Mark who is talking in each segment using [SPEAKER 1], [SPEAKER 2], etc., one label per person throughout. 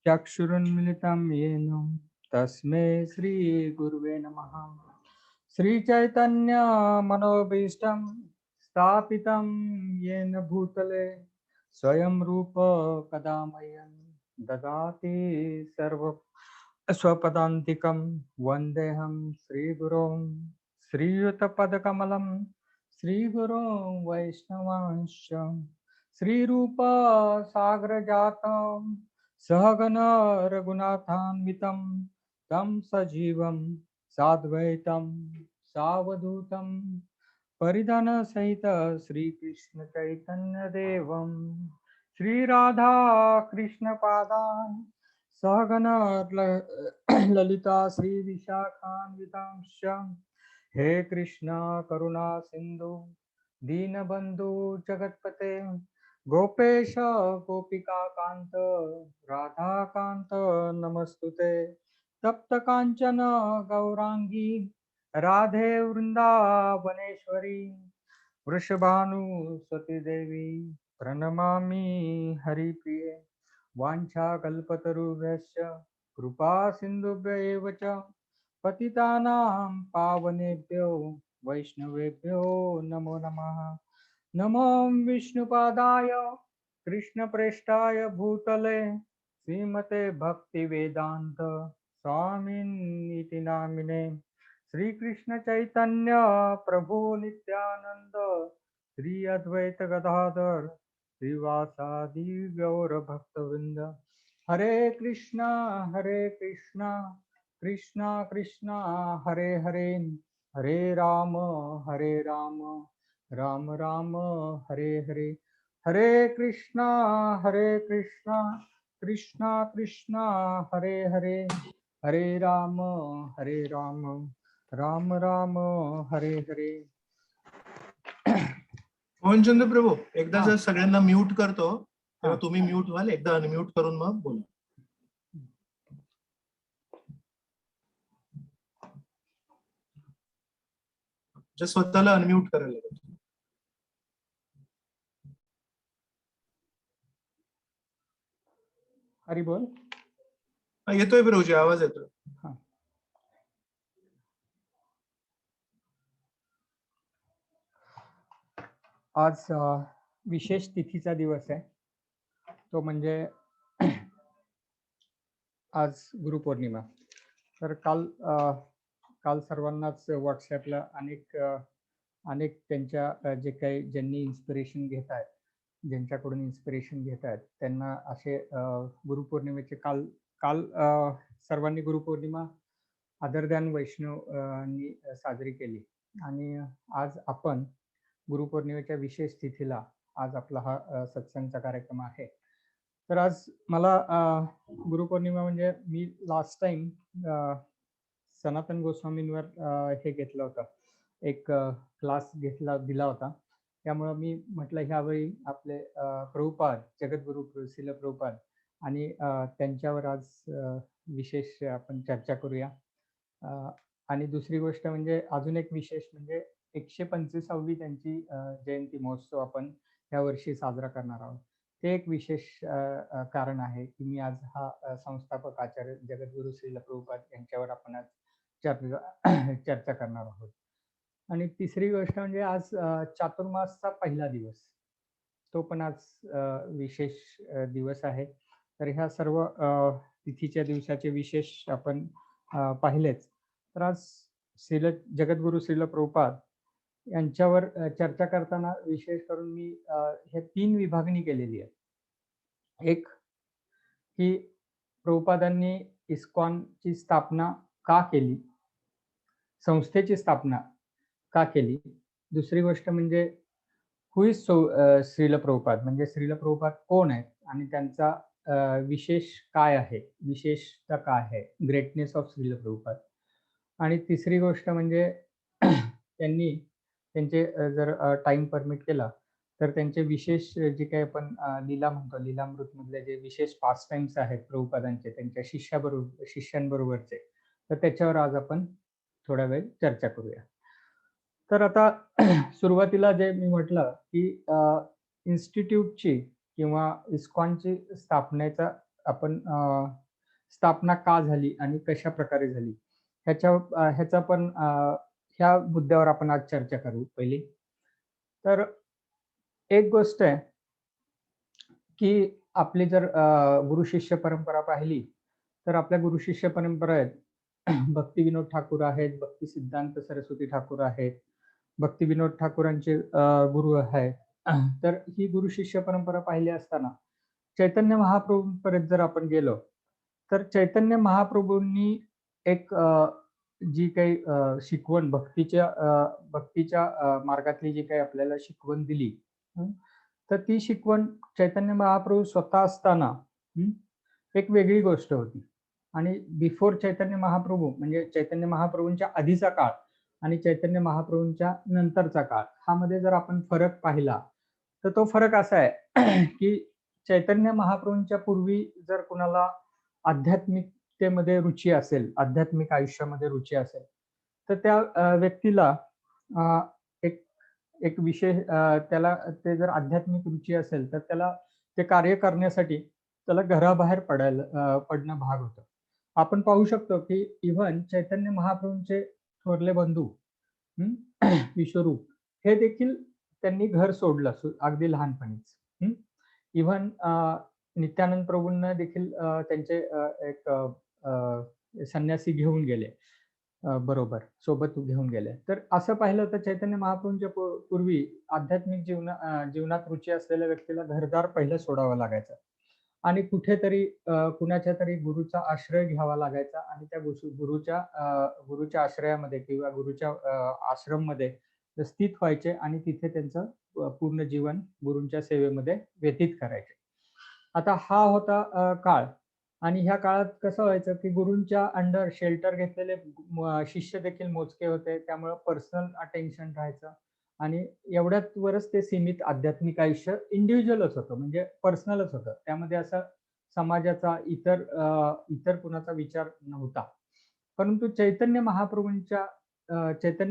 [SPEAKER 1] चक्षुरुन्मिलितं येन तस्मै श्रीगुरुवे नमः। श्रीचैतन्यमनोभीष्टं स्थापितं येन भूतले स्वयं रूप कदा मह्यं ददाति सर्व स्वपदान्तिकं वन्देऽहं श्रीगुरुं श्रीयुतपदकमलं श्रीगुरुं वैष्णवांश्च श्रीरूप सागरजातं सहगण रघुनाथान्वितं तं सजीवं साद्वैतं सावधूतं परिधानसहित श्रीकृष्ण चैतन्यदेवं श्रीराधा कृष्णपादान् सहगण ललिता श्रीविशाखान्वितांश्च हे कृष्ण करुणा सिंधु दीनबंधु जगतपते गोपेश गोपिका कांत राधा कांत नमस्तुते तप्त कांचन गौरांगी राधे वृंदावनेश्वरी वृषभानुसुते देवी प्रणमामि हरिप्रिये वाञ्छाकल्पतरुभ्यश्च कृपा सिन्धुभ्यैव च पतितानां पावनेभ्यो वैष्णवेभ्यो नमो नमः। नमो विष्णुपादाय कृष्णप्रेष्ठाय भूतले श्रीमते भक्तिवेदान्त स्वामिनिति नामिने श्रीकृष्ण चैतन्य प्रभु नित्यानंद श्री अद्वैत गदाधर श्रीवासादि गौर भक्तवृंद हरे कृष्णा कृष्णा कृष्णा हरे हरे हरे राम राम राम हरे हरे हरे कृष्णा कृष्णा कृष्णा हरे हरे हरे राम राम राम हरे हरे।
[SPEAKER 2] मोहनचंद्र प्रभू एकदा
[SPEAKER 1] हा.
[SPEAKER 2] जर सगळ्यांना म्यूट करतो तेव्हा
[SPEAKER 1] हा.
[SPEAKER 2] तुम्ही म्यूट व्हाल, एकदा अनम्यूट करून मग बोला. जस्ट स्वतःला अनम्यूट करायला लागेल.
[SPEAKER 1] हरी बोल.
[SPEAKER 2] येतोय प्रभूजी, आवाज येतोय.
[SPEAKER 1] हा. आज विशेष तिथीचा दिवस आहे, तो म्हणजे आज गुरुपौर्णिमा. तर काल सर्वांनाच व्हॉट्सॲपला अनेक त्यांच्या जे काही ज्यांनी इन्स्पिरेशन घेत आहेत, ज्यांच्याकडून इन्स्पिरेशन घेत आहेत त्यांना असे गुरुपौर्णिमेचे काल सर्वांनी गुरुपौर्णिमा अदर दॅन वैष्णवनी साजरी केली आणि आज आपण गुरुपौर्णिमेच्या विशेष तिथीला आज आपला हा सत्संगचा कार्यक्रम आहे. तर आज मला गुरुपौर्णिमा म्हणजे मी लास्ट टाइम सनातन गोस्वामींवर हे घेतलं होतं, एक क्लास दिला होता. त्यामुळं मी म्हटलं ह्यावेळी आपले प्रभुपाद जगद्गुरु श्रील प्रभुपाद आणि त्यांच्यावर आज विशेष आपण चर्चा करूया. आणि दुसरी गोष्ट म्हणजे अजून एक विशेष म्हणजे 125वी त्यांची जयंती महोत्सव आपण ह्या वर्षी साजरा करणार आहोत. ते एक विशेष कारण आहे की मी आज हा संस्थापक आचार्य जगद्गुरु श्रील प्रभुपाद यांच्यावर आपण आज चर्चा करणार आहोत. आणि तिसरी गोष्ट म्हणजे आज चातुर्मासचा पहिला दिवस, तो पण आज विशेष दिवस आहे. तर ह्या सर्व तिथीच्या दिवसाचे विशेष आपण पाहिलेच. तर आज जगद्गुरु श्रील प्रभुपाद यांच्यावर चर्चा करताना विशेष करून मी हे 3 विभागणी केलेली आहे. एक की प्रभुपादांनी इस्कॉनची स्थापना का केली, संस्थेची स्थापना का केली. दुसरी गोष्ट म्हणजे हु इज श्रील प्रभुपाद, म्हणजे श्रील प्रभुपाद कोण आहेत आणि त्यांचा विशेष काय आहे, विशेषता काय आहे, ग्रेटनेस ऑफ श्रील प्रभुपाद. आणि तिसरी गोष्ट म्हणजे त्यांनी त्यांचे जर टाइम परमिट केला तर त्यांचे विशेष जे काही आपण लीला म्हणतो, लीलामृत मधले जे विशेष पास टाइम्स आहेत प्रभुपादांचे त्यांच्या शिष्यांबरोबरचे, तर त्याच्यावर आज आपण थोडा वेळ चर्चा करूया. तर आता सुरुवातीला जे मी म्हटलं की इन्स्टिट्यूटची किंवा इस्कॉनची स्थापनेचा आपण स्थापना का झाली आणि कशा प्रकारे झाली ह्याचा पण ह्या मुद्द्यावर आपण आज चर्चा करू पहिली. तर एक गोष्ट आहे की आपली जर गुरु शिष्य परंपरा पाहिली तर आपल्या गुरु शिष्य परंपरेत भक्ती विनोद ठाकूर आहेत, भक्ती सिद्धांत सरस्वती ठाकूर आहेत, भक्ती विनोद ठाकूरांचे गुरु आहेत. तर ही गुरु शिष्य परंपरा पाहिली असताना चैतन्य महाप्रभूंपर्यंत जर आपण गेलो तर चैतन्य महाप्रभूंनी एक जी काही शिकवण भक्तीच्या मार्गातली जी काही आपल्याला शिकवण दिली, तर ती शिकवण चैतन्य महाप्रभू स्वतः असताना एक वेगळी गोष्ट होती. आणि बिफोर चैतन्य महाप्रभू म्हणजे चैतन्य महाप्रभूंच्या आधीचा काळ आणि चैतन्य महाप्रभूंच्या नंतरचा काळ हा मध्ये जर आपण फरक पाहिला तर तो फरक असा आहे की चैतन्य महाप्रभूंच्या पूर्वी जर कुणाला आध्यात्मिकतेमध्ये रुची असेल, आध्यात्मिक आयुष्यामध्ये रुची असेल, तर त्या व्यक्तीला एक एक विशेष त्याला ते जर आध्यात्मिक रुची असेल तर त्याला ते कार्य करण्यासाठी त्याला घराबाहेर पडणं भाग होतं. आपण पाहू शकतो की इव्हन चैतन्य महाप्रभूंचे थोरले बंधू विश्वरूप हे देखील त्यांनी घर सोडलं अगदी लहानपणीच. इव्हन नित्यानंद प्रभूंना देखील त्यांचे एक संन्यासी घेऊन गेले, बरोबर सोबत घेऊन गेले. तर असं पाहिलं तर चैतन्य महाप्रभूंच्या पूर्वी आध्यात्मिक जीवनात रुची असलेल्या व्यक्तीला घरदार पहिलं सोडावं लागायचं आणि कुठेतरी कुणाच्या तरी गुरुचा आश्रय घ्यावा लागायचा आणि त्या गुरुच्या आश्रयामध्ये किंवा गुरुच्या आश्रम मध्ये स्थित व्हायचे आणि तिथे त्यांचं पूर्ण जीवन गुरूंच्या सेवेमध्ये व्यतीत करायचे. आता हा होता काळ. आणि ह्या काळात कसं व्हायचं की गुरूंच्या अंडर शेल्टर घेतलेले शिष्य देखील मोजके होते, त्यामुळे पर्सनल अटेन्शन राहायचं आणि एवढ्याच वरच ते सीमित आध्यात्मिक आयुष्य इंडिव्हिज्युअलच होतं, म्हणजे पर्सनलच होतं. त्यामध्ये असं समाजाचा इतर कुणाचा विचार नव्हता. परंतु चैतन्य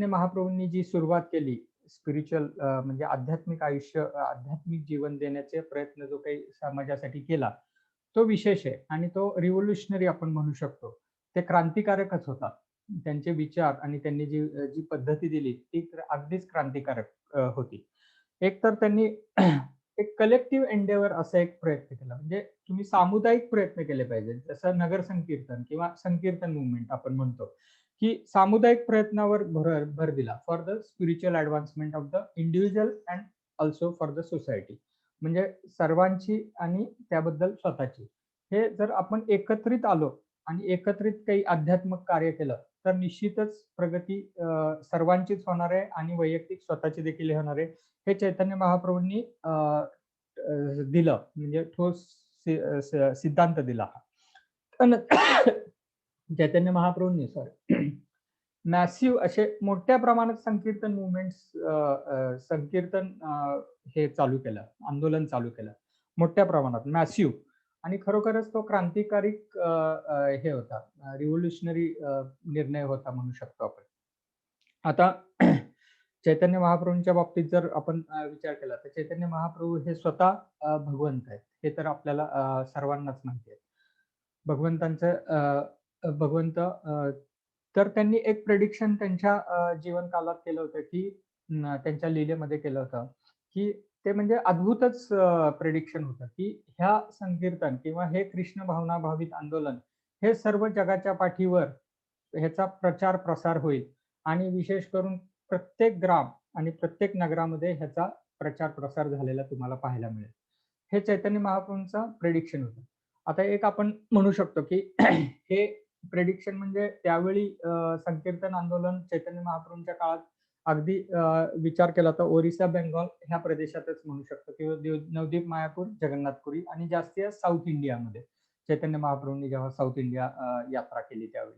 [SPEAKER 1] महाप्रभूंनी जी सुरुवात केली स्पिरिच्युअल म्हणजे आध्यात्मिक आयुष्य, आध्यात्मिक जीवन देण्याचे प्रयत्न जो काही समाजासाठी केला तो विशेष आहे आणि तो रिव्होल्युशनरी आपण म्हणू शकतो. ते क्रांतिकारकच होता. त्यांचे विचार आणि त्यांनी जी पद्धती दिली ती अगदीच क्रांतिकारक होती. एक तर त्यांनी एक कलेक्टिव्ह एन्डेवर असा एक प्रयत्न केला, म्हणजे तुम्ही सामुदायिक प्रयत्न केले पाहिजे. जसं नगर संकीर्तन किंवा संकीर्तन मुवमेंट आपण म्हणतो की सामुदायिक प्रयत्नावर भर दिला for the spiritual advancement of the individual and also for the society. म्हणजे सर्वांची आणि त्याबद्दल स्वतःची. हे जर आपण एकत्रित आलो आणि एकत्रित काही आध्यात्मिक कार्य केलं तर निश्चितच प्रगती सर्वांचीच होणार आहे आणि वैयक्तिक स्वतःची देखील होणार आहे. हे चैतन्य महाप्रभूंनी दिलं, म्हणजे ठोस सिद्धांत दिला. चैतन्य महाप्रभूंनी मॅसिव्ह असे मोठ्या प्रमाणात संकीर्तन मुवमेंट्स हे चालू केलं, आंदोलन चालू केलं मोठ्या प्रमाणात मॅसिव्ह. आणि खरोखरच तो क्रांतिकारी हे होता, रिव्होल्युशनरी निर्णय होता म्हणू शकतो आपण. आता चैतन्य महाप्रभूंच्या बाबतीत जर आपण विचार केला तर चैतन्य महाप्रभू हे स्वतः भगवंत आहेत, हे तर आपल्याला सर्वांनाच माहिती आहे. भगवंत तर त्यांनी एक प्रेडिक्शन त्यांच्या जीवनकालात केलं होतं की त्यांच्या लीलेमध्ये केलं होतं की ते म्हणजे अद्भुतच प्रेडिक्शन होतं की ह्या संकीर्तन किंवा हे कृष्ण भावना भावित आंदोलन हे सर्व जगाच्या पाठीवर ह्याचा प्रचार प्रसार होईल आणि विशेष करून प्रत्येक ग्राम आणि प्रत्येक नगरामध्ये ह्याचा प्रचार प्रसार झालेला तुम्हाला पाहायला मिळेल. हे चैतन्य महाप्रभूंचं प्रेडिक्शन होतं. आता एक आपण म्हणू शकतो की हे प्रेडिक्शन म्हणजे त्यावेळी संकीर्तन आंदोलन चैतन्य महाप्रभूंच्या काळात अगदी विचार केला तर ओरिसा, बेंगॉल ह्या प्रदेशातच म्हणू शकतो किंवा नवदीप, मायापूर, जगन्नाथपुरी आणि जास्तीत जास्त साऊथ इंडियामध्ये चैतन्य महाप्रभूंनी जेव्हा साऊथ इंडिया यात्रा केली त्यावेळी.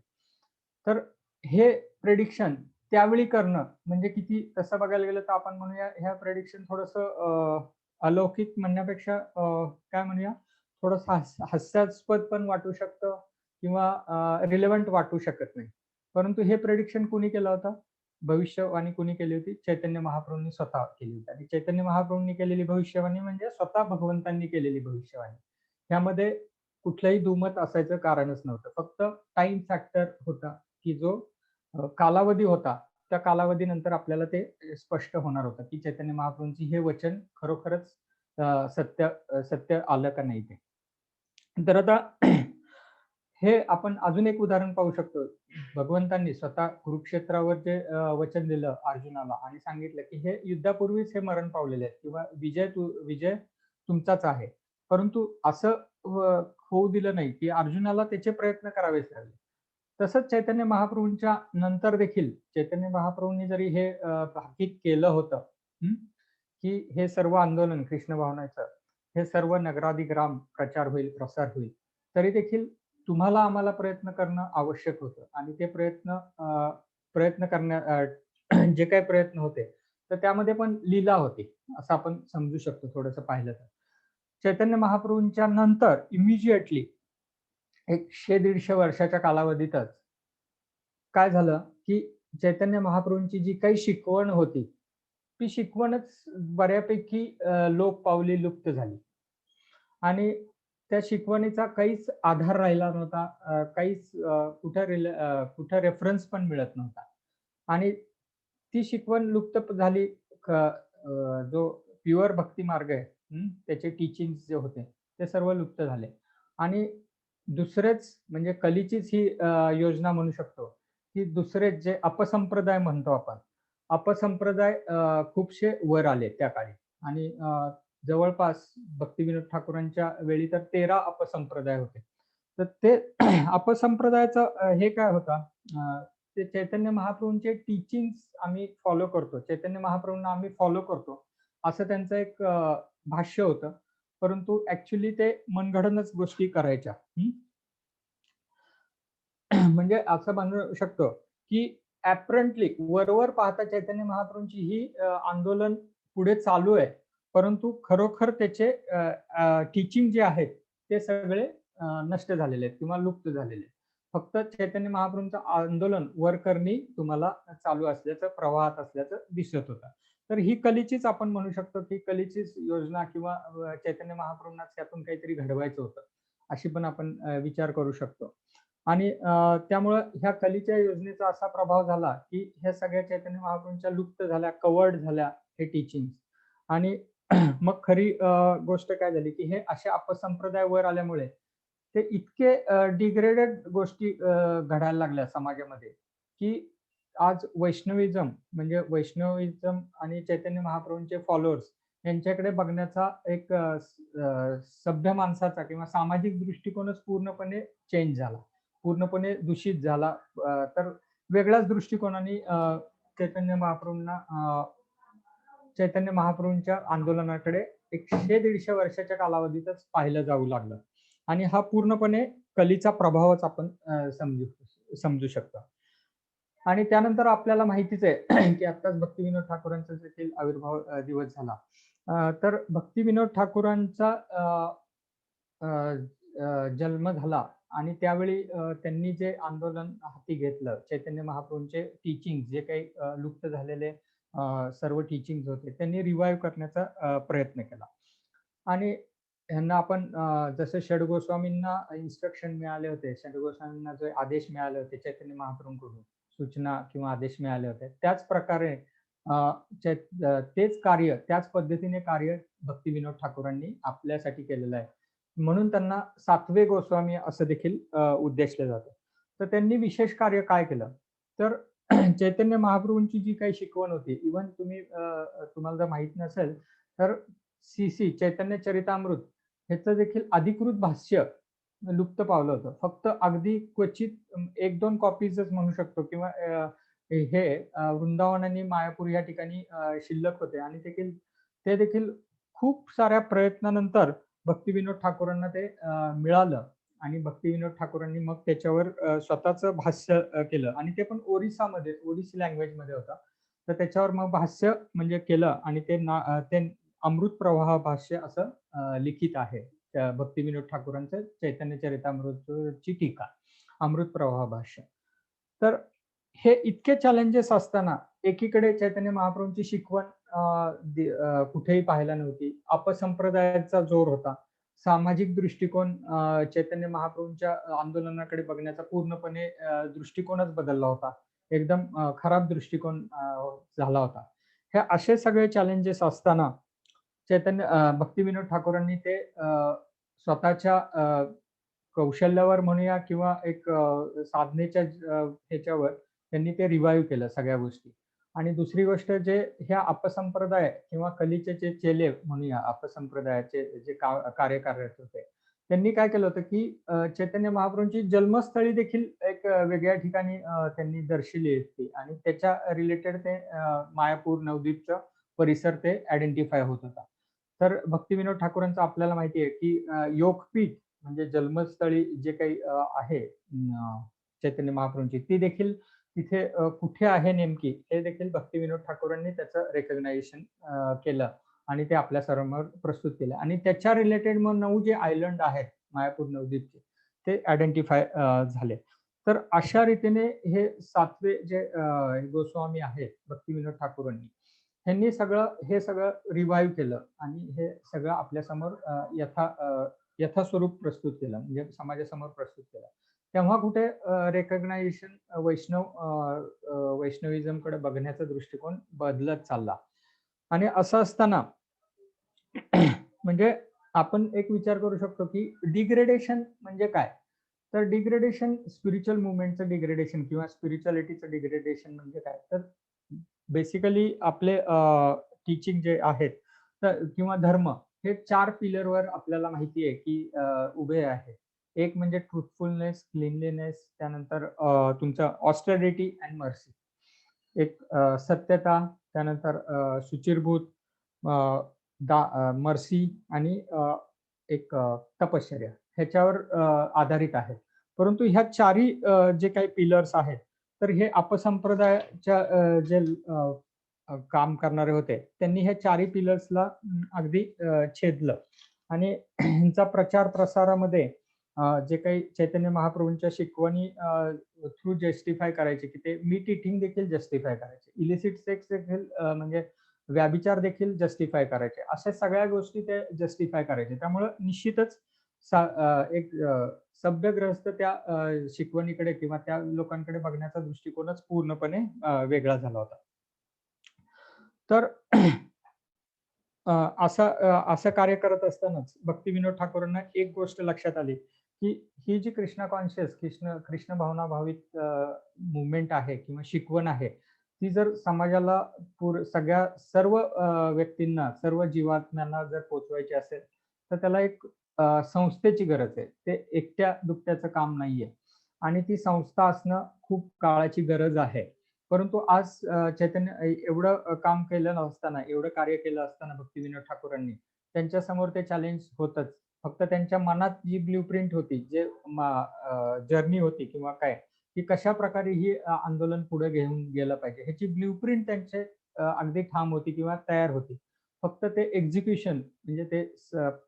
[SPEAKER 1] तर हे प्रेडिक्शन त्यावेळी करणं म्हणजे किती, तसं बघायला गेलं तर आपण म्हणूया ह्या प्रेडिक्शन थोडंसं अलौकिक म्हणण्यापेक्षा काय म्हणूया थोडंसं हास्यास्पद पण वाटू शकतं किंवा रिलेव्हंट वाटू शकत नाही. परंतु हे प्रेडिक्शन कोणी केलं होतं? भविष्यवाणी कोणी केली होती? चैतन्य महाप्रभूंनी स्वतः केली होती. आणि चैतन्य महाप्रभूंनी केलेली भविष्यवाणी म्हणजे स्वतः भगवंतांनी केलेली भविष्यवाणी. त्यामध्ये कुठलंही दुमत असायचं कारणच नव्हतं. फक्त टाईम फॅक्टर होता, की जो कालावधी होता. त्या कालावधीनंतर आपल्याला ते स्पष्ट होणार होतं, की चैतन्य महाप्रभूंची हे वचन खरोखरच सत्य आलं का नाही ते. तर आता हे आपण अजून एक उदाहरण पाहू शकतो. भगवंतांनी स्वतः कुरुक्षेत्रावर जे वचन दिलं अर्जुनाला आणि सांगितलं, की हे युद्धापूर्वीच हे मरण पावलेले आहेत किंवा विजय तुमचाच आहे. परंतु असं होऊ दिलं नाही, की अर्जुनाला त्याचे प्रयत्न करावेच लागले. तसंच चैतन्य महाप्रभूंच्या नंतर देखील चैतन्य महाप्रभूंनी जरी हे भाकीत केलं होतं, की हे सर्व आंदोलन कृष्ण भावनाचं, हे सर्व नगरादिग्राम प्रचार होईल, प्रसार होईल. तरी देखील तुम्हाला आम्हाला प्रयत्न करणं आवश्यक होतं आणि ते प्रयत्न जे काही प्रयत्न होते, तर त्यामध्ये पण लीला होती, असं आपण समजू शकतो थोडंसं पाहिलं तर. चैतन्य महाप्रभूंच्या नंतर इमिजिएटली 100-150 वर्षाच्या कालावधीतच काय झालं, की चैतन्य महाप्रभूंची जी काही शिकवण होती, ती शिकवणच बऱ्यापैकी लोप पावली, लुप्त झाली. आणि त्या शिकवणीचा काहीच आधार राहिला नव्हता. कुठं रेफरन्स पण मिळत नव्हता. आणि ती शिकवण लुप्त झाली. जो प्युअर भक्ती मार्ग आहे, त्याचे टीचिंग्स जे होते, ते सर्व लुप्त झाले. आणि दुसरेच म्हणजे कलीचीच ही योजना म्हणू शकतो, की दुसरे जे अपसंप्रदाय म्हणतो आपण. अपसंप्रदाय खूपसे वर आले त्या काळी आणि जवळपास भक्तिविनोद ठाकूरांच्या वेळी तर 13 अपसंप्रदाय होते. तर ते अपसंप्रदायाचं हे काय होता, ते चैतन्य महाप्रभूंचे टीचिंग्स आम्ही फॉलो करतो. चैतन्य महाप्रभूंना आम्ही फॉलो करतो. असं त्यांचं एक भाष्य होतं. परंतु ॲक्चुअली ते मनगढंतच गोष्टी करायच्या. म्हणजे असं म्हणू शकतो, की ॲपरंटली वरवर पाहता चैतन्य महाप्रभूंची ही आंदोलन पुढे चालू आहे. परंतु खरोखर त्याचे टीचिंग जे आहेत ते सगळे नष्ट झालेले आहेत किंवा लुप्त झालेले आहेत. फक्त चैतन्य महाप्रभूंचं आंदोलन वरकरणी तुम्हाला चालू असल्याचं, प्रवाहात असल्याचं दिसत होतं. तर ही कलीचीच आपण म्हणू शकतो, की कलीचीच योजना किंवा चैतन्य महाप्रभूंना त्यातून काहीतरी घडवायचं होतं. अशी पण आपण विचार करू शकतो. आणि त्यामुळं ह्या कलीच्या योजनेचा असा प्रभाव झाला, की ह्या सगळ्या चैतन्य महाप्रभूंच्या लुप्त झाल्या, कव्हर्ड झाल्या हे टीचिंग्स. आणि मग खरी गोष्ट काय झाली, की हे असे अपसंप्रदाय वर आल्यामुळे ते इतके डिग्रेडेड गोष्टी घडायला लागल्या समाजामध्ये, की आज वैष्णविझम आणि चैतन्य महाप्रभूंचे फॉलोअर्स यांच्याकडे बघण्याचा एक सभ्य माणसाचा किंवा सामाजिक दृष्टिकोनच पूर्णपणे चेंज झाला. पूर्णपणे दूषित झाला. तर वेगळ्याच दृष्टिकोनाने चैतन्य महाप्रभूंच्या आंदोलनाकडे 100-150 वर्षाच्या कालावधीतच पाहिलं जाऊ लागलं. आणि हा पूर्णपणे कलीचा प्रभावच आपण समजू शकतो. आणि त्यानंतर आपल्याला माहितीच आहे, की आत्ताच भक्तिविनोद ठाकूरांचा देखील आविर्भाव दिवस झाला. तर भक्तिविनोद ठाकूरांचा जन्म झाला आणि त्यावेळी त्यांनी जे आंदोलन हाती घेतलं, चैतन्य महाप्रभूंचे टीचिंग जे काही लुप्त झालेले सर्व टीचिंग्स होते, त्यांनी रिवाईव्ह करण्याचा प्रयत्न केला. आणि ह्यांना आपण जसं षडगोस्वामींना इन्स्ट्रक्शन मिळाले होते, षडगोस्वामींना जे आदेश मिळाले होते चैतन्य महाप्रभूंकडून, सूचना किंवा आदेश मिळाले होते, त्याच प्रकारे तेच कार्य, त्याच पद्धतीने कार्य भक्तिविनोद ठाकूरांनी आपल्यासाठी केलेलं आहे. म्हणून त्यांना 7वे गोस्वामी असं देखील उद्देशलं जातं. तर त्यांनी विशेष कार्य काय केलं? तर चैतन्य महाप्रभूंची जी काही शिकवण होती, इव्हन तुम्हाला जर माहित नसेल, तर चैतन्य चरितामृत ह्याचं देखील अधिकृत भाष्य लुप्त पावलं होतं. फक्त अगदी क्वचित 1-2 कॉपीजच म्हणू शकतो किंवा हे वृंदावन आणि मायापूर या ठिकाणी शिल्लक होते आणि ते देखील खूप साऱ्या प्रयत्नानंतर भक्तिविनोद ठाकूरांना ते मिळालं आणि भक्तिविनोद ठाकूरांनी मग त्याच्यावर स्वतःचं भाष्य केलं आणि ते पण ओडिसी लँग्वेजमध्ये होतं. तर त्याच्यावर मग भाष्य म्हणजे केलं आणि ते अमृत प्रवाह भाष्य असं लिखित आहे. भक्तिविनोद ठाकूरांचं चैतन्य चरितामृतची टीका, अमृत प्रवाह भाष्य. तर हे इतके चॅलेंजेस असताना एकीकडे चैतन्य महाप्रभूंची शिकवण कुठेही पाहायला नव्हती. अपसंप्रदायाचा जोर होता. सामाजिक दृष्टिकोन चैतन्य महाप्रभूंच्या आंदोलनाकडे बघण्याचा पूर्णपणे दृष्टिकोनच बदलला होता. एकदम खराब दृष्टिकोन झाला होता. हे असे सगळे चॅलेंजेस असताना भक्तिविनोद ठाकूरांनी ते स्वतःच्या कौशल्यावर म्हणूया किंवा एक साधनेच्या ह्याच्यावर त्यांनी ते रिवाईव्ह केलं सगळ्या गोष्टी. आणि दुसरी गोष्ट जे ह्या अपसंप्रदाय किंवा कलीचे जे चेले म्हणूया अपसंप्रदायाचे जे कार्य करत होते, त्यांनी काय केलं होतं की चैतन्य महाप्रभूंची जन्मस्थळी देखील एक वेगळ्या ठिकाणी त्यांनी दर्शवली होती आणि त्याच्या रिलेटेड ते मायापूर नवद्वीपचा परिसर ते आयडेंटिफाय होत होता. तर भक्तिविनोद ठाकूरांचं आपल्याला माहिती आहे की योगपीठ म्हणजे जन्मस्थळी जे काही आहे चैतन्य महाप्रभूंची ती देखील तिथे कुठे आहे नेमकी हे देखील भक्तिविनोद ठाकूरांनी त्याचं रेकग्नायझेशन केलं आणि ते आपल्या समोर प्रस्तुत केलं आणि त्याच्या रिलेटेड मग 9 जे आयलंड आहेत मायापूर नवद्वीपचे ते आयडेंटिफाय झाले. तर अशा रीतीने हे 7वे जे गोस्वामी आहेत भक्तिविनोद ठाकूरांनी ह्यांनी हे सगळं रिवाईव्ह केलं आणि हे सगळं आपल्या समोर यथास्वरूप प्रस्तुत केलं म्हणजे समाजासमोर प्रस्तुत केलं. तेव्हा कुठे रेकग्नायझेशन वैष्णविझम कडे बघण्याचा दृष्टिकोन बदलत चालला. आणि असं असताना म्हणजे आपण एक विचार करू शकतो की डिग्रेडेशन म्हणजे काय? तर डिग्रेडेशन स्पिरिच्युअल मुवमेंटचं डिग्रेडेशन किंवा स्पिरिच्युअलिटीचं डिग्रेडेशन म्हणजे काय? तर बेसिकली आपले टीचिंग जे आहेत तर किंवा धर्म हे 4 पिलरवर आपल्याला माहिती आहे की उभे आहेत. एक म्हणजे ट्रुथफुलनेस, क्लीनलीनेस, त्यानंतर तुमचं ऑस्टेरिटी अँड मर्सी. एक सत्यता, त्यानंतर शुचिर्भूत, मर्सी आणि एक तपश्चर्या ह्याच्यावर आधारित आहे. परंतु ह्या चारही जे काही पिलर्स आहेत तर हे अपसंप्रदायाच्या जे काम करणारे होते त्यांनी ह्या चारही पिलर्सला अगदी छेदलं आणि ह्यांचा प्रचार प्रसारामध्ये जे काही चैतन्य महाप्रभूंच्या शिकवणी थ्रू जस्टिफाय करायचे की ते मीट इटिंग देखील जस्टिफाय करायचे, इलिसिट सेक्स देखील म्हणजे व्याभिचार देखील जस्टिफाय करायचे, अशा सगळ्या गोष्टी ते जस्टिफाय करायचे. त्यामुळे निश्चितच एक सभ्यग्रस्त त्या शिकवणीकडे किंवा त्या लोकांकडे बघण्याचा दृष्टिकोनच पूर्णपणे वेगळा झाला होता. तर असं कार्य करत असतानाच भक्तिविनोद ठाकूरांना एक गोष्ट लक्षात आली की ही जी कृष्ण कॉन्शियस कृष्ण भावना भावित मुवमेंट आहे किंवा शिकवण आहे ती जर समाजाला सगळ्या सर्व व्यक्तींना सर्व जीवात्म्यांना जर पोचवायची असेल तर त्याला एक संस्थेची गरज आहे. ते एकट्या दुकट्याचं काम नाहीये आणि ती संस्था असणं खूप काळाची गरज आहे. परंतु आज चैतन्य एवढं काम केलं नसताना, एवढं कार्य केलं असताना भक्तिविनोद ठाकूरांनी त्यांच्या समोर ते चॅलेंज होतच. फक्त त्यांच्या मनात जी ब्लूप्रिंट होती, जे जर्नी होती किंवा काय, की कशा प्रकारे ही आंदोलन पुढे घेऊन गेलं पाहिजे ह्याची ब्लूप्रिंट त्यांचे अगदी ठाम होती किंवा तयार होती. फक्त ते एक्झिक्युशन म्हणजे ते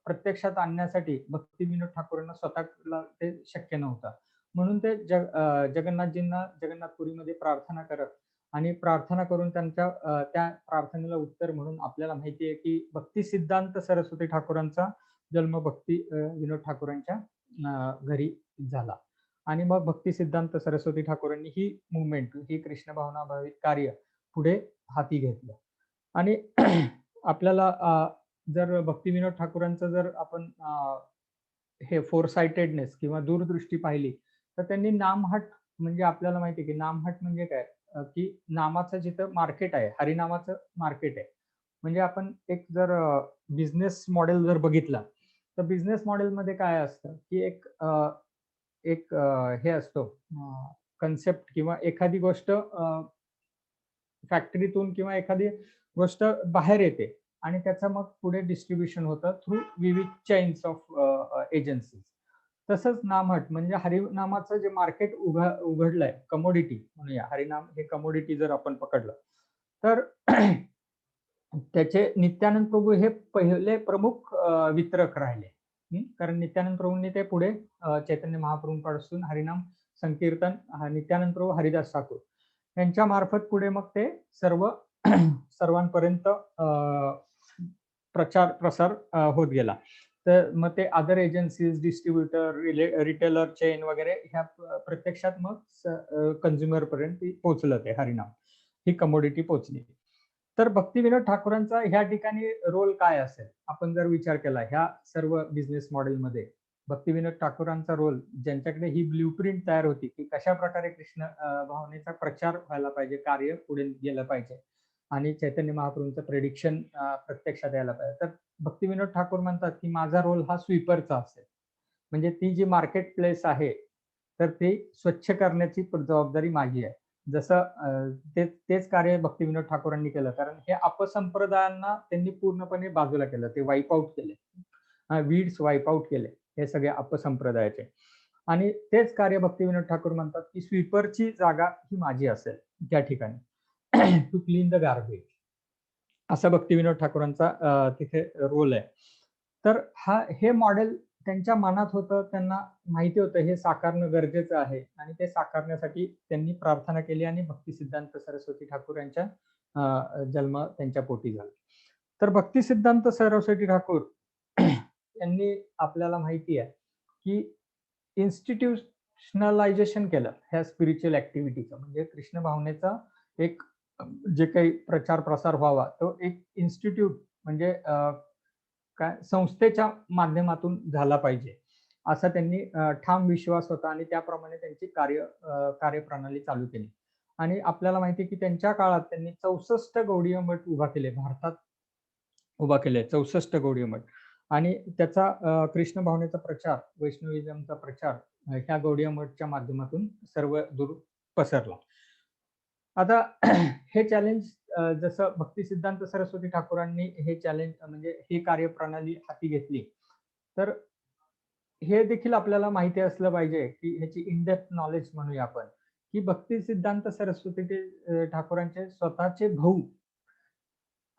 [SPEAKER 1] प्रत्यक्षात आणण्यासाठी भक्तिविनोद ठाकूरांना स्वतःला ते शक्य नव्हतं. म्हणून ते जगन्नाथजींना जगन्नाथपुरीमध्ये प्रार्थना करत आणि प्रार्थना करून त्यांच्या त्या प्रार्थनेला उत्तर म्हणून आपल्याला माहिती आहे की भक्ती सिद्धांत सरस्वती ठाकूरांचा जन्म विनोद ठाकूरांच्या घरी झाला आणि मग भक्ती सिद्धांत सरस्वती ठाकूरांनी ही मुवमेंट, ही कृष्ण भावना भावित कार्य पुढे हाती घेतलं. आणि आपल्याला जर भक्तिविनोद ठाकूरांचं जर आपण हे फोरसाइटेडनेस किंवा दूरदृष्टी पाहिली तर त्यांनी नामहट म्हणजे आपल्याला माहिती आहे की नामहट म्हणजे काय, की नामाचं जिथं मार्केट आहे, हरिनामाचं मार्केट आहे. म्हणजे आपण एक जर बिझनेस मॉडेल जर बघितला तर बिझनेस मॉडेलमध्ये काय असतं की एक हे असतो कन्सेप्ट किंवा एखादी गोष्ट फॅक्टरीतून किंवा एखादी गोष्ट बाहेर येते आणि त्याचं मग पुढे डिस्ट्रीब्युशन होतं थ्रू विविध चेन्स ऑफ एजन्सीज. तसंच नामहट म्हणजे हरिनामाचं जे मार्केट उघडलंय, कमोडिटी म्हणूया, हरिनाम हे कमोडिटी जर आपण पकडलं तर त्याचे नित्यानंद प्रभू हे पहिले प्रमुख वितरक राहिले. कारण नित्यानंद प्रभूंनी ते पुढे चैतन्य महाप्रभूंपासून हरिनाम संकीर्तन नित्यानंद प्रभू, हरिदास ठाकूर यांच्या मार्फत पुढे मग ते सर्व सर्वांपर्यंत प्रचार प्रसार होत गेला. तर मग ते other agencies, distributor, retailer chain वगैरे ह्या प्रत्यक्षात मग कंझ्युमर पर्यंत पोहोचलं ते हरिनाम, ही कमोडिटी पोहोचली. तर भक्तिविनोद ठाकूरांचा ह्या ठिकाणी रोल काय असेल? आपण जर विचार केला ह्या सर्व बिझनेस मॉडेलमध्ये भक्तिविनोद ठाकूरांचा रोल, ज्यांच्याकडे ही ब्ल्यूप्रिंट तयार होती की कशा प्रकारे कृष्ण भावनेचा प्रचार व्हायला पाहिजे, कार्य पुढे गेलं पाहिजे आणि चैतन्य महाप्रभूंचं प्रेडिक्शन प्रत्यक्षात यायला पाहिजे. तर भक्तिविनोद ठाकूर म्हणतात की माझा रोल हा स्वीपरचा असेल. म्हणजे ती जी मार्केट प्लेस आहे तर ती स्वच्छ करण्याची जबाबदारी माझी आहे. जसं तेच कार्य भक्तिविनोद ठाकूरांनी केलं, कारण हे अपसंप्रदायांना त्यांनी पूर्णपणे बाजूला केलं, ते वाईप आउट केले, वीड्स वाईप आउट केले हे सगळे अपसंप्रदायाचे. आणि तेच कार्य भक्तिविनोद ठाकूर म्हणतात की स्वीपरची जागा ही माझी असेल त्या ठिकाणी, टू क्लीन द गार्बेज, असा भक्तिविनोद ठाकूरांचा तिथे रोल आहे. तर हे मॉडेल त्यांच्या मनात होतं, त्यांना माहिती होतं हे साकारणं गरजेचं आहे आणि ते साकारण्यासाठी त्यांनी प्रार्थना केली आणि भक्ती सिद्धांत सरस्वती ठाकूर यांच्या जन्म त्यांच्या पोटी झाला. तर भक्ती सिद्धांत सरस्वती ठाकूर यांनी आपल्याला माहिती आहे की इन्स्टिट्यूशनलायझेशन केलं ह्या स्पिरिच्युअल ऍक्टिव्हिटीचं, म्हणजे कृष्ण भावनेचा एक जे काही प्रचार प्रसार व्हावा तो एक इन्स्टिट्यूट म्हणजे काय संस्थेच्या माध्यमातून झाला पाहिजे, असा त्यांनी ठाम विश्वास होता आणि त्याप्रमाणे त्यांची कार्यप्रणाली चालू केली. आणि आपल्याला माहिती आहे की त्यांच्या काळात त्यांनी 64 गौडीय मठ भारतात उभा केले, 64 गौडीय मठ. आणि त्याचा कृष्ण भावनेचा प्रचार, वैष्णविझमचा प्रचार ह्या गौडीय मठच्या माध्यमातून सर्व दूर पसरला. आता हे चॅलेंज जसं भक्ती सिद्धांत सरस्वती ठाकूरांनी हे चॅलेंज म्हणजे ही कार्यप्रणाली हाती घेतली, तर हे देखील आपल्याला माहिती असलं पाहिजे की ह्याची इन डेप्थ नॉलेज म्हणूया आपण, की भक्ती सिद्धांत सरस्वती ठाकूरांचे स्वतःचे भाऊ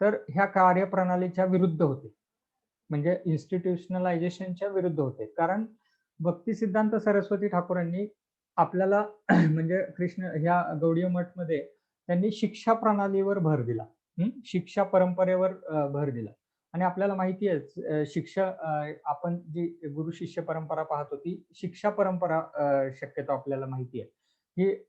[SPEAKER 1] तर ह्या कार्यप्रणालीच्या विरुद्ध होते, म्हणजे इन्स्टिट्यूशनलायझेशनच्या विरुद्ध होते. कारण भक्ती सिद्धांत सरस्वती ठाकूरांनी आपल्याला म्हणजे कृष्ण ह्या गौडीय मठमध्ये त्यांनी शिक्षा प्रणालीवर भर दिला, शिक्षा परंपरेवर भर दिला. आणि आपल्याला माहिती आहे आपण जी गुरु शिष्य परंपरा पाहतो ती शिक्षा परंपरा शक्यतो आपल्याला माहिती आहे की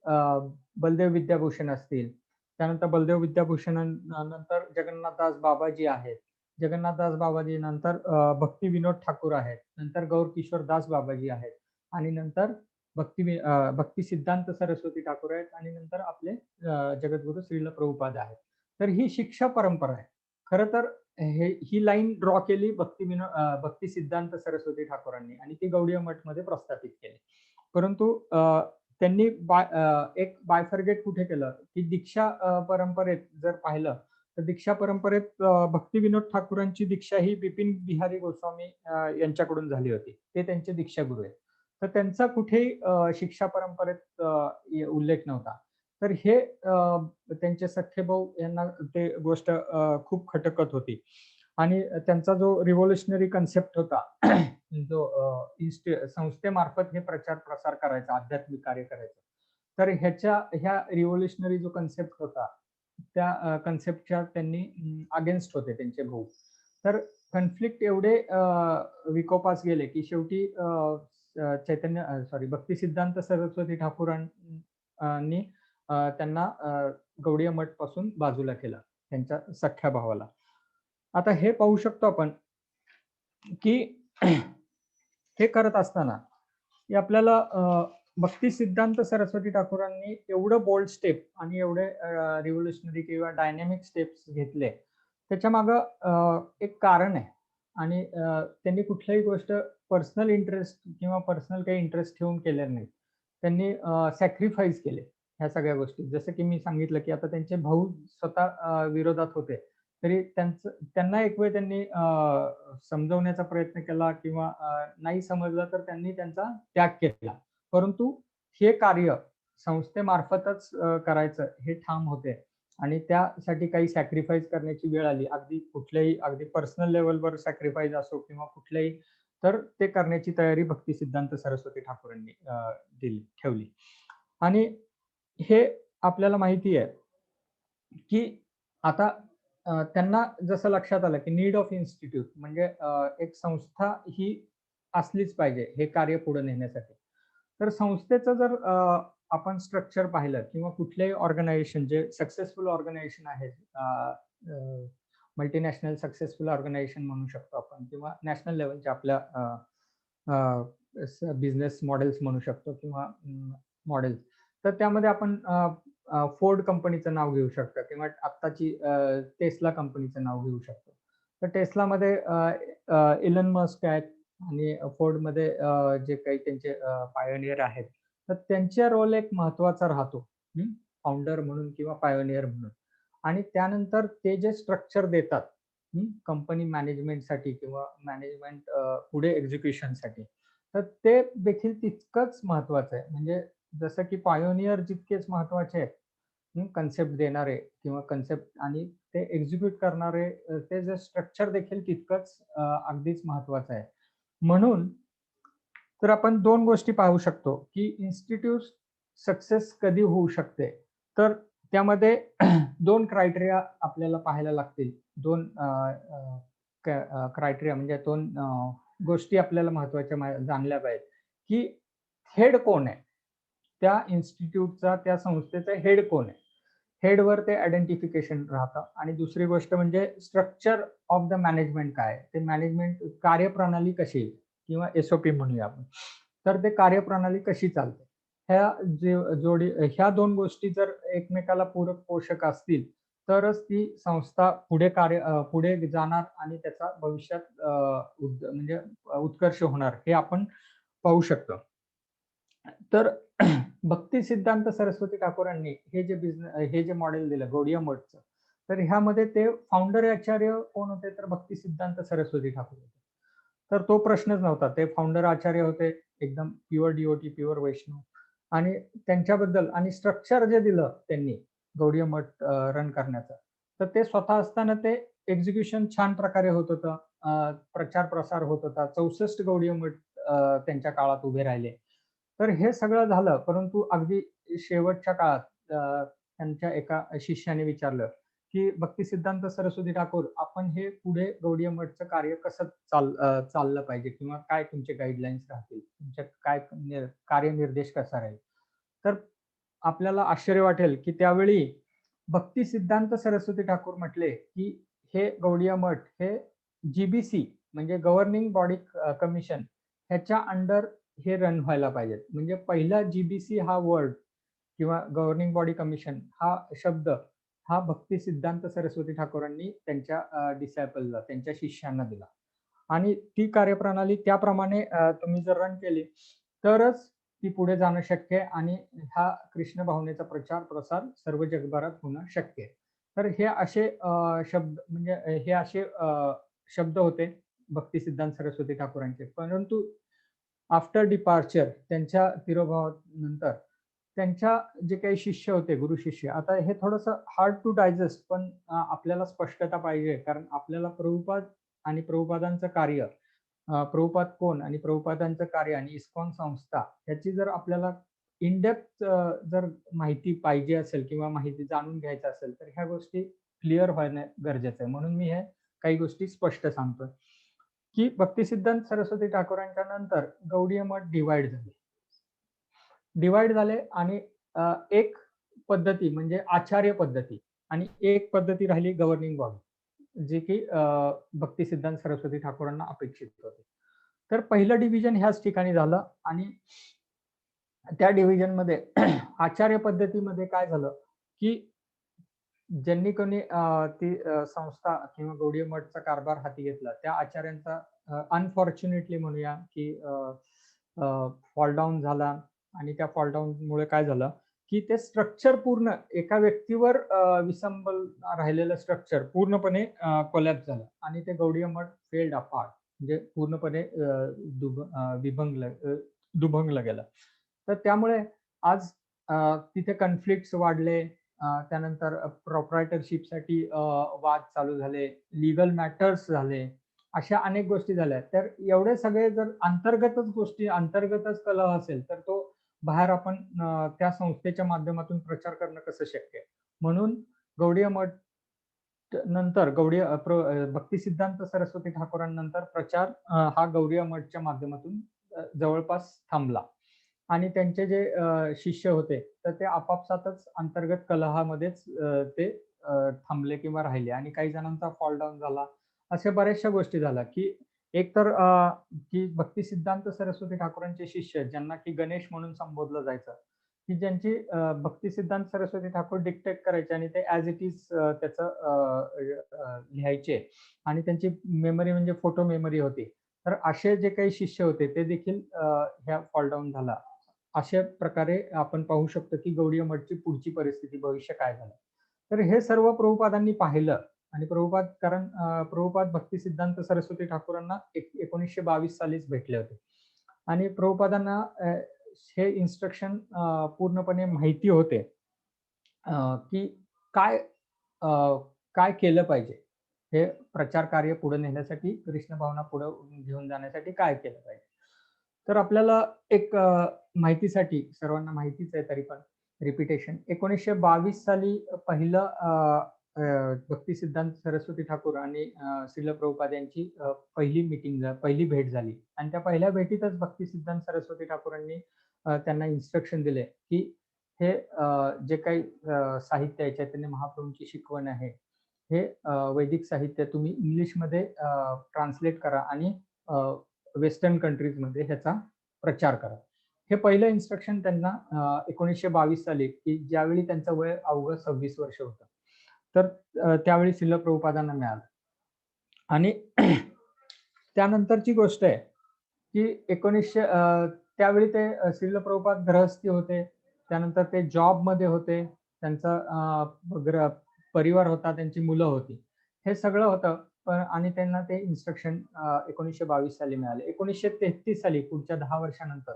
[SPEAKER 1] बलदेव विद्याभूषण असतील, त्यानंतर बलदेव विद्याभूषण नंतर जगन्नाथदास बाबाजी आहेत, जगन्नाथदास बाबाजी नंतर भक्ती विनोद ठाकूर आहेत, नंतर गौर किशोर दास बाबाजी आहेत आणि नंतर भक्ती सिद्धांत सरस्वती ठाकूर आहेत आणि नंतर आपले जगद्गुरु श्रील प्रभुपाद आहेत. तर ही शिक्षा परंपरा आहे. खरं तर ही लाईन ड्रॉ केली भक्ती सिद्धांत सरस्वती ठाकूरांनी आणि ती गौडीय मठमध्ये प्रस्थापित केली. परंतु त्यांनी एक बायफर्गेट कुठे केलं की दीक्षा परंपरेत जर पाहिलं तर दीक्षा परंपरेत भक्ती विनोद ठाकूरांची दीक्षा ही बिपिन बिहारी गोस्वामी यांच्याकडून झाली होती, ते त्यांचे दीक्षा गुरु आहेत. तर त्यांचा कुठेही शिक्षा परंपरेत उल्लेख नव्हता. तर हे त्यांचे सख्खे भाऊ यांना ते गोष्ट खूप खटकत होती आणि त्यांचा जो रिव्होल्युशनरी कन्सेप्ट होता जो संस्थेमार्फत हे प्रचार प्रसार करायचा, आध्यात्मिक कार्य करायचं, तर ह्या रिव्होल्युशनरी जो कन्सेप्ट होता त्या कन्सेप्टच्या त्यांनी अगेन्स्ट होते त्यांचे भाऊ. तर कॉन्फ्लिक्ट एवढे विकोपास गेले की शेवटी भक्ती सिद्धांत सरस्वती ठाकूरांनी त्यांना गौडीय मठ पासून बाजूला केलं, त्यांच्या सख्ख्या भावाला. आता हे पाहू शकतो आपण की हे करत असताना की आपल्याला भक्ती सिद्धांत सरस्वती ठाकूरांनी एवढं बोल्ड स्टेप आणि एवढे रिव्होल्युशनरी किंवा डायनॅमिक स्टेप्स घेतले, त्याच्या मागं एक कारण आहे. आणि त्यांनी कुठल्याही गोष्ट पर्सनल इंटरेस्ट किंवा पर्सनल काही इंटरेस्ट ठेवून केल्या नाही. त्यांनी सॅक्रिफाईस केले ह्या सगळ्या गोष्टी. जसं की मी सांगितलं की आता त्यांचे भाऊ स्वतः विरोधात होते, तरी त्यांना एक वेळ त्यांनी समजवण्याचा प्रयत्न केला किंवा नाही समजलं तर त्यांनी त्यांचा त्याग केला. परंतु हे कार्य संस्थेमार्फतच करायचं हे ठाम होते आणि त्यासाठी काही सॅक्रिफाईस करण्याची वेळ आली, अगदी पर्सनल लेवलवर सॅक्रिफाईस असो किंवा कुठल्याही, तर ते करण्याची तयारी भक्ती सिद्धांत सरस्वती ठाकूरांनी ठेवली. आणि हे आपल्याला माहिती आहे की आता त्यांना जसं लक्षात आलं की नीड ऑफ इन्स्टिट्यूट म्हणजे एक संस्था ही असलीच पाहिजे हे कार्य पुढे नेण्यासाठी. तर संस्थेचं जर आपण स्ट्रक्चर पाहिलं किंवा कुठल्याही ऑर्गनायझेशन जे सक्सेसफुल ऑर्गनायझेशन आहे, मल्टीनॅशनल सक्सेसफुल ऑर्गनायझेशन म्हणू शकतो आपण किंवा नॅशनल लेव्हलच्या आपल्या बिझनेस मॉडेल्स म्हणू शकतो किंवा मॉडेल्स. तर त्यामध्ये आपण फोर्ड कंपनीचं नाव घेऊ शकतो किंवा आत्ताची टेस्ला कंपनीचं नाव घेऊ शकतो. तर टेस्लामध्ये इलन मस्क आहेत आणि फोर्डमध्ये जे काही त्यांचे पायोनियर आहेत, तर त्यांचा रोल एक महत्त्वाचा राहतो. फाउंडर म्हणून किंवा पायोनियर म्हणून. आणि त्यानंतर ते जे स्ट्रक्चर देतात कंपनी मॅनेजमेंटसाठी किंवा मॅनेजमेंट पुढे एक्झिक्युशनसाठी, तर ते देखील तितकंच महत्त्वाचं आहे. म्हणजे जसं की पायोनियर जितकेच महत्त्वाचे आहेत, कन्सेप्ट देणारे किंवा कन्सेप्ट आणि ते एक्झिक्यूट करणारे ते जे स्ट्रक्चर देखील तितकंच अगदीच महत्त्वाचं आहे. म्हणून तर आपण 2 गोष्टी पाहू शकतो, की इन्स्टिट्यूट सक्सेस कधी होऊ शकते. तर त्यामध्ये 2 क्रायटेरिया आपल्याला पाहायला लागतील. 2 क्रायटेरिया म्हणजे 2 गोष्टी आपल्याला महत्त्वाच्या जाणल्या पाहिजेत, की हेड कोण आहे? त्या इन्स्टिट्यूटचा, त्या संस्थेचा हेड कोण आहे? हेडवर ते आयडेंटिफिकेशन राहतं आणि दुसरी गोष्ट म्हणजे स्ट्रक्चर ऑफ द मॅनेजमेंट काय आहे? ते मॅनेजमेंट कार्यप्रणाली कशी आहे? किंवा एस-ओ-पी म्हणूया आपण. तर ते कार्यप्रणाली कशी चालते? ह्या 2 गोष्टी जर एकमेकाला पूरक पोषक असतील, तरच ती संस्था पुढे जाणार आणि त्याचा भविष्यात म्हणजे उत्कर्ष होणार हे आपण पाहू शकतो. तर भक्ती सिद्धांत सरस्वती ठाकूरांनी हे जे मॉडेल दिलं गौडिया मठचं, तर ह्यामध्ये ते फाउंडर आचार्य कोण होते? तर भक्ती सिद्धांत सरस्वती ठाकूर होते. तर तो प्रश्नच नव्हता. ते फाउंडर आचार्य होते, एकदम प्युअर डी प्युअर वैष्णव आणि त्यांच्याबद्दल आणि स्ट्रक्चर जे दिलं त्यांनी गौडीय मठ रन करण्याचं, तर ते स्वतः असताना ते एक्झिक्युशन छान प्रकारे होत होतं. प्रचार प्रसार होत होता. 64 गौडीय मठ त्यांच्या काळात उभे राहिले. तर हे सगळं झालं, परंतु अगदी शेवटच्या काळात त्यांच्या एका शिष्याने विचारलं, की भक्ती सिद्धांत सरस्वती ठाकूर, आपण हे पुढे गौडीय मठचं कार्य कसं चाललं पाहिजे किंवा काय तुमचे गाईडलाईन्स राहतील? तुमच्या काय कार्यनिर्देश कसा राहील? तर आपल्याला आश्चर्य वाटेल, की त्यावेळी भक्ती सिद्धांत सरस्वती ठाकूर म्हटले, की हे गौडीय मठ हे जी म्हणजे गव्हर्निंग बॉडी कमिशन ह्याच्या अंडर हे रन व्हायला पाहिजेत. म्हणजे पहिला जी हा वर्ड किंवा गव्हर्निंग बॉडी कमिशन हा शब्द हा भक्ती सिद्धांत सरस्वती ठाकूरांनी त्यांच्या डिसायपलला, त्यांच्या शिष्यांना दिला. आणि ती कार्यप्रणाली त्याप्रमाणे तुम्ही जर रन केली, तरच ती पुढे जाणं शक्य आहे आणि ह्या कृष्ण भावनेचा प्रचार प्रसार सर्व जगभरात होणं शक्य आहे. तर हे असे शब्द म्हणजे हे असे शब्द होते भक्ती सिद्धांत सरस्वती ठाकूरांचे. परंतु आफ्टर डिपार्चर त्यांच्या तिरोभावानंतर त्यांच्या जे काही शिष्य होते, गुरु शिष्य, आता हे थोडंसं हार्ड टू डायजेस्ट पण आपल्याला स्पष्टता पाहिजे. कारण आपल्याला प्रभुपाद आणि प्रभुपादांचं कार्य, प्रभुपाद कोण आणि प्रभुपादांचं कार्य आणि इस्कॉन संस्था ह्याची जर आपल्याला इन डेप्थ जर माहिती पाहिजे असेल किंवा माहिती जाणून घ्यायचं असेल, तर ह्या गोष्टी क्लिअर होणं गरजेचं आहे. म्हणून मी हे काही गोष्टी स्पष्ट सांगतोय, की भक्तिसिद्धांत सरस्वती ठाकूरांच्या नंतर गौडीय मठ डिवाइड झाले आणि एक पद्धती म्हणजे आचार्य पद्धती आणि एक पद्धती राहिली गव्हर्निंग बॉडी, जी की भक्ती सिद्धांत सरस्वती ठाकूरांना अपेक्षित होते. तर पहिलं डिव्हिजन ह्याच ठिकाणी झालं आणि त्या डिव्हिजनमध्ये आचार्य पद्धतीमध्ये काय झालं, की ज्यांनी कोणी ती संस्था किंवा गौडीय मठचा कारभार हाती घेतला, त्या आचार्यांचा अनफॉर्च्युनेटली म्हणूया, की फॉल डाऊन झाला आणि त्या फॉल डाऊनमुळे काय झालं, की ते स्ट्रक्चर पूर्ण एका व्यक्तीवर विसंबल राहिलेलं स्ट्रक्चर पूर्णपणे कोलॅप्स झालं आणि ते गौडीय मठ फेल्ड अपार्ट म्हणजे पूर्णपणे दुभंगलं गेलं. तर त्यामुळे आज तिथे कॉन्फ्लिक्ट्स वाढले. त्यानंतर प्रोप्रायटरशिपसाठी वाद चालू झाले, लीगल मॅटर्स झाले, अशा अनेक गोष्टी झाल्या. तर एवढे सगळे जर अंतर्गतच कलह असेल, तर तो बाहेर आपण त्या संस्थेच्या माध्यमातून प्रचार करणं कसं शक्य आहे. म्हणून गौडीय मठ नंतर भक्ती सिद्धांत सरस्वती ठाकूरांनंतर प्रचार हा गौडीय मठच्या माध्यमातून जवळपास थांबला आणि त्यांचे जे शिष्य होते तर ते आपापसातच अंतर्गत कलहामध्येच ते थांबले किंवा राहिले आणि काही जणांचा फॉल डाऊन झाला. अशा बऱ्याचशा गोष्टी झाल्या की एकतर की भक्ती सिद्धांत सरस्वती ठाकूरांचे शिष्य ज्यांना की गणेश म्हणून संबोधलं जायचं, की ज्यांची भक्ती सिद्धांत सरस्वती ठाकूर डिक्टेट करायचे आणि ते ॲज इट इज त्याचं लिहायचे आणि त्यांची मेमरी म्हणजे फोटो मेमरी होती. तर असे जे काही शिष्य होते ते देखील ह्या फॉल डाऊन झाला. अशा प्रकारे आपण पाहू शकतो की गौडीय मठची पुढची परिस्थिती भविष्य काय झालं. तर हे सर्व प्रभुपादांनी पाहिलं आणि प्रभुपाद भक्ती सिद्धांत सरस्वती ठाकूरांना 1922 सालीच भेटले होते आणि प्रभुपादांना हे इन्स्ट्रक्शन पूर्णपणे माहिती होते की काय काय केलं पाहिजे, हे प्रचार कार्य पुढे नेण्यासाठी, कृष्ण भावना पुढे घेऊन जाण्यासाठी काय केलं पाहिजे. तर आपल्याला एक माहितीसाठी सर्वांना माहितीच आहे तरी पण रिपिटेशन 1922 साली पहिलं भक्ती सिद्धांत सरस्वती ठाकूर आणि श्रील प्रभुपाद यांची पहिली भेट झाली आणि त्या पहिल्या भेटीतच भक्ती सिद्धांत सरस्वती ठाकूरांनी त्यांना इन्स्ट्रक्शन दिले की हे जे काही साहित्य आहे चैतन्य महाप्रभूंची शिकवण आहे हे वैदिक साहित्य तुम्ही इंग्लिशमध्ये ट्रान्सलेट करा आणि वेस्टर्न कंट्रीजमध्ये ह्याचा प्रचार करा. हे पहिलं इन्स्ट्रक्शन त्यांना 1922 साली की ज्यावेळी त्यांचं वय अवघं 26 वर्ष होतं. तर त्यावेळी श्रील प्रभुपादांना मिळालं आणि त्यानंतरची गोष्ट आहे की त्यावेळी ते श्रील प्रभुपाद गृहस्थी होते, त्यानंतर ते जॉबमध्ये होते, त्यांचा परिवार होता, त्यांची मुलं होती, हे सगळं होतं. पण आणि त्यांना ते इन्स्ट्रक्शन 1922 साली मिळाले. 1933 साली पुढच्या 10 वर्षानंतर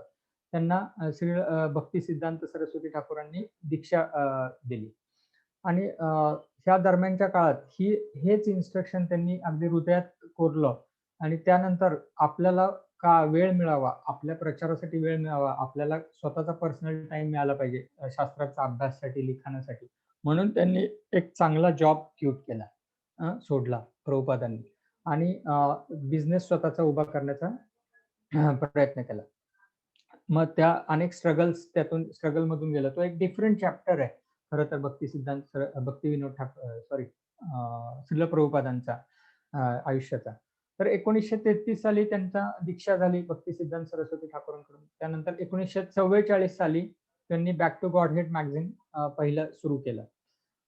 [SPEAKER 1] त्यांना श्री भक्ती सिद्धांत सरस्वती ठाकूरांनी दीक्षा दिली आणि ह्या दरम्यानच्या काळात हेच इन्स्ट्रक्शन त्यांनी अगदी हृदयात कोरलं आणि त्यानंतर आपल्याला वेळ मिळावा, आपल्या प्रचारासाठी वेळ मिळावा, आपल्याला स्वतःचा पर्सनल टाइम मिळाला पाहिजे शास्त्राचा अभ्यासासाठी, लिखाणासाठी, म्हणून त्यांनी एक चांगला जॉब क्यूट केला, सोडला प्रभुपादांनी आणि बिझनेस स्वतःचा उभा करण्याचा प्रयत्न केला. मग त्या अनेक स्ट्रगल मधून गेला. तो एक डिफरंट चॅप्टर आहे खरं तर भक्तिविनोद ठाकूर श्रील प्रभुपादांचा आयुष्याचा. तर 1933 साली त्यांचा दीक्षा झाली भक्ती सिद्धांत सरस्वती ठाकूरांकडून. त्यानंतर 1944 साली त्यांनी बॅक टू गॉडहेड मॅगझिन पहिलं सुरू केलं.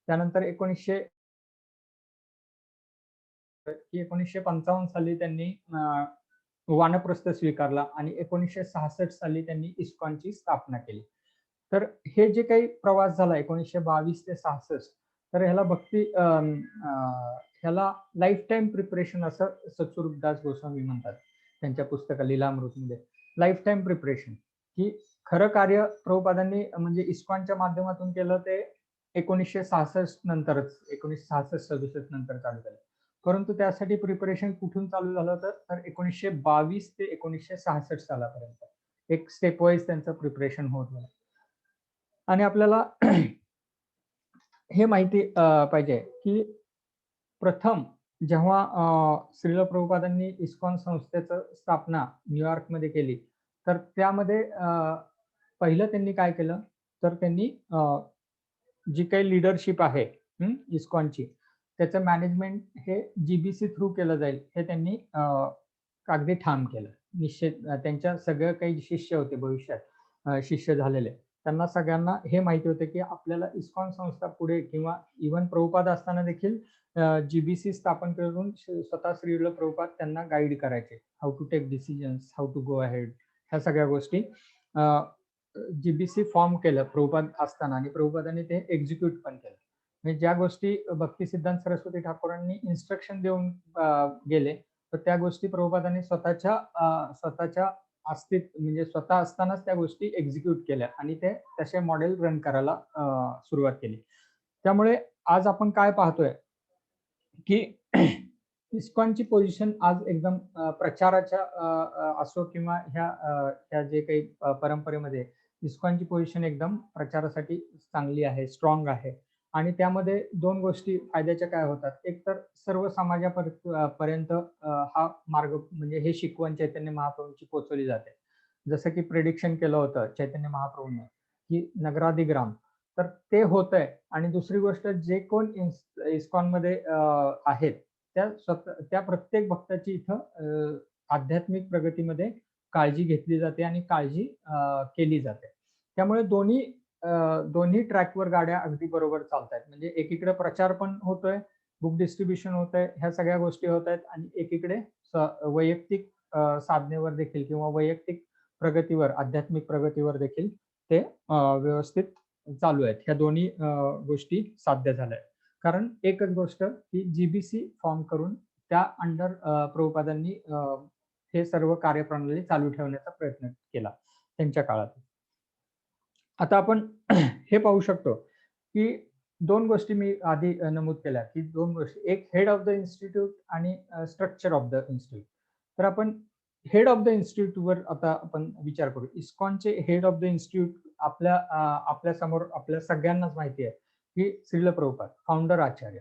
[SPEAKER 1] त्यानंतर 1955 साली त्यांनी वानप्रस्थ स्वीकारला आणि 1966 साली त्यांनी इस्कॉनची स्थापना केली. तर हे जे काही प्रवास झाला 1922 ते 66, तर ह्याला लाईफ टाइम प्रिपरेशन असं सत्स्वरूपदास गोस्वामी म्हणतात त्यांच्या पुस्तका लीलामृतमध्ये. लाईफ टाइम प्रिपरेशन की खरं कार्य प्रभुपादांनी म्हणजे इस्कॉनच्या माध्यमातून केलं ते 1966 नंतरच 1966-67 नंतर चालू झालं. परंतु त्यासाठी प्रिपरेशन कुठून चालू झालं तर 1922 ते 1966 सालापर्यंत एक स्टेप वाईज त्यांचं प्रिपरेशन होत गेलं. आणि आपल्याला हे माहिती पाहिजे की प्रथम जेव्हा श्रील प्रभुपादांनी इस्कॉन संस्थेचं स्थापना न्यूयॉर्कमध्ये केली, तर त्यामध्ये पहिलं त्यांनी काय केलं तर त्यांनी जी काही लिडरशिप आहे इस्कॉनची, त्याचं मॅनेजमेंट हे जीबीसी थ्रू केलं जाईल हे त्यांनी अगदी ठाम केलं. निश्चित त्यांच्या सगळं काही शिष्य होते भविष्यात शिष्य झालेले, त्यांना सगळ्यांना हे माहिती होतं की आपल्याला इस्कॉन संस्था पुढे किंवा इव्हन प्रभुपाद असताना देखील जीबीसी स्थापन करून स्वतः श्रील प्रभुपाद त्यांना गाईड करायचे, how to take decisions, how to go ahead, ह्या सगळ्या गोष्टी जीबीसी फॉर्म केलं प्रभुपाद असताना आणि प्रभुपादांनी ते एक्झिक्यूट पण केलं. म्हणजे ज्या गोष्टी भक्ती सिद्धांत सरस्वती ठाकूरांनी इन्स्ट्रक्शन देऊन गेले, तर त्या गोष्टी प्रभुपादांनी स्वतःच्या अस्तित्व म्हणजे स्वतः असतानाच त्या गोष्टी एक्झिक्यूट केल्या आणि ते तसे मॉडेल रन करायला सुरुवात केली. त्यामुळे आज आपण काय पाहतोय की इस्कॉनची पोझिशन आज एकदम प्रचाराच्या असो किंवा ह्या जे काही परंपरेमध्ये इस्कॉनची पोझिशन एकदम प्रचारासाठी चांगली आहे, स्ट्रॉंग आहे. आणि त्यामध्ये 2 गोष्टी फायद्याच्या काय होतात, एक तर सर्व पर्यंत हा मार्ग म्हणजे हे शिकवण चैतन्य महाप्रभूंची पोहोचवली जाते. जसं की प्रिडिक्शन केलं होतं चैतन्य महाप्रभूंनी, की नगराधिग्राम, तर ते होतंय. आणि दुसरी गोष्ट, जे कोण इस्कॉनमध्ये आहेत, त्या प्रत्येक भक्ताची इथं आध्यात्मिक प्रगतीमध्ये काळजी घेतली जाते आणि काळजी केली जाते. त्यामुळे दोन्ही ट्रॅकवर गाड्या अगदी बरोबर चालतायत. म्हणजे एकीकडे प्रचार पण होतोय, बुक डिस्ट्रिब्युशन होतंय, ह्या सगळ्या गोष्टी होतायत आणि एकीकडे वैयक्तिक साधनेवर देखील किंवा वैयक्तिक प्रगतीवर, आध्यात्मिक प्रगतीवर देखील ते व्यवस्थित चालू आहेत. ह्या दोन्ही गोष्टी साध्य झाल्या आहेत. कारण एकच गोष्ट, की जीबीसी फॉर्म करून त्या अंडर प्रभुपादांनी हे सर्व कार्यप्रणाली चालू ठेवण्याचा प्रयत्न केला त्यांच्या काळात. आता आपण हे पाहू शकतो, की 2 गोष्टी मी आधी नमूद केल्या, की 2 गोष्टी, एक हेड ऑफ द इन्स्टिट्यूट आणि स्ट्रक्चर ऑफ द इन्स्टिट्यूट. तर आपण हेड ऑफ द इन्स्टिट्यूटवर आता आपण विचार करू. इस्कॉनचे हेड ऑफ द इन्स्टिट्यूट आपल्या समोर आपल्या सगळ्यांनाच माहिती आहे, की श्रील प्रभुपाद, फाउंडर आचार्य.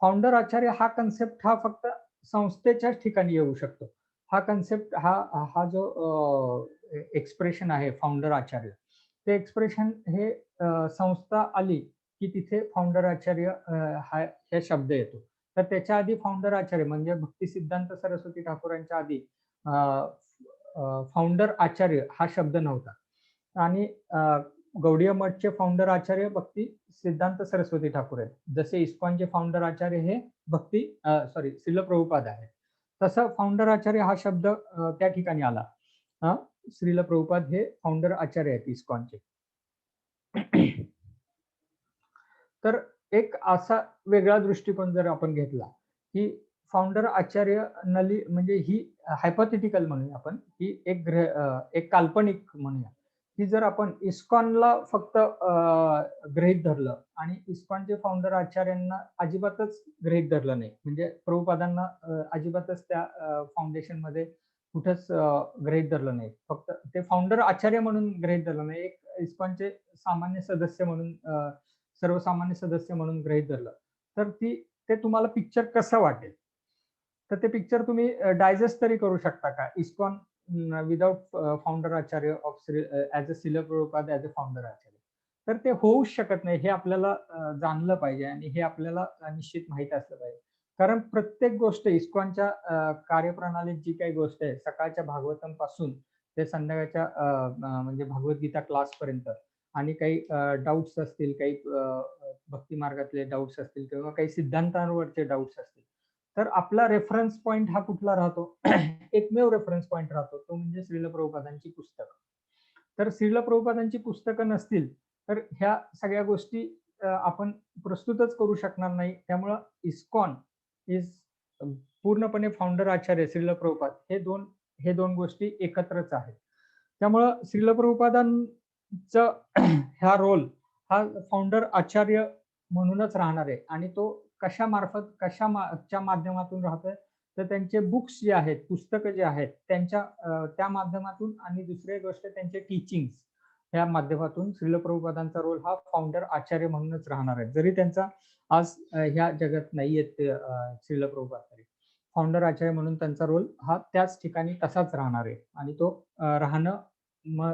[SPEAKER 1] फाउंडर आचार्य हा कन्सेप्ट हा फक्त संस्थेच्याच ठिकाणी येऊ शकतो. हा कन्सेप्ट हा जो एक्सप्रेशन आहे फाउंडर आचार्य, ते एक्सप्रेशन हे संस्था आली की तिथे फाउंडर आचार्य हा शब्द येतो. तर त्याच्या आधी फाउंडर आचार्य म्हणजे भक्ती सिद्धांत सरस्वती ठाकूरांच्या आधी फाउंडर आचार्य हा शब्द नव्हता. आणि गौडीय मठचे फाउंडर आचार्य भक्ती सिद्धांत सरस्वती ठाकूर आहेत. जसे इस्कॉनचे फाउंडर आचार्य हे श्रील प्रभुपाद आहे. तसं फाउंडर आचार्य हा शब्द त्या ठिकाणी आला. श्रील प्रभुपाद हे फाउंडर आचार्य आहेत इस्कॉनचे. तर एक असा वेगळा दृष्टिकोन जर आपण घेतला, की फाउंडर आचार्य म्हणजे ही हायपोथेटिकल म्हणूया आपण, की एक काल्पनिक म्हणूया, की जर आपण इस्कॉनला फक्त गृहीत धरलं आणि इस्कॉनचे फाउंडर आचार्यांना अजिबातच गृहीत धरलं नाही, म्हणजे प्रभुपादांना अजिबातच त्या फाउंडेशनमध्ये कुठंच गृहीत धरलं नाही, फक्त ते फाउंडर आचार्य म्हणून गृहीत धरलं नाही, एक इस्कॉनचे सामान्य सदस्य म्हणून सर्वसामान्य सदस्य म्हणून गृहीत धरलं, तर ते तुम्हाला पिक्चर कसं वाटेल? तर ते पिक्चर तुम्ही डायजेस्ट तरी करू शकता का? ISKCON without founder acharya as a Srila Prabhupada as a founder acharya. तर ते होऊच शकत नाही. हे आपल्याला जाणलं पाहिजे आणि हे आपल्याला निश्चित माहीत असलं पाहिजे. कारण प्रत्येक गोष्ट इस्कॉनच्या कार्यप्रणालीत जी काही गोष्ट आहे, सकाळच्या भागवतम पासून ते संध्याकाळच्या म्हणजे भगवद्गीता क्लासपर्यंत, आणि काही डाउट्स असतील, काही भक्ती मार्गातले डाउट्स असतील किंवा काही सिद्धांतांवरचे डाउट्स असतील, तर आपला रेफरन्स पॉइंट हा कुठला राहतो? एकमेव रेफरन्स पॉइंट राहतो, तो म्हणजे श्रील प्रभुपादांची पुस्तकं. तर श्रील प्रभुपादांची पुस्तकं नसतील तर ह्या सगळ्या गोष्टी आपण प्रस्तुतच करू शकणार नाही. त्यामुळं इस्कॉन इज पूर्णपणे फाउंडर आचार्य श्रील प्रभुपाद हे दोन गोष्टी एकत्रच आहेत. त्यामुळं श्रील प्रभुपादांचा हा रोल हा फाउंडर आचार्य म्हणूनच राहणार आहे. आणि तो कशाच्या माध्यमातून राहतोय, तर त्यांचे बुक्स जे आहेत, पुस्तकं जे आहेत, त्या माध्यमातून, आणि दुसरी गोष्ट त्यांचे टीचिंग्स ह्या माध्यमातून श्रील प्रभुपादांचा रोल हा फाउंडर आचार्य म्हणूनच राहणार आहे. जरी त्यांचा आज ह्या जगात नाहीयेत श्रील प्रभुपाद, तरी फाउंडर आचार्य म्हणून त्यांचा रोल हा त्याच ठिकाणी तसाच राहणार आहे आणि तो राहणं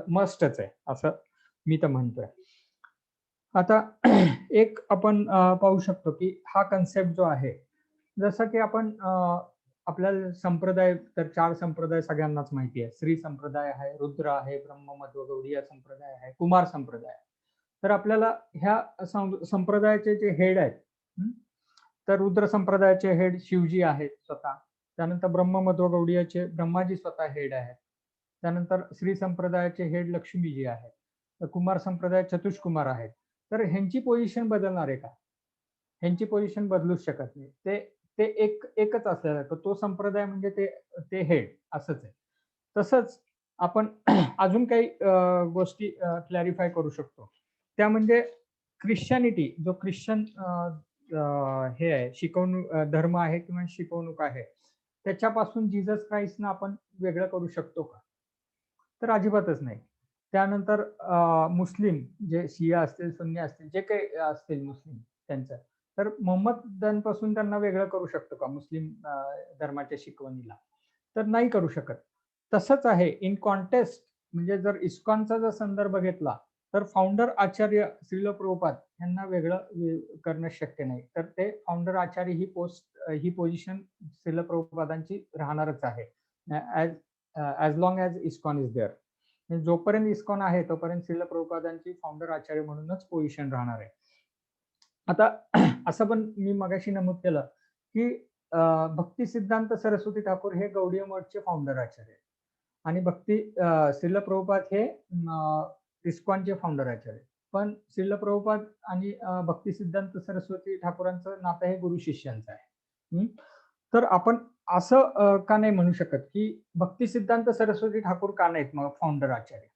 [SPEAKER 1] मस्टच आहे, असं मी तर म्हणतोय. आता एक आपण पाहू शकतो, की हा कन्सेप्ट जो आहे, जसं की आपण आपल्याला संप्रदाय, तर 4 संप्रदाय सगळ्यांनाच माहिती आहे. श्री संप्रदाय आहे, रुद्र आहे, ब्रह्म मध्व गौडीय संप्रदाय आहे, कुमार संप्रदाय आहे. तर आपल्याला ह्या संप्रदायाचे जे हेड आहेत, तर रुद्र संप्रदायाचे हेड शिवजी आहेत स्वतः. त्यानंतर ब्रह्म मध्व गौडीयाचे ब्रह्माजी स्वतः हेड आहेत. त्यानंतर श्री संप्रदायाचे हेड लक्ष्मीजी आहेत. तर कुमार संप्रदाय चतुष्कुमार आहेत. तर ह्यांची पोझिशन बदलणार आहे का? ह्यांची पोझिशन बदलूच शकत नाही. ते एकच असलेला, तो संप्रदाय म्हणजे ते हेड असंच आहे. तसंच आपण अजून काही गोष्टी क्लॅरिफाय करू शकतो. त्या म्हणजे ख्रिश्चनिटी, जो ख्रिश्चन हे आहे, धर्म आहे किंवा शिकवणूक आहे, त्याच्यापासून जीसस क्राइस्टनं आपण वेगळं करू शकतो का? तर अजिबातच नाही. त्यानंतर मुस्लिम जे शिया असतील, सुन्नी असतील, जे काही असतील मुस्लिम त्यांचं, तर मोहम्मदांपासून त्यांना वेगळं करू शकतो का मुस्लिम धर्माच्या शिकवणीला? तर नाही करू शकत. तसंच आहे इन कॉन्टेस्ट, म्हणजे जर इस्कॉनचा जर संदर्भ घेतला, तर फाउंडर आचार्य श्रील प्रभुपाद यांना वेगळं करणं शक्य नाही. तर ते फाउंडर आचार्य ही पोझिशन श्रील प्रभुपादांची राहणारच आहे. As long as ISKCON is there. जोपर्यंत इस्कॉन आहे तोपर्यंत श्रील प्रभुपादांची फाउंडर आचार्य म्हणूनच पोझिशन राहणार आहे. आता असं पण मी मगाशी नमूद केलं की भक्ती सिद्धांत सरस्वती ठाकूर हे गौडीय मठचे फाउंडर आचार्य आहेत आणि श्रील प्रभुपाद हे इस्कॉनचे फाउंडर आचार्य. पण श्रील प्रभुपाद आणि भक्ती सिद्धांत सरस्वती ठाकूरांचं नातं हे गुरु शिष्यांचं आहे. तर आपण असं का नाही म्हणू शकत की भक्ती सिद्धांत सरस्वती ठाकूर का नाहीत मग फाउंडर आचार्य?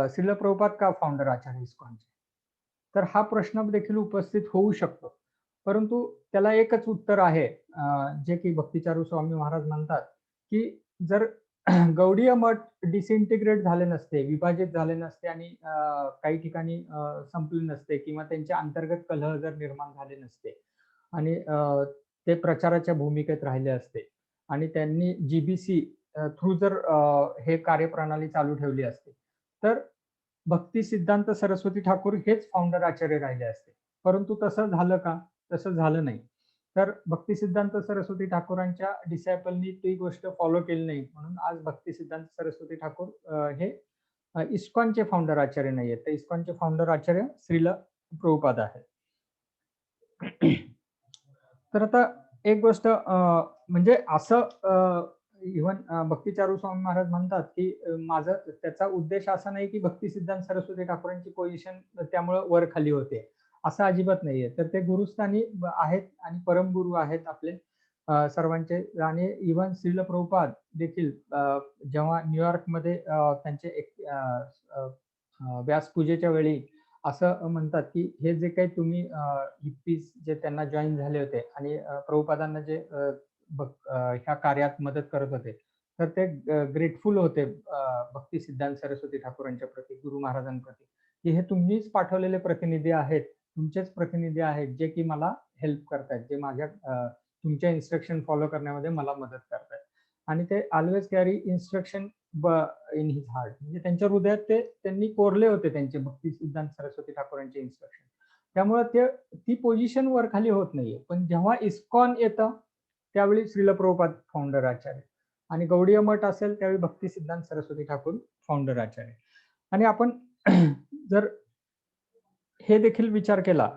[SPEAKER 1] श्रील प्रभुपाद का फाउंडर आचार्य इस्कॉनचे? तर हा प्रश्न देखील उपस्थित होऊ शकतो, परंतु त्याला एकच उत्तर आहे, जे की भक्तिचारू स्वामी महाराज म्हणतात की जर गौडीय मठ डिसइंटिग्रेट झाले नसते, विभाजित झाले नसते आणि काही ठिकाणी संपले नसते किंवा त्यांच्या अंतर्गत कलह जर निर्माण झाले नसते आणि ते प्रचाराच्या भूमिकेत राहिले असते आणि त्यांनी जीबीसी थ्रू जर हे कार्यप्रणाली चालू ठेवली असते, तर भक्ती सिद्धांत सरस्वती ठाकूर हेच फाउंडर आचार्य राहिले असते. परंतु तसं झालं का? तसं झालं नाही. तर भक्ती सिद्धांत सरस्वती ठाकूरांच्या डिसायपलनी ती गोष्ट फॉलो केली नाही, म्हणून आज भक्ती सिद्धांत सरस्वती ठाकूर हे इस्कॉनचे फाउंडर आचार्य नाहीये. तर इस्कॉनचे फाउंडर आचार्य श्रील प्रभुपाद आहेत. तर आता एक गोष्ट म्हणजे असं इव्हन भक्तिचारू स्वामी महाराज म्हणतात की माझं त्याचा उद्देश असा नाही की भक्ती सिद्धांत सरस्वती ठाकूरांची पोझिशन त्यामुळे वर खाली होते, असं अजिबात नाहीये. तर ते गुरुस्थानी आहेत आणि परमगुरु आहेत आपले सर्वांचे. आणि इव्हन श्रील प्रभुपाद देखील जेव्हा न्यूयॉर्कमध्ये त्यांचे एक व्यासपूजेच्या वेळी असं म्हणतात की हे जे काही तुम्ही हिप्पीज जे त्यांना जॉईन झाले होते आणि प्रभुपादांना जे ह्या कार्यात मदत करत होते, तर ते ग्रेटफुल होते भक्ती सिद्धांत सरस्वती ठाकूरांच्या प्रती, गुरु महाराजांप्रती, की हे तुम्हीच पाठवलेले प्रतिनिधी आहेत, तुमचेच प्रतिनिधी आहेत जे की मला हेल्प करतायत, जे माझ्या तुमच्या इन्स्ट्रक्शन फॉलो करण्यामध्ये मला मदत करतायत. आणि ते always carry instruction in his heart, म्हणजे त्यांच्या हृदयात ते त्यांनी कोरले होते त्यांचे भक्ती सिद्धांत सरस्वती ठाकूरांचे इन्स्ट्रक्शन. त्यामुळे ती पोझिशन वर खाली होत नाहीये. पण जेव्हा इस्कॉन येतं त्यावेळी श्रील प्रभुपाद फाउंडर आचार्य आणि गौडीय मठ असेल त्यावेळी भक्ती सिद्धांत सरस्वती ठाकूर फाउंडर आचार्य. आणि आपण जर हे देखील विचार केला,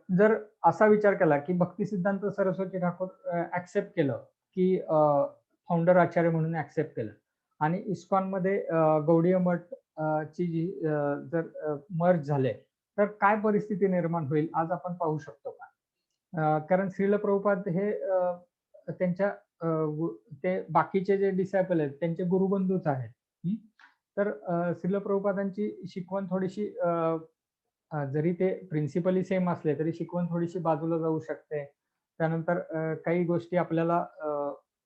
[SPEAKER 1] जर असा विचार केला की भक्ती सिद्धांत सरस्वती ठाकूर ऍक्सेप्ट केलं की फाउंडर आचार्य म्हणून ऍक्सेप्ट केलं आणि इस्कॉन मध्ये गौडीय मठ ची जी जर मर्ज झाले, तर काय परिस्थिती निर्माण होईल आज आपण पाहू शकतो का? कारण श्रील प्रभुपाद हे त्यांच्या ते बाकीचे जे डिसायपल आहेत त्यांचे गुरुबंधूच आहेत. तर श्रील प्रभुपादांची शिकवण थोडीशी जरी ते प्रिन्सिपली सेम असले तरी शिकवण थोडीशी बाजूला जाऊ शकते. त्यानंतर काही गोष्टी आपल्याला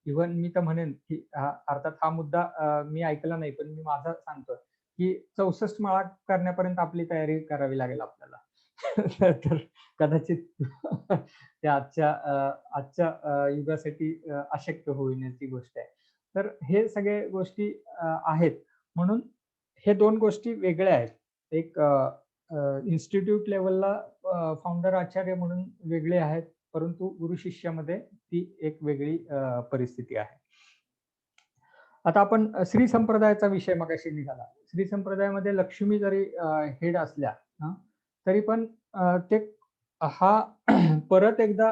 [SPEAKER 1] इव्हन मी तर म्हणेन की अर्थात हा मुद्दा मी ऐकला नाही, पण मी माझा सांगतो की 64 माळा करण्यापर्यंत आपली तयारी करावी लागेल आपल्याला. तर कदाचित ते आजच्या युगासाठी अशक्य होण्याची गोष्ट आहे. तर हे सगळे गोष्टी आहेत, म्हणून हे दोन गोष्टी वेगळ्या आहेत. एक इन्स्टिट्यूट लेवलला फाउंडर आचार्य म्हणून वेगळे आहेत, परंतु गुरु शिष्यामध्ये ती एक वेगळी परिस्थिती आहे. आता आपण श्री संप्रदायाचा विषय मगाशी निघाला. श्री संप्रदायामध्ये लक्ष्मी जरी हेड असल्या तरी पण ते हा परत एकदा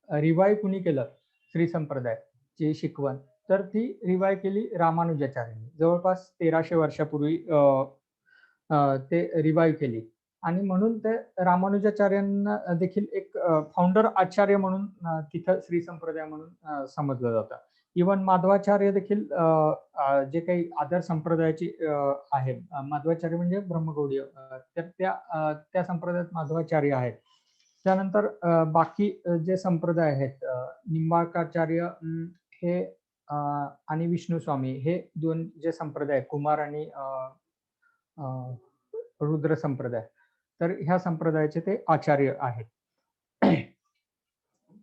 [SPEAKER 1] रिवाईव्ह कुणी केलं श्री संप्रदायाची शिकवण, तर ती रिवाईव्ह केली रामानुजाचार्यांनी. जवळपास 1300 वर्षापूर्वी ते रिवाईव्ह केली आणि म्हणून ते रामानुजाचार्यांना देखील एक फाउंडर आचार्य म्हणून तिथं श्री संप्रदाय म्हणून समजलं जातं. इव्हन माधवाचार्य देखील जे काही आदर संप्रदायाची आहे, माधवाचार्य म्हणजे ब्रह्मगौडीय, तर त्या संप्रदायात माधवाचार्य आहेत. त्यानंतर बाकी जे संप्रदाय आहेत, निंबाळकाचार्य हे आणि विष्णू स्वामी हे दोन जे संप्रदाय कुमार आणि रुद्र संप्रदाय, तर ह्या संप्रदायाचे ते आचार्य आहेत.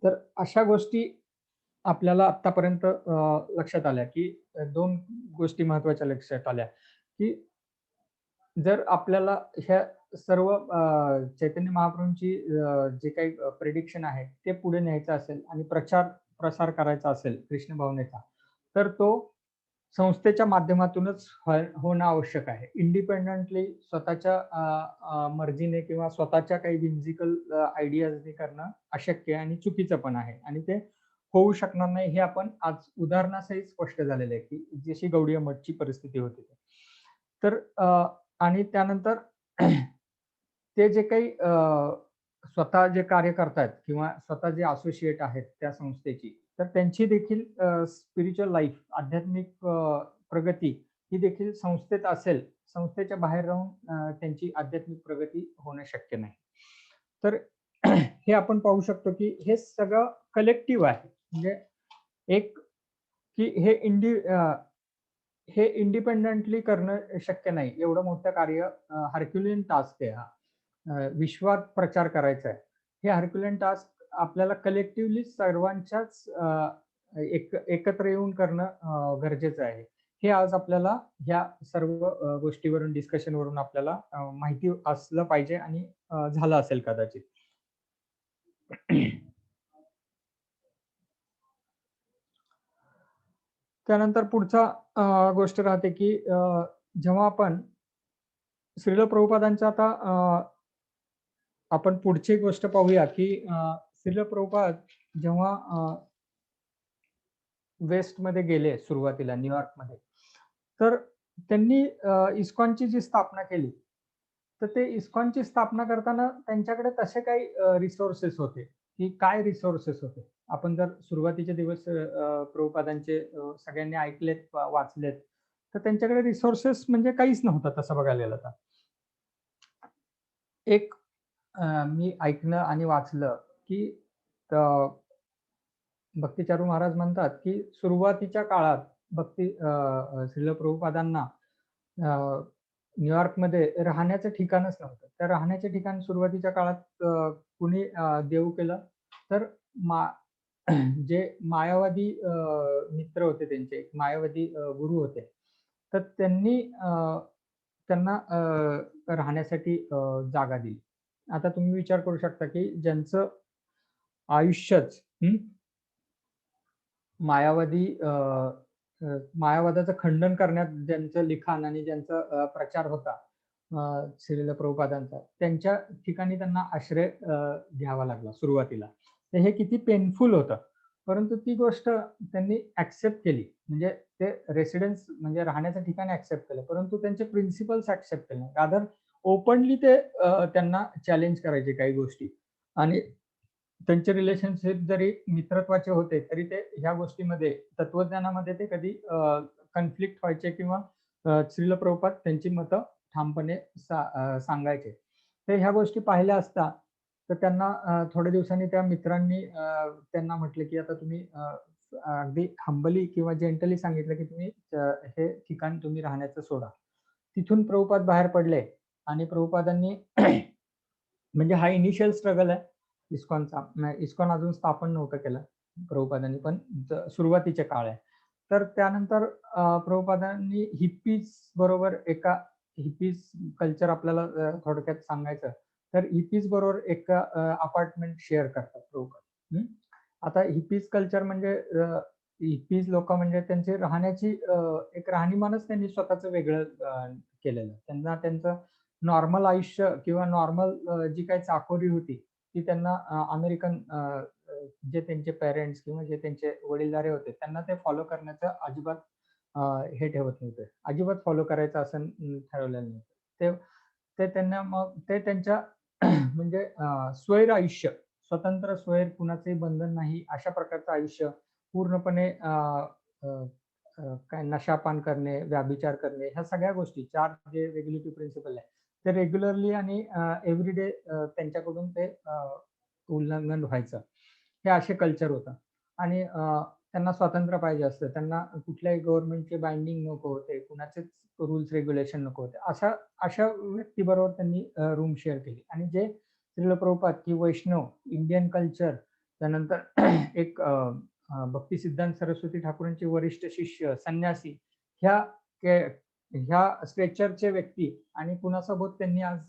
[SPEAKER 1] तर अशा गोष्टी आपल्याला आतापर्यंत लक्षात आल्या, की 2 गोष्टी महत्त्वाच्या लक्षात आल्या, की जर आपल्याला ह्या सर्व चैतन्य महाप्रभूंची जे काही प्रिडिक्शन आहे ते पुढे न्यायचं असेल आणि प्रसार करायचा असेल कृष्ण भावनेचा, तर तो संस्थेच्या माध्यमातूनच होणं आवश्यक आहे. इंडिपेंडेंटली स्वतःच्या मर्जीने किंवा स्वतःच्या काही व्हिम्सिकल आयडियाजने करणं अशक्य आहे आणि चुकीचं पण आहे आणि ते होऊ शकणार नाही हे आपण आज उदाहरणासहित स्पष्ट झालेलं आहे, की जशी गौडीय मठची परिस्थिती होती. तर आणि त्यानंतर ते जे काही स्वतः जे कार्य करतायत किंवा स्वतः जे असोसिएट आहेत त्या संस्थेची, तर त्यांची देखील स्पिरिच्युअल लाईफ, आध्यात्मिक प्रगती ही देखील संस्थेत असेल. संस्थेच्या बाहेर राहून त्यांची आध्यात्मिक प्रगती होणं शक्य नाही. तर हे आपण पाहू शकतो, की हे सगळं कलेक्टिव्ह आहे. म्हणजे एक की हे इंडिपेंडेंटली करणं शक्य नाही. एवढं मोठं कार्य हरक्युलियन टास्क आहे हा. विश्वात प्रचार करायचा आहे. हे हरक्युलियन टास्क आपल्याला कलेक्टिव्हली सर्वांच्याच एकत्र येऊन करणं गरजेचं आहे. हे आज आपल्याला ह्या सर्व गोष्टीवरून डिस्कशनवरून आपल्याला माहिती असलं पाहिजे आणि झालं असेल कदाचित. त्यानंतर पुढचा गोष्ट राहते, की जेव्हा आपण श्रील प्रभुपादांच्या आता आपण पुढची गोष्ट पाहूया, की श्रील प्रभुपाद जेव्हा वेस्टमध्ये गेले सुरुवातीला न्यूयॉर्कमध्ये, तर त्यांनी इस्कॉनची जी स्थापना केली, तर ते इस्कॉनची स्थापना करताना त्यांच्याकडे तसे काही रिसोर्सेस होते, की काय रिसोर्सेस होते? आपण जर सुरुवातीचे दिवस प्रभुपादांचे सगळ्यांनी ऐकलेत, वाचलेत, तर त्यांच्याकडे रिसोर्सेस म्हणजे काहीच नव्हतं तसं बघायला गेलं तर. एक मी ऐकलं आणि वाचलं, की भक्तिचारू महाराज म्हणतात, की सुरुवातीच्या काळात श्रील प्रभुपादांना न्यूयॉर्कमध्ये राहण्याचं ठिकाणच नव्हतं. त्या राहण्याचे ठिकाण सुरुवातीच्या काळात कुणी देऊ केलं, तर मा जे मायावादी मित्र होते त्यांचे, एक मायावादी गुरु होते. तर त्यांनी त्यांना राहण्यासाठी जागा दिली. आता तुम्ही विचार करू शकता, की ज्यांचं आयुष्यच मायावादी मायावादाचं खंडन करण्यात ज्यांचं लिखाण आणि ज्यांचा प्रचार होता श्रील प्रभुपादांचा, त्यांच्या ठिकाणी त्यांना आश्रय घ्यावा लागला सुरुवातीला. तर हे किती पेनफुल होतं. परंतु ती गोष्ट त्यांनी ॲक्सेप्ट केली. म्हणजे ते रेसिडेन्स म्हणजे राहण्याचं ठिकाण ॲक्सेप्ट केलं. परंतु त्यांचे प्रिन्सिपल्स ॲक्सेप्ट केले नाही. रादर ओपनली ते त्यांना चॅलेंज करायचे काही गोष्टी आणि त्यांचे रिलेशनशिप जरी मित्रत्वाचे होते, तरी ते ह्या गोष्टीमध्ये तत्वज्ञानामध्ये ते कधी कॉन्फ्लिक्ट व्हायचे किंवा श्रील प्रभुपाद त्यांची मतं ठामपणे सांगायचे. तर ह्या गोष्टी पाहिल्या असता तर त्यांना थोड्या दिवसांनी त्या मित्रांनी त्यांना म्हटलं, की आता तुम्ही अगदी हंबली किंवा जेंटली सांगितलं, की तुम्ही हे ठिकाण तुम्ही राहण्याचं सोडा. तिथून प्रभुपाद बाहेर पडले आणि प्रभुपादांनी म्हणजे हा इनिशियल स्ट्रगल आहे इस्कॉनचा. इस्कॉन अजून स्थापन नव्हतं केलं प्रभुपादांनी, पण सुरुवातीचे काळ आहे. तर त्यानंतर प्रभुपादांनी हिप्पीज बरोबर हिप्पीज कल्चर आपल्याला थोडक्यात सांगायचं, तर हिप्पीज बरोबर एका अपार्टमेंट शेअर करतात प्रभुपाद. आता हिप्पीज कल्चर म्हणजे हिप्पीज लोक म्हणजे त्यांची राहण्याची एक राहणीमानच त्यांनी स्वतःचं वेगळं केलेलं. त्यांना त्यांचं नॉर्मल आयुष्य किंवा नॉर्मल जी काही चाकोरी होती, ती त्यांना अमेरिकन जे त्यांचे पेरेंट्स किंवा जे त्यांचे वडीलधारे होते, त्यांना ते फॉलो करण्याचं अजिबात हे ठेवत नव्हते. अजिबात फॉलो करायचं असं ठरवलेलं नव्हतं. ते ते त्यांना मग ते त्यांच्या म्हणजे स्वैर आयुष्य, स्वतंत्र स्वैर, कुणाचंही बंधन नाही, अशा प्रकारचं आयुष्य पूर्णपणे काय नशापान करणे, व्यभिचार करणे, ह्या सगळ्या गोष्टी 4 जे रेग्युलेटिव्ह प्रिन्सिपल आहे, ते रेग्युलरली आणि एव्हरीडे त्यांच्याकडून ते उल्लंघन व्हायचं. हे असे कल्चर होतं आणि त्यांना स्वातंत्र्य पाहिजे असतं, त्यांना कुठल्याही गव्हर्नमेंटचे बाइंडिंग नको होते, कुणाचेच रूल्स रेग्युलेशन नको होते. अशा अशा व्यक्तीबरोबर त्यांनी रूम शेअर केली. आणि जे श्रील प्रभुपाद की वैष्णव, इंडियन कल्चर, त्यानंतर एक भक्ती सिद्धांत सरस्वती ठाकूरांचे वरिष्ठ शिष्य, संन्यासी, ह्या ह्या स्ट्रेचरचे व्यक्ती आणि कुणासोबत त्यांनी आज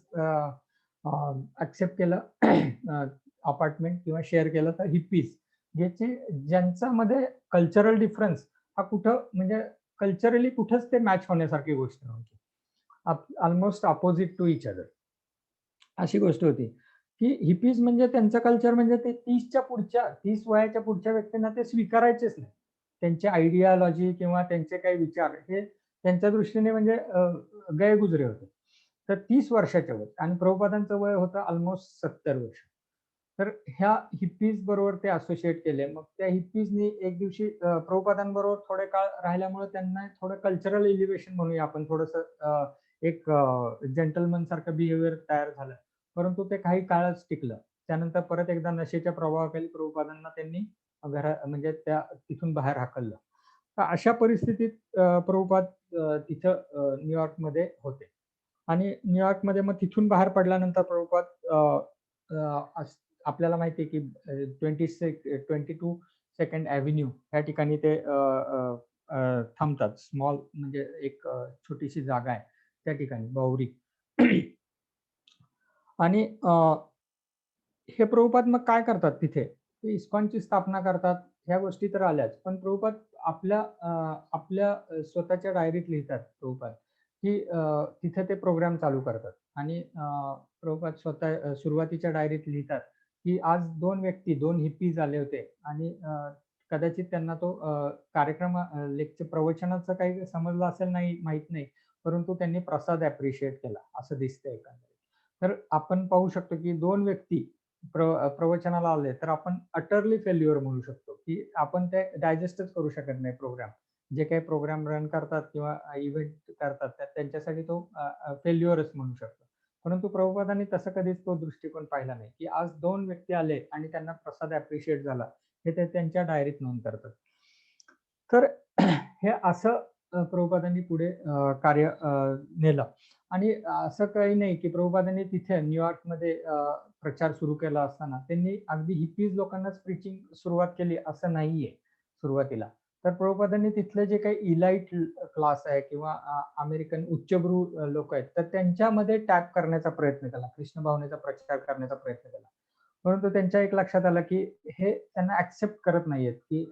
[SPEAKER 1] ऍक्सेप्ट केलं अपार्टमेंट किंवा शेअर केलं, तर हिप्पीज, ज्यांच्यामध्ये कल्चरल डिफरन्स हा कुठं म्हणजे कल्चरली कुठंच ते मॅच होण्यासारखी गोष्ट नव्हती. Almost opposite to each other अशी गोष्ट होती. की हिपीज म्हणजे त्यांचं कल्चर म्हणजे ते 30 वयाच्या पुढच्या व्यक्तींना ते स्वीकारायचेच नाही. त्यांचे आयडियालॉजी किंवा त्यांचे काही विचार हे त्यांच्या दृष्टीने म्हणजे गैरगुजरे होते. तर 30 वर्षाच्या वय आणि प्रभुपादांचं वय होतं ऑलमोस्ट 70 वर्ष. तर ह्या हिप्पीज बरोबर ते असोसिएट केले. मग त्या हिप्पीजनी एक दिवशी प्रभुपादांबरोबर थोडे काळ राहिल्यामुळे त्यांना थोडं कल्चरल एलिव्हेशन म्हणूया आपण, थोडंसं एक जेंटलमन सारखं बिहेवियर तयार झालं. परंतु ते काही काळच टिकलं. त्यानंतर परत एकदा नशेच्या प्रभावाखाली प्रभुपादांना त्यांनी म्हणजे त्या तिथून बाहेर हाकललं. तर अशा परिस्थितीत प्रभुपाद तिथं न्यूयॉर्कमध्ये होते. आणि न्यूयॉर्कमध्ये मग तिथून बाहेर पडल्यानंतर प्रभुपाद आपल्याला माहिती आहे की 22 सेकंड ॲव्हेन्यू या ठिकाणी ते थांबतात. स्मॉल म्हणजे एक छोटीशी जागा आहे त्या ठिकाणी, बावरी. आणि हे प्रभुपाद मग काय करतात तिथे? ते इस्कॉनची स्थापना करतात. ह्या गोष्टी तर आल्याच. पण प्रभुपाद आपल्या स्वतःच्या डायरीत लिहितात प्रभुपाद, की तिथे ते प्रोग्राम चालू करतात. आणि प्रभुपाद स्वतः सुरुवातीच्या डायरीत लिहितात, की आज 2 व्यक्ती, 2 हिप्पीज आले होते आणि कदाचित त्यांना तो कार्यक्रम लेक्चर प्रवचनाचं काही समजलं असेल नाही माहीत नाही. परंतु त्यांनी प्रसाद ॲप्रिशिएट केला असं दिसतंय एकंदरीत. तर आपण पाहू शकतो, की 2 व्यक्ती प्रवचनाला आले तर आपण अटरली फेल्युअर म्हणू शकतो, की आपण ते डायजेस्टच करू शकत नाही प्रोग्राम. जे काही प्रोग्राम रन करतात किंवा इव्हेंट करतात त्यांच्यासाठी तो फेल्युअरच म्हणू शकतो. परंतु प्रभुपादांनी तसं कधीच तो दृष्टिकोन पाहिला नाही, की आज 2 व्यक्ती आले आणि त्यांना प्रसाद ॲप्रिशिएट झाला. हे ते त्यांच्या डायरीत नोंद करतात. तर हे असं प्रभुपादांनी पुढे कार्य नेलं. आणि असं काही नाही की प्रभुपादांनी तिथे न्यूयॉर्कमध्ये प्रचार सुरू केला असताना त्यांनी अगदी हिप्पीज लोकांनाच प्रीचिंग सुरुवात केली असं नाहीये सुरुवातीला. तर प्रभुपादांनी तिथले जे काही इलाइट क्लास आहे किंवा अमेरिकन उच्चभ्रू लोक आहेत, तर त्यांच्यामध्ये टॅप करण्याचा प्रयत्न केला, कृष्ण भावनेचा प्रचार करण्याचा प्रयत्न केला. परंतु त्यांच्या एक लक्षात आलं की हे त्यांना ऍक्सेप्ट करत नाहीयेत, की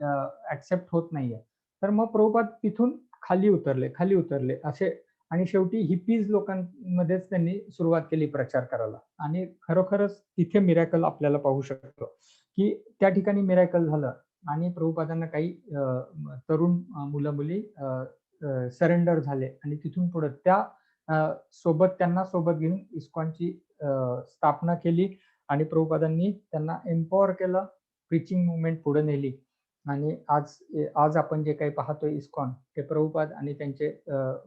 [SPEAKER 1] ऍक्सेप्ट होत नाहीये. तर मग प्रभुपाद तिथून खाली उतरले असे. आणि शेवटी हिप्पीज लोकांमध्येच त्यांनी सुरुवात केली प्रचार करायला. आणि खरोखरच तिथे मिरॅकल आपल्याला पाहू शकतो, की त्या ठिकाणी मिरॅकल झालं आणि प्रभुपादांना काही तरुण मुलं-मुली सरेंडर झाले आणि तिथून पुढे त्या त्यांना सोबत घेऊन इस्कॉनची स्थापना केली आणि प्रभुपादांनी त्यांना एम्पॉवर केलं, प्रीचिंग मूव्हमेंट पुढे नेली. आणि आज आपण जे काही पाहतोय इस्कॉन, ते प्रभुपाद आणि त्यांचे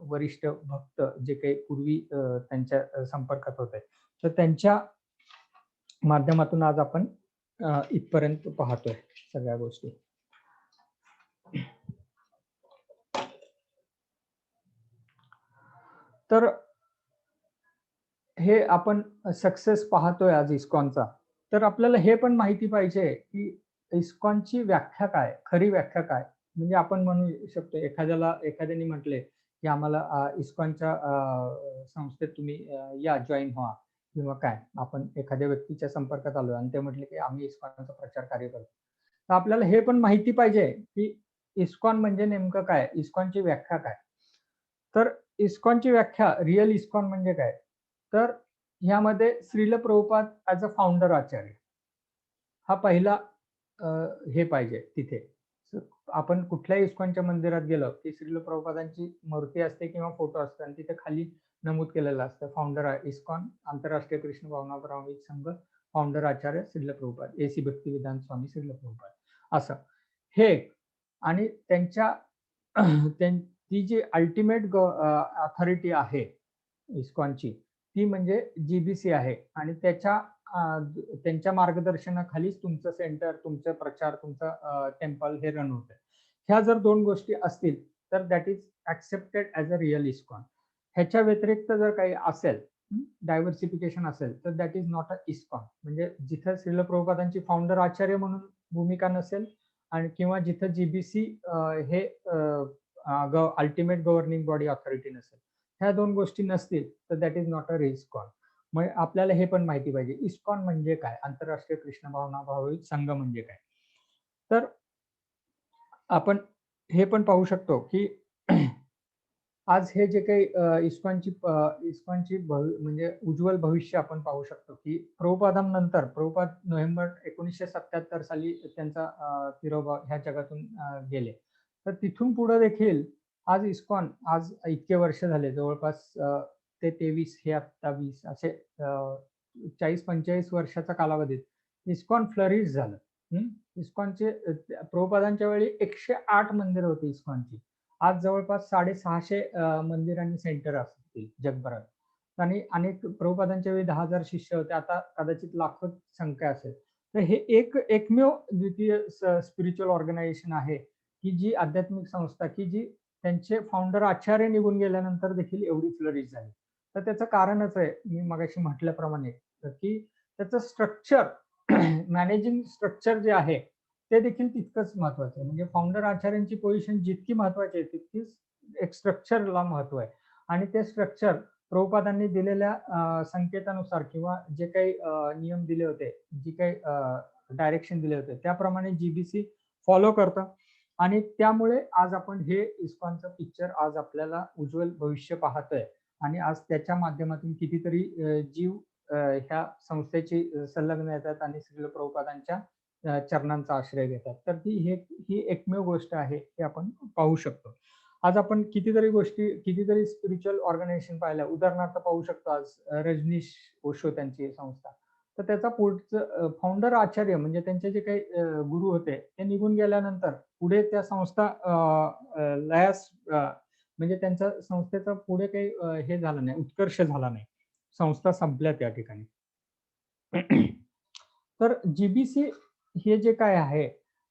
[SPEAKER 1] वरिष्ठ भक्त जे काही पूर्वी त्यांच्या संपर्कात होते, तर त्यांच्या माध्यमातून आज आपण इथपर्यंत पाहतोय सगळ्या गोष्टी. तर हे आपण सक्सेस पाहतोय आज इस्कॉनचा. तर आपल्याला हे पण माहिती पाहिजे, की इस्कॉनची व्याख्या काय? खरी व्याख्या काय? म्हणजे आपण म्हणू शकतो एखाद्याने म्हटले, की आम्हाला इस्कॉनच्या संस्थेत तुम्ही या जॉइन व्हा किंवा काय. आपण एखाद्या व्यक्तीच्या संपर्कात आलो आणि ते म्हटले, की आम्ही इस्कॉनचा प्रचार कार्य करतो. तर आपल्याला हे पण माहिती पाहिजे, की इस्कॉन म्हणजे नेमकं काय? इस्कॉनची व्याख्या काय? तर इस्कॉनची व्याख्या, रिअल इस्कॉन म्हणजे काय? तर ह्यामध्ये Srila Prabhupada as a founder acharya हा पहिला हे पाहिजे तिथे. आपण कुठल्याही इस्कॉनच्या मंदिरात गेलो, की श्रील प्रभुपादांची मूर्ती असते किंवा फोटो असतो आणि तिथे खाली नमूद केलेलं असतं, फाउंडर इस्कॉन आंतरराष्ट्रीय कृष्ण भावनाप्रमाणित संघ, फाउंडर आचार्य श्रील प्रभुपाद, AC भक्तिवेदांत स्वामी श्रील प्रभुपाद असं. हे आणि त्यांच्या ती जी अल्टिमेट अथॉरिटी आहे इस्कॉनची, ती म्हणजे GBC आहे. आणि त्यांच्या मार्गदर्शनाखालीच तुमचं सेंटर, तुमचं प्रचार, तुमचं टेम्पल हे रन होतंय. ह्या जर 2 गोष्टी असतील तर that is accepted as a real ISKCON. ह्याच्या व्यतिरिक्त जर काही असेल, डायव्हर्सिफिकेशन असेल, तर that is not a ISKCON. म्हणजे जिथं श्रील प्रभुपादांची फाउंडर आचार्य म्हणून भूमिका नसेल आणि किंवा जिथं जीबीसी हे अल्टिमेट गव्हर्निंग बॉडी ऑथॉरिटी नसेल, ह्या 2 गोष्टी नसतील तर that is not a ISKCON. मग आपल्याला हे पण माहिती पाहिजे इस्कॉन म्हणजे काय, आंतरराष्ट्रीय कृष्ण भावना भाविक संघ म्हणजे काय. तर आपण हे पण पाहू शकतो की आज हे जे काही इस्कॉनची म्हणजे उज्ज्वल भविष्य आपण पाहू शकतो की प्रभुपादांनंतर प्रभुपाद नोव्हेंबर 1977 साली त्यांचा तिरोभाव ह्या जगातून गेले. तर तिथून पुढे देखील आज इस्कॉन आज इतके वर्ष झाले जवळपास ते 23 हे आता 20 असे 40-45 वर्षाचा कालावधीत इस्कॉन फ्लरिश झालं. इस्कॉनचे प्रभुपादांच्या वेळी 108 मंदिरं होती इस्कॉनची. आज जवळपास 650 मंदिर आणि सेंटर असतील जगभरात. आणि अनेक प्रभुपादांच्या वेळी 10,000 शिष्य होते. आता कदाचित लाखो संख्या असेल. तर हे एकमेव द्वितीय स्पिरिच्युअल ऑर्गनायझेशन आहे की जी आध्यात्मिक संस्था की जी त्यांचे फाउंडर आचार्य निघून गेल्यानंतर देखील एवढी फ्लरिश झाली. तर त्याचं कारणच आहे मी मगाशी म्हटल्याप्रमाणे की त्याचं स्ट्रक्चर मॅनेजिंग स्ट्रक्चर जे आहे ते देखील तितकंच महत्वाचं आहे. म्हणजे फाउंडर आचार्यांची पोझिशन जितकी महत्वाची आहे तितकीच एक स्ट्रक्चरला महत्व आहे. आणि ते स्ट्रक्चर प्रभुपादांनी दिलेल्या संकेतानुसार किंवा जे काही नियम दिले होते, जी काही डायरेक्शन दिले होते त्याप्रमाणे जीबीसी फॉलो करतं. आणि त्यामुळे आज आपण हे इस्कॉनचं पिक्चर आज आपल्याला उज्ज्वल भविष्य पाहतोय. आणि आज त्याच्या माध्यमातून कितीतरी जीव ह्या संस्थेची संलग्न येतात आणि श्रील प्रभुपादांच्या चरणांचा आश्रय घेतात. तर ही एकमेव गोष्ट आहे हे आपण पाहू शकतो. आज आपण कितीतरी स्पिरिच्युअल ऑर्गनायझेशन पाहिल्या. उदाहरणार्थ पाहू शकतो आज रजनीश ओशो त्यांची संस्था. तर त्याचा पुढचं फाउंडर आचार्य म्हणजे त्यांचे जे काही गुरु होते ते निघून गेल्यानंतर पुढे त्या संस्था लयास म्हणजे त्यांच्या संस्थेचा पुढे काही हे झालं नाही, उत्कर्ष झाला नाही. संस्था संपल्या त्या ठिकाणी. तर जीबीसी हे जे काय आहे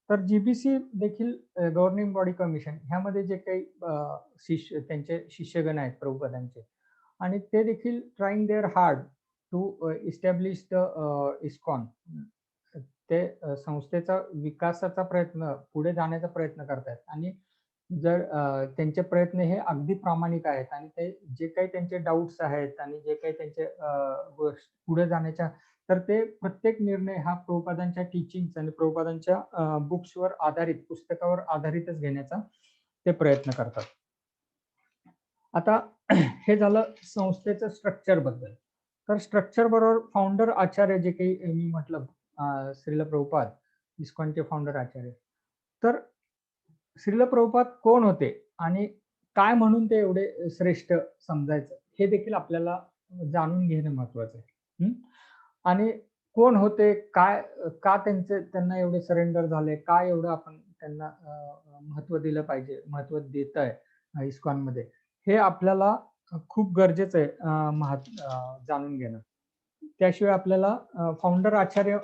[SPEAKER 1] तर जीबीसी देखील गव्हर्निंग बॉडी कमिशन ह्यामध्ये जे काही त्यांचे शिष्यगण आहेत प्रभुपादांचे आणि ते देखील trying there hard to establish the ISKCON. ते संस्थेचा विकासाचा प्रयत्न पुढे जाण्याचा प्रयत्न करतायत आणि जर त्यांचे प्रयत्न हे अगदी प्रामाणिक आहेत आणि ते जे काही त्यांचे डाऊट्स आहेत आणि जे काही त्यांचे पुढे जाण्याच्या तर ते प्रत्येक निर्णय हा प्रभुपादांच्या टीचिंग्स आणि प्रभुपादांच्या बुक्सवर आधारित पुस्तकावर आधारितच घेण्याचा ते प्रयत्न करतात. आता हे झालं संस्थेचं स्ट्रक्चर बद्दल. तर स्ट्रक्चर बरोबर फाउंडर आचार्य जे काही मी म्हटलं श्रील प्रभुपाद इस्कॉनचे फाउंडर आचार्य. तर श्रील प्रभुपाद कोण होते आणि काय म्हणून ते एवढे श्रेष्ठ समजायचं हे देखील आपल्याला जाणून घेणं महत्वाचं आहे. आणि कोण होते, काय का त्यांना एवढे सरेंडर झाले, काय एवढं आपण त्यांना महत्व दिलं पाहिजे, महत्व देत आहे इस्कॉन मध्ये, हे आपल्याला खूप गरजेचं आहे जाणून घेणं. त्याशिवाय आपल्याला फाउंडर आचार्य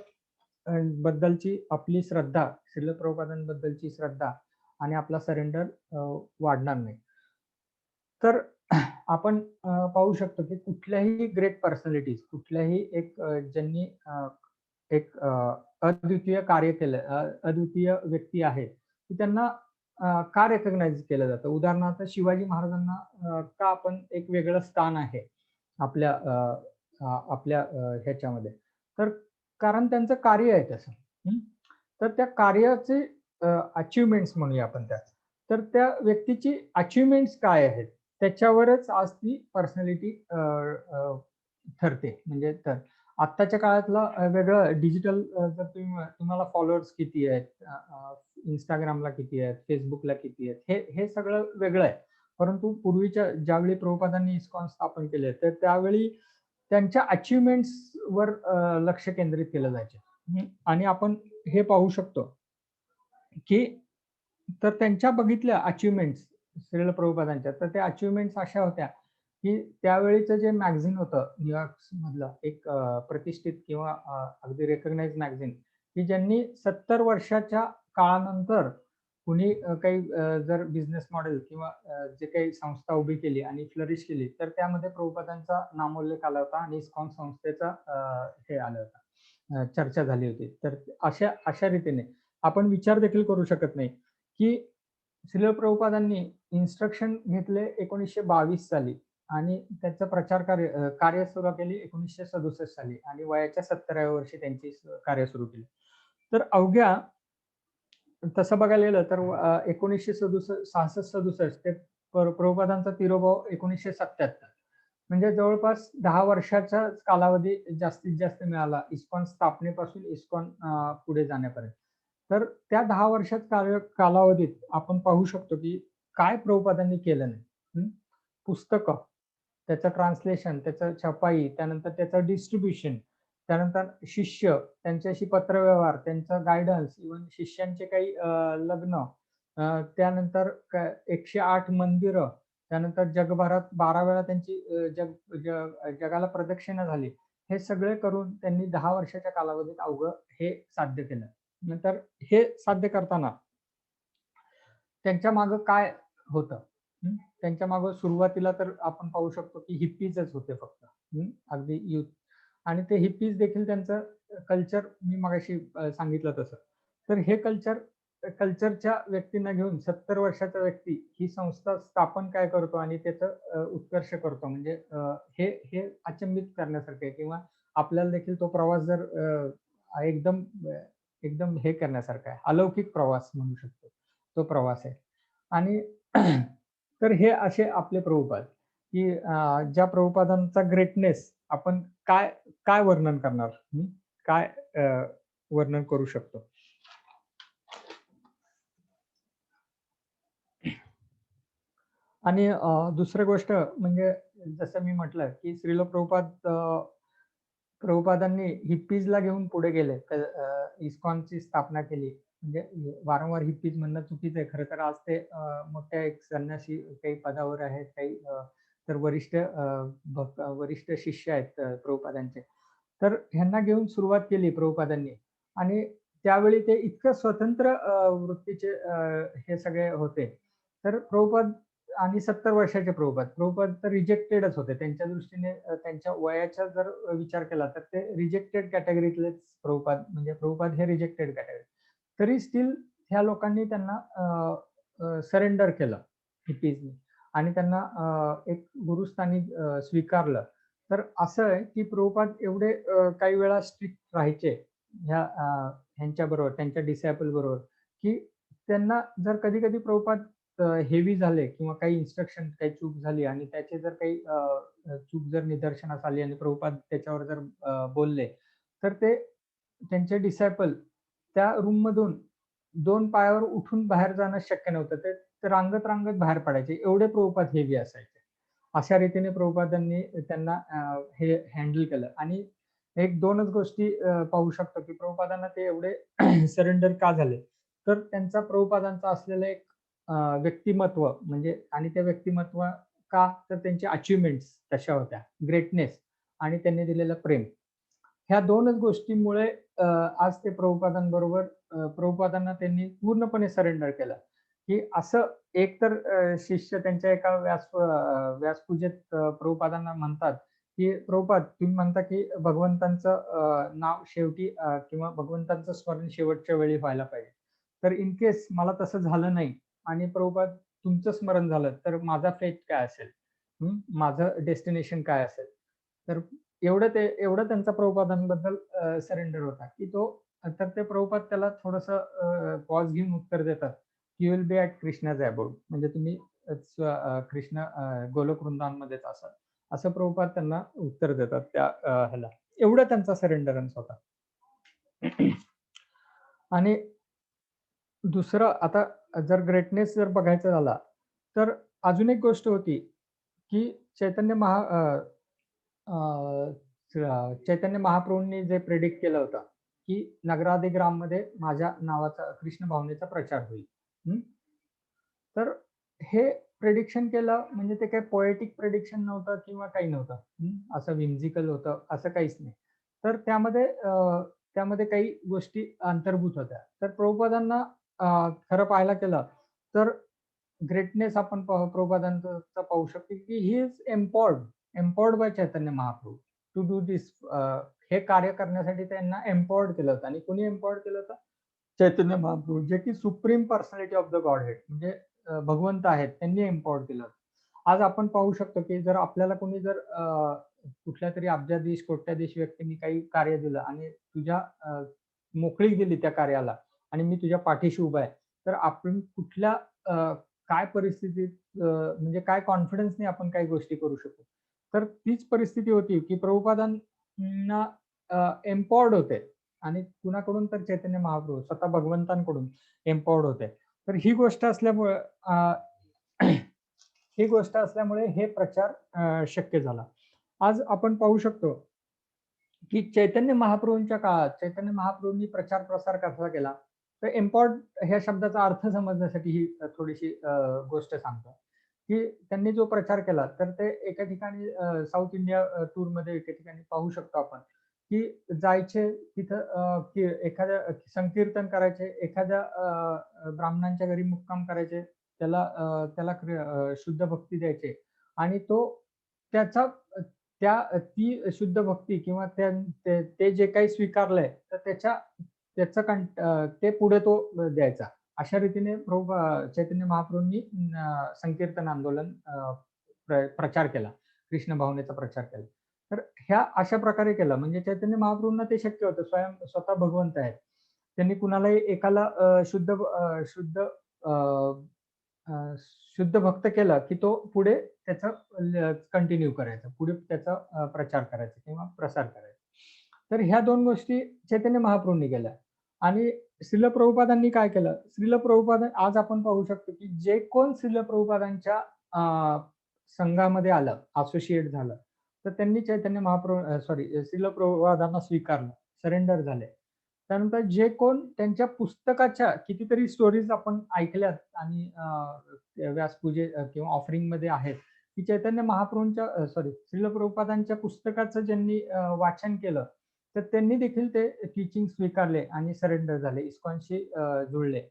[SPEAKER 1] बद्दलची आपली श्रद्धा, श्रील प्रभुपादांबद्दलची श्रद्धा आणि आपला सरेंडर वाढणार नाही. तर आपण पाहू शकतो की कुठल्याही ग्रेट पर्सनॅलिटीज, कुठल्याही ज्यांनी एक अद्वितीय कार्य केलं, अद्वितीय व्यक्ती आहे की त्यांना का रेकग्नाइज केलं जातं. उदाहरणार्थ शिवाजी महाराजांना का आपण एक वेगळं स्थान आहे आपल्या ह्याच्यामध्ये, तर कारण त्यांचं कार्य आहे तसं. तर त्या कार्याचे अचिव्हमेंट्स म्हणूया आपण त्या, तर त्या व्यक्तीची अचिव्हमेंट्स काय आहेत त्याच्यावरच आज ती पर्सनॅलिटी ठरते. म्हणजे तर आत्ताच्या काळातला वेगळं डिजिटल जर तुम्हाला फॉलोअर्स किती आहेत, इंस्टाग्रामला किती आहेत, फेसबुकला किती आहेत, हे सगळं वेगळं आहे. परंतु पूर्वीच्या ज्यावेळी प्रभुपादांनी इस्कॉन स्थापन केले तर त्यावेळी त्यांच्या अचिव्हमेंट्स वर लक्ष केंद्रित केलं जायचे. आणि आपण हे पाहू शकतो की तर त्यांच्या बघितल्या अचिव्हमेंट्स श्रील प्रभुपादांच्या, तर त्या अचिव्हमेंट्स अशा होत्या की त्यावेळीचं जे मॅगझिन होतं न्यूयॉर्क मधलं एक प्रतिष्ठित किंवा अगदी रेकग्नाइज मॅगझिन की ज्यांनी 70 वर्षाच्या काळानंतर कुणी काही जर बिझनेस मॉडेल किंवा जे काही संस्था उभी केली आणि फ्लरिश केली, तर त्यामध्ये प्रभुपादांचा नामोल्लेख आला होता आणि इस्कॉन संस्थेचा हे आलं होतं, चर्चा झाली होती. तर अशा अशा रीतीने आपण विचार देखील करू शकत नाही, की श्रील प्रभुपादांनी इन्स्ट्रक्शन घेतले 1922 साली आणि त्याचं प्रचार कार्य सुरू केली 1967 साली आणि वयाच्या 70व्या वर्षी त्यांची कार्य सुरू केली. तर अवघ्या तसं बघायला गेलं तर 1966-67 ते प्रभुपादांचा तिरोभाव 1977, म्हणजे जवळपास 10 वर्षाचा कालावधी जास्तीत जास्त मिळाला इस्कॉन स्थापनेपासून इस्कॉन पुढे जाण्यापर्यंत. तर त्या 10 वर्षात कालावधीत आपण पाहू शकतो, की काय प्रभुपादांनी केलं नाही. पुस्तकं, त्याचं ट्रान्सलेशन, त्याचं छपाई, त्यानंतर त्याचं डिस्ट्रिब्युशन, त्यानंतर शिष्य, त्यांच्याशी पत्रव्यवहार, त्यांचा गाईडन्स, इव्हन शिष्यांचे काही लग्न, त्यानंतर 108 मंदिरं, त्यानंतर जगभरात 12 वेळा त्यांची जगाला प्रदक्षिणा झाली. हे सगळे करून त्यांनी 10 वर्षाच्या कालावधीत अवघं हे साध्य केलं. नंतर हे साध्य करताना त्यांच्या मागं काय होतं? त्यांच्या मागं सुरुवातीला तर आपण पाहू शकतो, की हिप्पीजच होते फक्त. अगदी युथ आणि ते हिप्पीज देखील त्यांचं कल्चर मी मगाशी सांगितलं तसं. तर हे कल्चरच्या व्यक्तींना घेऊन 70 वर्षाचा व्यक्ती ही संस्था स्थापन काय करतो आणि त्याचं उत्कर्ष करतो. म्हणजे हे हे अचंबित करण्यासारखं आहे किंवा आपल्याला देखील तो प्रवास जर एकदम एकदम हे करण्यासारखा आहे. अलौकिक प्रवास म्हणू शकतो. तो प्रवास आहे. आणि तर हे असे आपले प्रभुपाद, की ज्या प्रभुपादांचा ग्रेटनेस आपण काय काय वर्णन करणार? काय वर्णन करू शकतो? आणि दुसरी गोष्ट म्हणजे जसं मी म्हटलं, की श्रील प्रभुपादांनी हिप्पीजला घेऊन पुढे गेले. तर इस्कॉनची स्थापना केली. म्हणजे वारंवार हिप्पीज म्हणणं चुकीचं आहे. खरं तर आज ते मोठ्या एक संन्यासी काही पदावर आहेत, काही तर वरिष्ठ शिष्य आहेत प्रभुपादांचे. तर ह्यांना घेऊन सुरुवात केली प्रभुपादांनी आणि त्यावेळी ते इतकं स्वतंत्र वृत्तीचे हे सगळे होते. तर प्रभुपाद आणि 70 वर्षाचे प्रभुपाद. प्रभुपाद तर रिजेक्टेडच होते. त्यांच्या दृष्टीने त्यांच्या वयाचा जर विचार केला तर ते रिजेक्टेड कॅटेगरीतलेच प्रभुपाद, म्हणजे प्रभुपाद हे रिजेक्टेड कॅटेगरी. तरी स्टिल ह्या लोकांनी त्यांना सरेंडर केलं हिप्पीजनी आणि त्यांना एक गुरुस्थानी स्वीकारलं. तर असं आहे, की प्रभुपाद एवढे काही वेळा स्ट्रिक्ट राहायचे ह्यांच्याबरोबर, त्यांच्या डिसायपल बरोबर, की त्यांना जर कधी-कधी प्रभुपाद हेवी झाले किंवा काही इन्स्ट्रक्शन, काही चूक झाली आणि त्याचे जर काही चूक जर निदर्शनास आली आणि प्रभुपाद त्याच्यावर जर बोलले, तर ते त्यांचे डिसायपल त्या रूममधून 2 पायावर उठून बाहेर जाणं शक्य नव्हतं. ते रांगत-रांगत बाहेर पडायचे. एवढे प्रभुपाद हेवी असायचे. अशा रीतीने प्रभुपादांनी त्यांना हे हँडल केलं आणि 1-2च गोष्टी पाहू शकतो, की प्रभुपादांना ते एवढे सरेंडर का झाले? तर त्यांचा प्रभुपादांचा असलेला एक व्यक्तिमत्व म्हणजे आणि त्या व्यक्तिमत्व का? तर त्यांच्या अचीव्हमेंट्स तशा होत्या. ग्रेटनेस आणि त्यांनी दिलेलं प्रेम. ह्या 2च गोष्टींमुळे आज ते प्रभुपादांबरोबर प्रभुपादांना त्यांनी पूर्णपणे सरेंडर केलं, की असं एक तर शिष्य त्यांच्या एका व्यासपूजेत प्रभुपादांना म्हणतात, की "प्रभुपाद, तुम्ही म्हणता की भगवंतांचं नाव शेवटी किंवा भगवंतांचं स्मरण शेवटच्या वेळी व्हायला पाहिजे. तर इन केस मला तसं झालं नाही आणि प्रभुपाद तुमचं स्मरण झालं, तर माझा फेट काय असेल? माझं डेस्टिनेशन काय असेल?" तर एवढं त्यांचा प्रभुपादांबद्दल सरेंडर होता, की तो तर ते प्रभुपाद त्याला थोडंसं पॉज घेऊन उत्तर देतात, "you will be at Krishna's abode." म्हणजे तुम्ही कृष्ण गोलोक वृंदावनमध्येच असाल. असं प्रभुपाद त्यांना उत्तर देतात त्या ह्याला. एवढं त्यांचा सरेंडरन्स होता. आणि दुसरं आता जर ग्रेटनेस जर बघायचा झाला, तर अजून एक गोष्ट होती, की चैतन्य महा अ, अ, चैतन्य महाप्रभूंनी जे प्रेडिक्ट केलं होतं, की नगराधी ग्राममध्ये माझ्या नावाचा कृष्ण भावनेचा प्रचार होईल. हं. तर हे प्रेडिक्शन केलं म्हणजे ते काही पोएटिक प्रेडिक्शन नव्हतं किंवा काही नव्हतं. असं व्हिम्सिकल होतं, असं काहीच नाही. तर त्यामध्ये काही गोष्टी अंतर्भूत होत्या. तर प्रभुपादांना खरं पाहायला गेलं तर ग्रेटनेस आपण प्रभुपादांचा पाहू शकतो की he is empowered by Chaitanya Mahaprabhu to do this. हे कार्य करण्यासाठी त्यांना एम्पॉवर्ड केलं होतं. आणि कोणी एम्पॉवर्ड केलं होतं? चैतन्य महाप्रभू, जे की supreme personality of the God head म्हणजे भगवंत आहेत, त्यांनी एम्पॉवर्ड केलं. आज आपण पाहू शकतो की जर आपल्याला कोणी जर कुठल्या तरी अब्जाधीश कोट्याधीश व्यक्तींनी काही कार्य दिलं आणि तुझ्या मोकळीक दिली त्या कार्याला आणि मी तुझ्या पाठीशी उभा आहे, तर आपण कुठल्या काय परिस्थितीत म्हणजे काय कॉन्फिडन्सने आपण काही गोष्टी करू शकतो. तर तीच परिस्थिती होती की प्रभुपादांना एम्पॉवर्ड होते आणि कुणाकडून तर चैतन्य महाप्रभू स्वतः भगवंतांकडून एम्पॉवर्ड होते. तर ही गोष्ट असल्यामुळे ही गोष्ट असल्यामुळे हे प्रचार शक्य झाला. आज आपण पाहू शकतो की चैतन्य महाप्रभूंच्या काळात चैतन्य महाप्रभूंनी प्रचार प्रसार कसा केला. तर एम्पॉवर्ड ह्या शब्दाचा अर्थ समजण्यासाठी ही थोडीशी गोष्ट सांगतो की त्यांनी जो प्रचार केला तर ते एका ठिकाणी साऊथ इंडिया टूरमध्ये एका ठिकाणी पाहू शकतो आपण की जायचे तिथं की एखाद्या संकीर्तन करायचे, एखाद्या ब्राह्मणांच्या घरी मुक्काम करायचे, त्याला शुद्ध भक्ती द्यायचे आणि तो त्याचा ती शुद्ध भक्ती किंवा ते जे काही स्वीकारलंय तर ते पुढे तो द्यायचा. अशा रीतीने चैतन्य महाप्रभूंनी संकीर्तन आंदोलन प्रचार केला, कृष्ण भावनेचा प्रचार केला. तर ह्या अशा प्रकारे केला म्हणजे चैतन्य महाप्रभूंना ते शक्य होतं. स्वतः भगवंत आहेत. त्यांनी कुणालाही एकाला शुद्ध भक्त केला की तो पुढे त्याचं कंटिन्यू करायचा, पुढे त्याचा प्रचार करायचा किंवा प्रसार करायचा. तर ह्या दोन गोष्टी चैतन्य महाप्रभूंनी केल्या. आणि श्रील प्रभुपादांनी काय केलं? श्रील प्रभुपाद आज आपण पाहू शकतो की जे कोण श्रील प्रभुपादांच्या संघामध्ये आलं, असोसिएट झालं, तर त्यांनी चैतन्य श्रील प्रभुपादांना स्वीकारलं, सरेंडर झाले. त्यानंतर जे कोण त्यांच्या पुस्तकाच्या कितीतरी स्टोरीज आपण ऐकल्यात आणि व्यासपूजे किंवा ऑफरिंग मध्ये आहेत की चैतन्य महाप्रभूंच्या श्रील प्रभुपादांच्या पुस्तकाचं ज्यांनी वाचन केलं तर त्यांनी देखील ते टीचिंग स्वीकारले आणि सरेंडर झाले, इस्कॉनशी जुळले.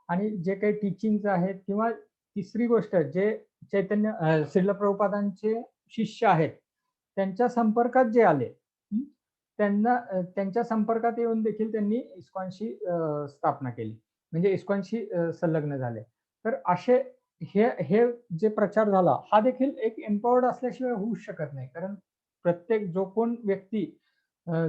[SPEAKER 1] आणि जे काही टीचिंग आहेत किंवा तिसरी गोष्ट जे चैतन्य श्रील प्रभुपादांचे शिष्य आहेत त्यांच्या संपर्कात जे आले त्यांच्या संपर्कात येऊन देखील त्यांनी इस्कॉनशी स्थापना केली, म्हणजे इस्कॉनशी संलग्न झाले. तर असे हे जे प्रचार झाला हा देखील एक एम्पॉवर्ड असल्याशिवाय होऊ शकत नाही. कारण प्रत्येक जो कोण व्यक्ती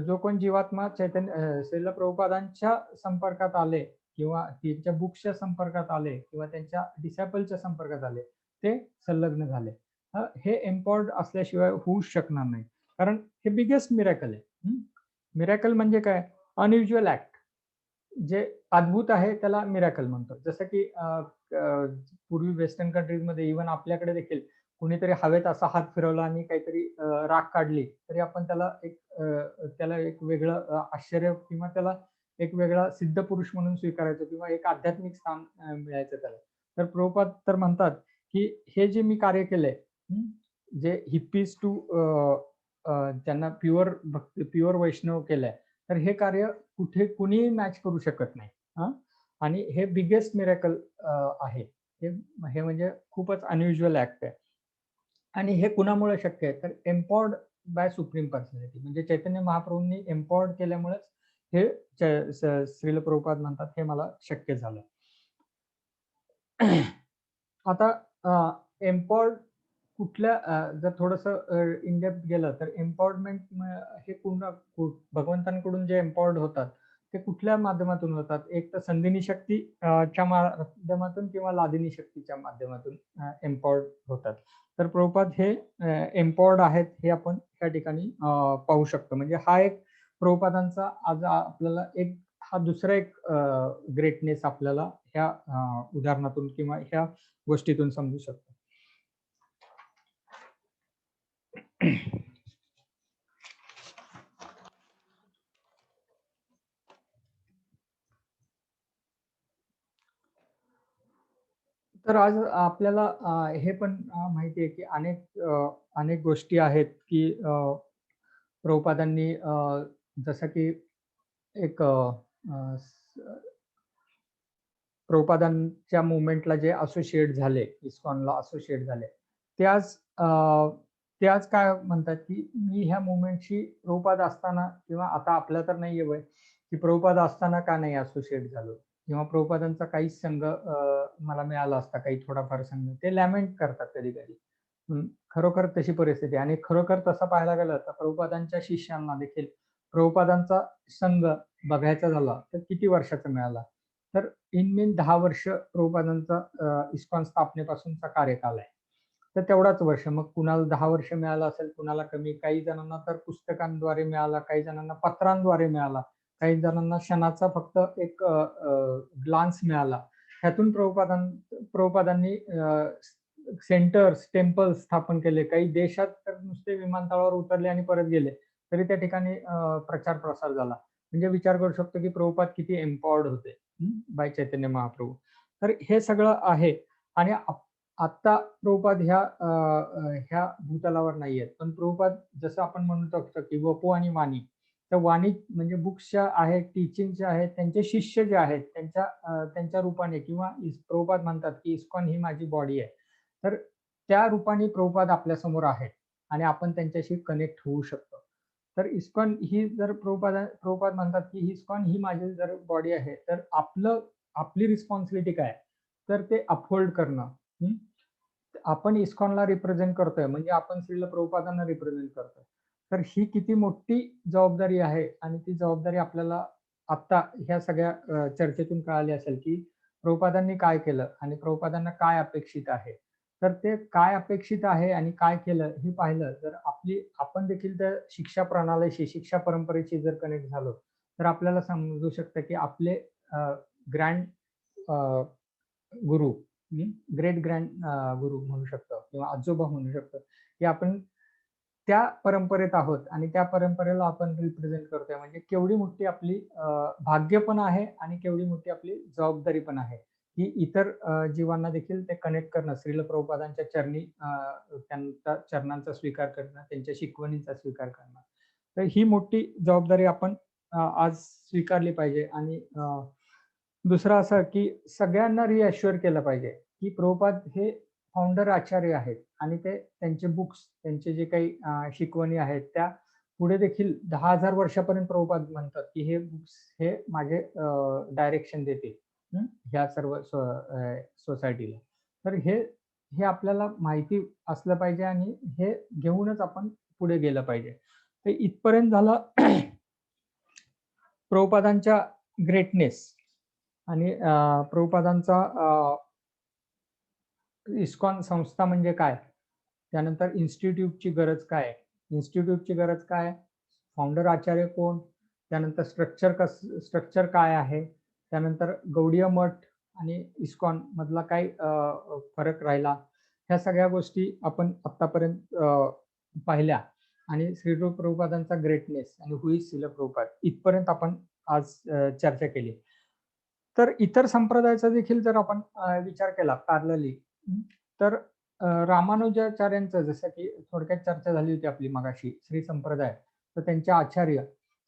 [SPEAKER 1] जो कोण जीवात्मा श्रील प्रभुपादांच्या संपर्कात आले किंवा त्यांच्या बुक्सच्या संपर्कात आले किंवा त्यांच्या डिसायपलच्या संपर्कात आले ते संलग्न झाले. हे एम्पॉवर्ड असल्याशिवाय होऊ शकणार नाही. कारण हे बिगेस्ट मिरॅकल आहे. मिरॅकल म्हणजे काय? Unusual act. जे अद्भुत आहे त्याला मिरॅकल म्हणतो. जसं की पूर्वी वेस्टर्न कंट्रीजमध्ये इव्हन आपल्याकडे देखील कुणीतरी हवेत असा हात फिरवला आणि काहीतरी राख काढली तरी आपण त्याला एक वेगळं आश्चर्य किंवा त्याला एक वेगळा सिद्ध पुरुष म्हणून स्वीकारायचो किंवा एक आध्यात्मिक स्थान मिळायचं त्याला. तर प्रभुपाद तर म्हणतात की हे जे मी कार्य केलंय, जे हिप्पीज टू त्यांना प्युअर वैष्णव केलंय, तर हे कार्य कुणीही मॅच करू शकत नाही. आणि हे बिगेस्ट मिरॅकल आहे. हे म्हणजे खूपच अनयुज्युअल ऍक्ट आहे. आणि हे कुणामुळे शक्य आहे? तर एम्पॉवर्ड बाय सुप्रीम पर्सनॅलिटी, म्हणजे चैतन्य महाप्रभूंनी एम्पॉवर्ड केल्यामुळेच हे श्रील प्रभुपाद म्हणतात हे मला शक्य झालं. आता एम्पॉवर्ड कुठल्या जर थोडंसं इन डेप्थ गेलं तर एम्पॉवरमेंट हे भगवंतांकडून जे एम्पॉवर्ड होतात ते कुठल्या माध्यमातून होतात? एक तर संधिनी शक्ती च्या माध्यमातून किंवा लादिनी शक्तीच्या माध्यमातून एम्पॉवर्ड होतात. तर प्रभुपाद हे एम्पॉवर्ड आहेत हे आपण त्या ठिकाणी पाहू शकतो. म्हणजे हा एक प्रभुपादांचा आज आपल्याला हा दुसरा एक ग्रेटनेस आपल्याला ह्या उदाहरणातून किंवा ह्या गोष्टीतून समजू शकतो. तर आज आपल्याला हे पण माहिती आहे की अनेक गोष्टी आहेत की प्रभुपादांनी जसं की एक प्रभुपादांच्या मुवमेंटला जे असोसिएट झाले, इस्कॉनला असोसिएट झाले, ते आज काय म्हणतात की मी ह्या मुवमेंटशी प्रभुपाद असताना किंवा आता आपलं तर नाहीये वय की प्रभुपाद असताना का नाही असोसिएट झालो किंवा प्रभुपादांचा काहीच संघ मला मिळाला असता, काही थोडाफार संघ, ते लॅमेंट करतात कधी कधी. खरोखर तशी परिस्थिती आणि खरोखर तसं पाहायला गेलं तर प्रभुपादांच्या शिष्यांना देखील प्रभुपादांचा संघ बघायचा झाला तर किती वर्षाचा मिळाला, तर इन मीन 10 वर्ष प्रभुपादांचा इस्कॉन स्थापनेपासूनचा कार्यकाल आहे. तर तेवढाच वर्ष. मग कुणाला 10 वर्ष मिळालं असेल, कुणाला कमी, काही जणांना तर पुस्तकांद्वारे मिळाला, काही जणांना पत्रांद्वारे मिळाला, काही जणांना क्षणाचा फक्त एक ग्लान्स मिळाला. ह्यातून प्रभुपादांनी सेंटर्स, टेम्पल स्थापन केले. काही देशात तर नुसते विमानतळावर उतरले आणि परत गेले, तरी त्या ठिकाणी प्रचार प्रसार झाला. म्हणजे विचार करू शकतो की प्रभुपाद किती एम्पॉवर्ड होते बाय चैतन्य महाप्रभू. तर हे सगळं आहे आणि आता प्रभुपाद ह्या भूतलावर नाहीयेत, पण प्रभुपाद जसं आपण म्हणू शकतो की वपू आणि वाणी, तर वाणी म्हणजे बुक्सच्या आहेत, टीचिंगच्या आहेत, त्यांचे शिष्य जे आहेत त्यांच्या रूपाने किंवा प्रभुपाद म्हणतात की इस्कॉन ही माझी बॉडी आहे. तर त्या रूपाने प्रभुपाद आपल्या समोर आहेत आणि आपण त्यांच्याशी कनेक्ट होऊ शकतो. तर इस्कॉन ही जर प्रभुपाद म्हणतात की इस्कॉन ही माझी जर बॉडी आहे, तर आपली रिस्पॉन्सिबिलिटी काय, तर ते अपहोल्ड करणं. आपण इस्कॉनला रिप्रेझेंट करतोय म्हणजे आपण श्रील प्रभुपादांना रिप्रेझेंट करतोय. तर ही किती मोठी जबाबदारी आहे आणि ती जबाबदारी आपल्याला आता ह्या सगळ्या चर्चेतून कळाली असेल की प्रभुपादांनी काय केलं आणि प्रभुपादांना काय अपेक्षित आहे. तर ते काय अपेक्षित आहे आणि काय केलं हे पाहिलं तर आपण देखील त्या शिक्षा प्रणालीशी, शिक्षा परंपरेशी जर कनेक्ट झालो तर आपल्याला समजू शकतं की आपले ग्रँड गुरु, ग्रेट ग्रँड गुरु म्हणू शकतो किंवा आजोबा म्हणू शकतो की आपण त्या परंपरेत आहोत आणि त्या परंपरेला आपण रिप्रेझेंट करतोय. म्हणजे केवढी मोठी आपली भाग्य पण आहे आणि केवढी मोठी आपली जबाबदारी पण आहे की इतर जीवांना देखील ते कनेक्ट करणं, श्रील प्रभुपादांच्या चरणी त्यांच्या चरणांचा स्वीकार करणं, त्यांच्या शिकवणींचा स्वीकार करणं. तर ही मोठी जबाबदारी आपण आज स्वीकारली पाहिजे. आणि दुसरं असं की सगळ्यांना रिअश्युअर केलं पाहिजे की प्रभुपाद हे फाउंडर आचार्य आहेत आणि ते त्यांचे बुक्स, त्यांचे जे काही शिकवणी आहेत त्या पुढे देखील 10,000 वर्षापर्यंत प्रभुपाद म्हणतात की हे बुक्स हे माझे डायरेक्शन देतील ह्या सर्व सोसायटीला. तर हे आपल्याला माहिती असलं पाहिजे आणि हे घेऊनच आपण पुढे गेलं पाहिजे. ते इथपर्यंत झालं प्रभुपादांच्या ग्रेटनेस आणि प्रभुपादांचा इस्कॉन संस्था म्हणजे काय, त्यानंतर इन्स्टिट्यूटची गरज काय, इन्स्टिट्यूटची गरज काय, फाउंडर आचार्य कोण, त्यानंतर स्ट्रक्चर काय आहे, त्यानंतर गौडीय मठ आणि इस्कॉन मधला काय फरक राहिला, ह्या सगळ्या गोष्टी आपण आतापर्यंत पाहिल्या आणि श्रील प्रभुपादांचा ग्रेटनेस आणि हु इज श्रील प्रभुपाद इथपर्यंत आपण आज चर्चा केली. तर इतर संप्रदायाचा देखील जर आपण विचार केला पॅरलली तर रामानुजाचार्यांचं, जसं की थोडक्यात चर्चा झाली होती आपली मगाशी, श्री संप्रदाय, तर त्यांचे आचार्य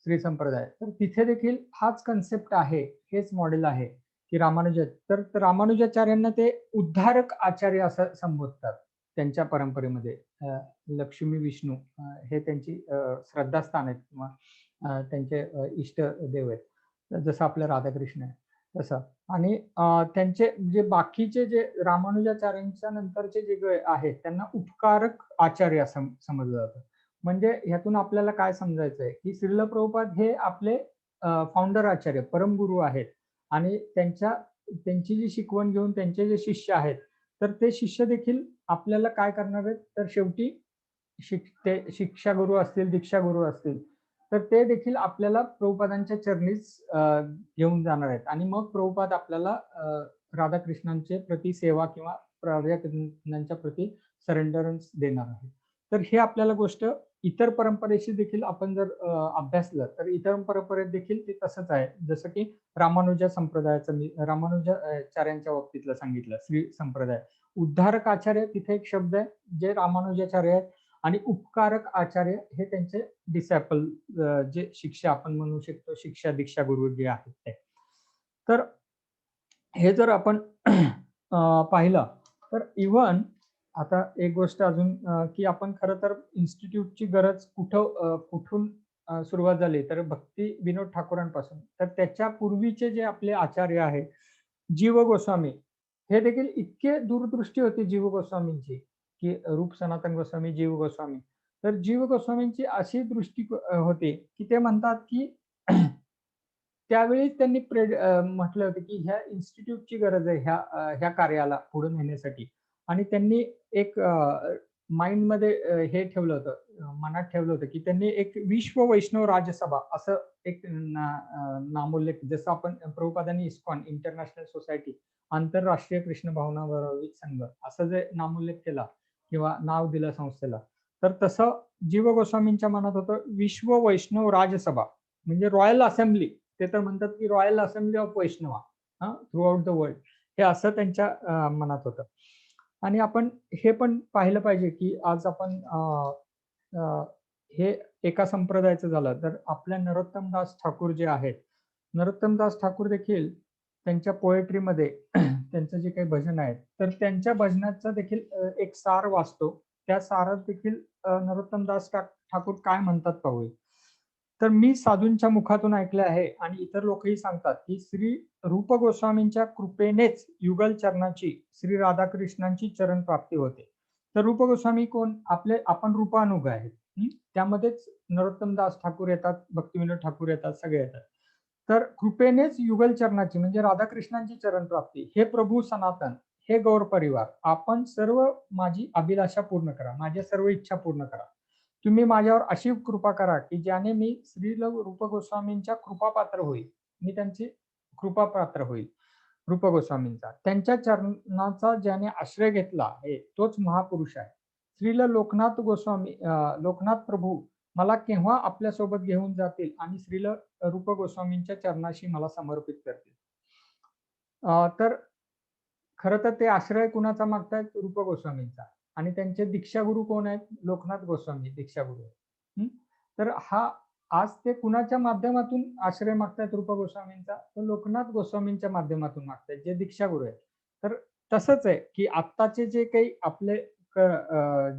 [SPEAKER 1] श्री संप्रदाय, तर तिथे देखील हाच कन्सेप्ट आहे, हेच मॉडेल आहे की रामानुजाचार्यांना ते उद्धारक आचार्य असं संबोधतात. त्यांच्या परंपरेमध्ये लक्ष्मी विष्णू हे त्यांची श्रद्धास्थान आहेत किंवा त्यांचे इष्ट देव आहेत, जसं आपलं राधाकृष्ण आहे तसं. आणि त्यांचे जे बाकीचे जे रामानुजाचार्यांच्या नंतरचे जे आहेत त्यांना उपकारक आचार्य असं समजलं जातं. म्हणजे ह्यातून आपल्याला काय समजायचंय की श्रील प्रभुपाद हे आपले फाउंडर आचार्य, परमगुरु आहेत आणि त्यांची जी शिकवण घेऊन त्यांचे जे शिष्य आहेत तर ते शिष्य देखील आपल्याला काय करणार आहेत, तर शेवटी ते शिक्षा गुरु असतील, दीक्षा गुरु असतील, तर ते देखील आपल्याला प्रभुपादांच्या चरणीच घेऊन जाणार आहेत आणि मग प्रभुपाद आपल्याला राधाकृष्णांचे प्रति सेवा किंवा राधाकृष्णांच्या प्रति सरेंडरन्स देणार आहे. तर हे आपल्याला गोष्ट इतर परंपरेशी देखील आपण जर अभ्यासलं तर इतर परंपरेत देखील ते तसंच आहे. जसं की रामानुजा संप्रदायाचं मी रामानुजाचार्यांच्या बाबतीतलं सांगितलं, श्री संप्रदाय. उद्धारक आचार्य तिथे एक शब्द आहे जे रामानुजाचार्य आहेत आणि उपकारक आचार्य हे त्यांचे डिसॅपल, जे शिक्षा आपण म्हणू शकतो, शिक्षा दीक्षा गुरु जे आहेत ते. तर हे जर आपण पाहिलं तर इव्हन आता एक गोष्ट अजून की आपण खरं तर इन्स्टिट्यूटची गरज कुठून सुरुवात झाली तर भक्ती विनोद ठाकूरांपासून. तर त्याच्या पूर्वीचे जे आपले आचार्य आहेत, जीव गोस्वामी, हे देखील इतके दूरदृष्टी होती जीव गोस्वामींची, की रूप सनातन गोस्वामी, जीव गोस्वामी. तर जीव गोस्वामींची अशी दृष्टी होती, की ते म्हणतात की त्यावेळी त्यांनी म्हटलं होतं, की ह्या इन्स्टिट्यूटची गरज आहे ह्या कार्याला पुढे नेण्यासाठी. आणि त्यांनी एक माइंडमध्ये हे ठेवलं होतं, मनात ठेवलं होतं, की त्यांनी एक विश्व वैष्णव राजसभा असं एक नामोल्लेख, जसं आपण प्रभुपादांनी इस्कॉन इंटरनॅशनल सोसायटी, आंतरराष्ट्रीय कृष्ण भावना भाविक संघ असं जे नामोल्लेख केला किंवा नाव दिलं संस्थेला, तर तसं जीव गोस्वामींच्या मनात होतं विश्व वैष्णव राजसभा, म्हणजे रॉयल असेंब्ली. ते तर म्हणतात की royal assembly of Vaishnava throughout the world, हे असं त्यांच्या मनात होतं. आणि आपण हे पण पाहिलं पाहिजे की आज आपण अ, हे एका संप्रदायाचं झालं तर आपल्या नरोत्तमदास ठाकूर जे आहेत, नरोत्तमदास ठाकूर देखील त्यांच्या पोएट्रीमध्ये त्यांचं जे काही भजन आहेत, तर त्यांच्या भजनाचा देखील एक सार वाचतो. त्या सारात देखील नरोत्तमदास ठाकूर काय म्हणतात पाहूया. तर मी साधूंच्या मुखातून ऐकले आहे आणि इतर लोकही सांगतात, की श्री रूप गोस्वामींच्या कृपेनेच युगल चरणाची श्री राधाकृष्णांची चरण प्राप्ती होते. तर रूप गोस्वामी कोण? आपण रूपानुग आहेत. त्यामध्येच नरोत्तमदास ठाकूर येतात, भक्तिविनोद ठाकूर येतात, सगळे येतात. तर कृपेनेच युगल चरणाची म्हणजे राधाकृष्णांची चरण प्राप्ती. हे प्रभू सनातन, हे गौर परिवार, आपण सर्व माझी अभिलाषा पूर्ण करा, माझ्या सर्व इच्छा पूर्ण करा. तुम्ही माझ्यावर अशी कृपा करा, की ज्याने मी श्रील रूप गोस्वामींच्या कृपापात्र होईल. मी त्यांची कृपापात्र होईल, रूप गोस्वामींचा. त्यांच्या चरणाचा ज्याने आश्रय घेतला आहे, तोच महापुरुष आहे. श्रील लोकनाथ गोस्वामी, लोकनाथ प्रभू मला केव्हा आपल्यासोबत घेऊन जातील आणि श्रील रूप गोस्वामींच्या चरणाशी मला समर्पित करतील. तर खरं तर ते आश्रय कुणाचा मागतायत? रूप गोस्वामींचा. आणि त्यांचे दीक्षागुरू कोण आहेत? लोकनाथ गोस्वामी दीक्षागुरू आहेत. तर आज ते कुणाच्या माध्यमातून आश्रय मागतायत रूप गोस्वामींचा? तर लोकनाथ गोस्वामींच्या माध्यमातून मागतायत, जे दीक्षागुरू आहेत. तर तसंच आहे, की आत्ताचे जे काही आपले